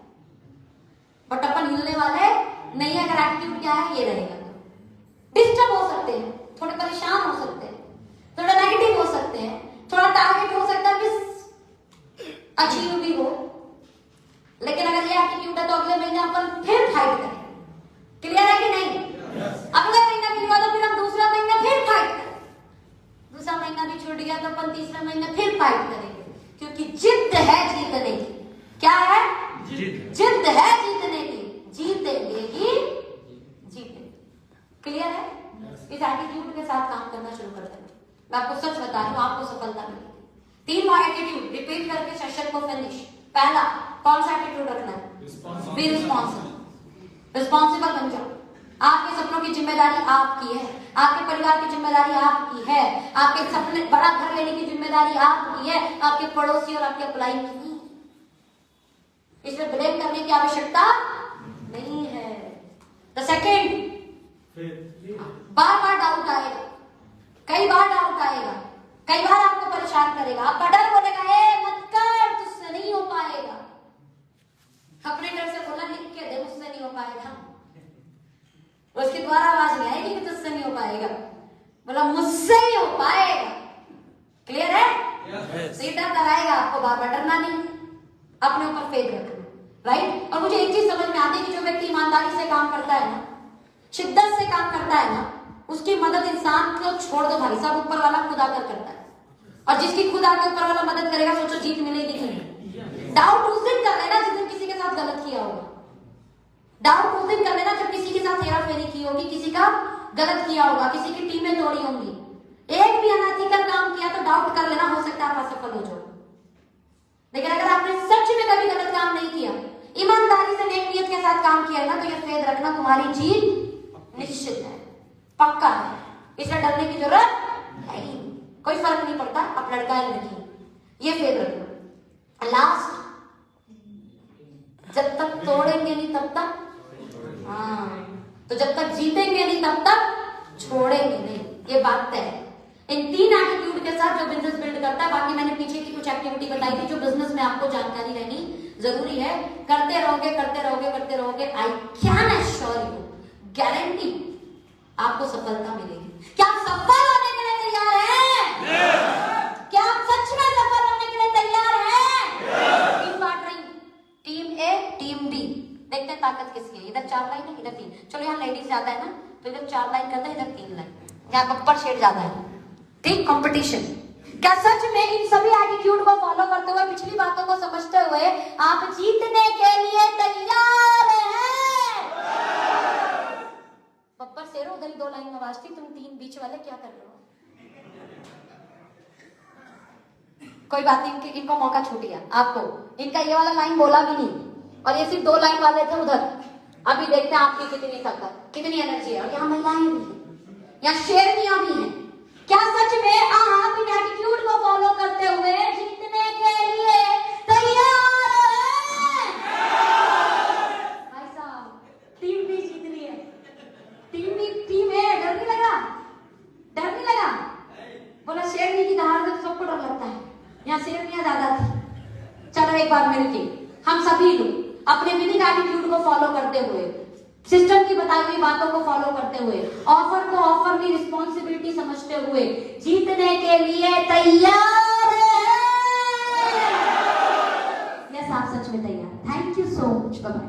बट अपन हिलने वाले नहीं। अगर एटीट्यूड क्या है, ये रहेगा तो डिस्टर्ब हो सकते हैं, थोड़े परेशान हो सकते हैं, थोड़ा नेगेटिव हो सकते हैं, थोड़ा टारगेट हो सकता है मिस अचीव भी हो, लेकिन अगर ये एटीट्यूड है तो अगले महीने अपन फिर फाइट करें। क्लियर है कि नहीं? अगले महीना भी हुआ तो फिर हम दूसरा महीना फिर फाइट करें, दूसरा महीना भी छूट गया तो अपन तीसरा महीना फिर फाइट करेंगे, क्योंकि जिद है जीतने की। क्या है? जिद है जीतने की, जीतेंगे ही जीतेंगे। क्लियर है? इस एटीट्यूड के साथ काम करना शुरू कर देंगे। मैं आपको सच बता रही हूँ, आपको सफलता मिलेगी। 3 बार एटीट्यूड रिपीट करके सेशन को फिनिश। पहला, कौन सा एटीट्यूड रखना है? Be responsible. रिस्पॉन्सिबल बन जाओ। आपके सपनों की जिम्मेदारी आपकी है, आपके परिवार की जिम्मेदारी आपकी है, आपके सपने बड़ा घर लेने की जिम्मेदारी आपकी है, आपके पड़ोसी और आपके अपलाइन की नहीं। इसलिए ब्लेम करने की आवश्यकता नहीं है। The second, bar bar doubt आएगा, कई बार डाउट आएगा, कई बार आपको परेशान करेगा, आपका डर बोलेगा ए मत कर, तुझसे नहीं हो पाएगा। अपने घर से बोला लिख के दे, मुझसे नहीं हो पाएगा। उसकी द्वारा आवाज नहीं आएगी कि तुझसे नहीं हो पाएगा, बोला मुझसे ही हो पाएगा। क्लियर है? तो डर कराएगा आपको, बार बार डरना नहीं, अपने ऊपर फेथ रखना, राइट। और मुझे एक चीज समझ में आती है कि जो व्यक्ति ईमानदारी से काम करता है ना, शिद्दत से काम करता है ना, उसकी मदद इंसान को छोड़ दो भाई साहब, ऊपर वाला खुद आकर करता है। और जिसकी खुद आकर ऊपर वाला मदद करेगा, सोचो जीत मिलेगी कि नहीं। डाउट उस दिन कर लेना जिस दिन किसी के साथ गलत किया होगा। डाउट उस दिन कर लेना जब किसी के साथ हेरा फेरी की होगी, किसी का गलत किया होगा, किसी की टीमें तोड़ी होंगी। एक भी अनैतिकल काम किया तो डाउट कर लेना, हो सकता है आप असफल हो जाओ। लेकिन अगर आपने सच में कभी गलत काम नहीं किया, ईमानदारी से नेक नियत के साथ काम किया ना, तो ये फेथ रखना तुम्हारी जीत निश्चित है, पक्का है। इसमें डरने की जरूरत नहीं, कोई फर्क नहीं पड़ता आप लड़का है लड़की, ये फेथ रखना। लास्ट, जब तक तोड़ेंगे नहीं तब तक, हाँ, तो जब तक जीतेंगे नहीं तब तक छोड़ेंगे नहीं, ये बात तय है। इन 3 एटीट्यूड के साथ जो बिजनेस बिल्ड करता है, बाकी मैंने पीछे की कुछ एक्टिविटी बताई थी जो बिजनेस में आपको जानकारी रहनी जरूरी है। करते रहोगे करते रहोगे करते रहोगे, I can assure you, guarantee आपको सफलता मिलेगी। क्या आप सफल होने के लिए तैयार हैं? क्या आप सच में सफल होने के लिए तैयार हैं? टीम बांट रही, टीम ए टीम बी, देखते हैं ताकत किसकी है। इधर 4 लाइन है, इधर 3। चलो यहाँ लेडीज ज्यादा है ना, तो इधर 4 लाइन करते हैं, इधर 3 लाइन, यहाँ बब्बर शेड ज्यादा है। ठीक, कंपटीशन। क्या सच में इन सभी एटीट्यूड को फॉलो करते हुए, पिछली बातों को समझते हुए आप जीतने के लिए तैयार हैं? बब्बर शेरो उधर 2 लाइन में वाजती, तुम 3 बीच वाले क्या कर रहे हो? कोई बात नहीं, इनको मौका छूट गया आपको, इनका ये वाला लाइन बोला भी नहीं, और ये सिर्फ 2 लाइन वाले थे उधर। अभी देखते हैं आपकी कितनी ताकत, कितनी एनर्जी है। और यहाँ महिलाएं भी, यहाँ शेरनियां भी हैं। क्या सच में आप इन एटीट्यूड को फॉलो करते हुए जीतने के लिए तैयार हैं? भाई साहब, टीम भी जीतनी है, टीम है, डर नहीं लगा? डर नहीं लगा? बोला शेरनी की दहाड़ से सबको डर लगता है, यहाँ शेरनियां ज्यादा थी। चलो एक बार मिलके हम सभी लोग अपने विनिंग एटीट्यूड को फॉलो करते हुए, सिस्टम की बताई हुई बातों को फॉलो करते हुए, ऑफर को ऑफर की रिस्पॉन्सिबिलिटी समझते हुए जीतने के लिए तैयार हैं? यस, आप सच में तैयार। Thank you so much, bye bye.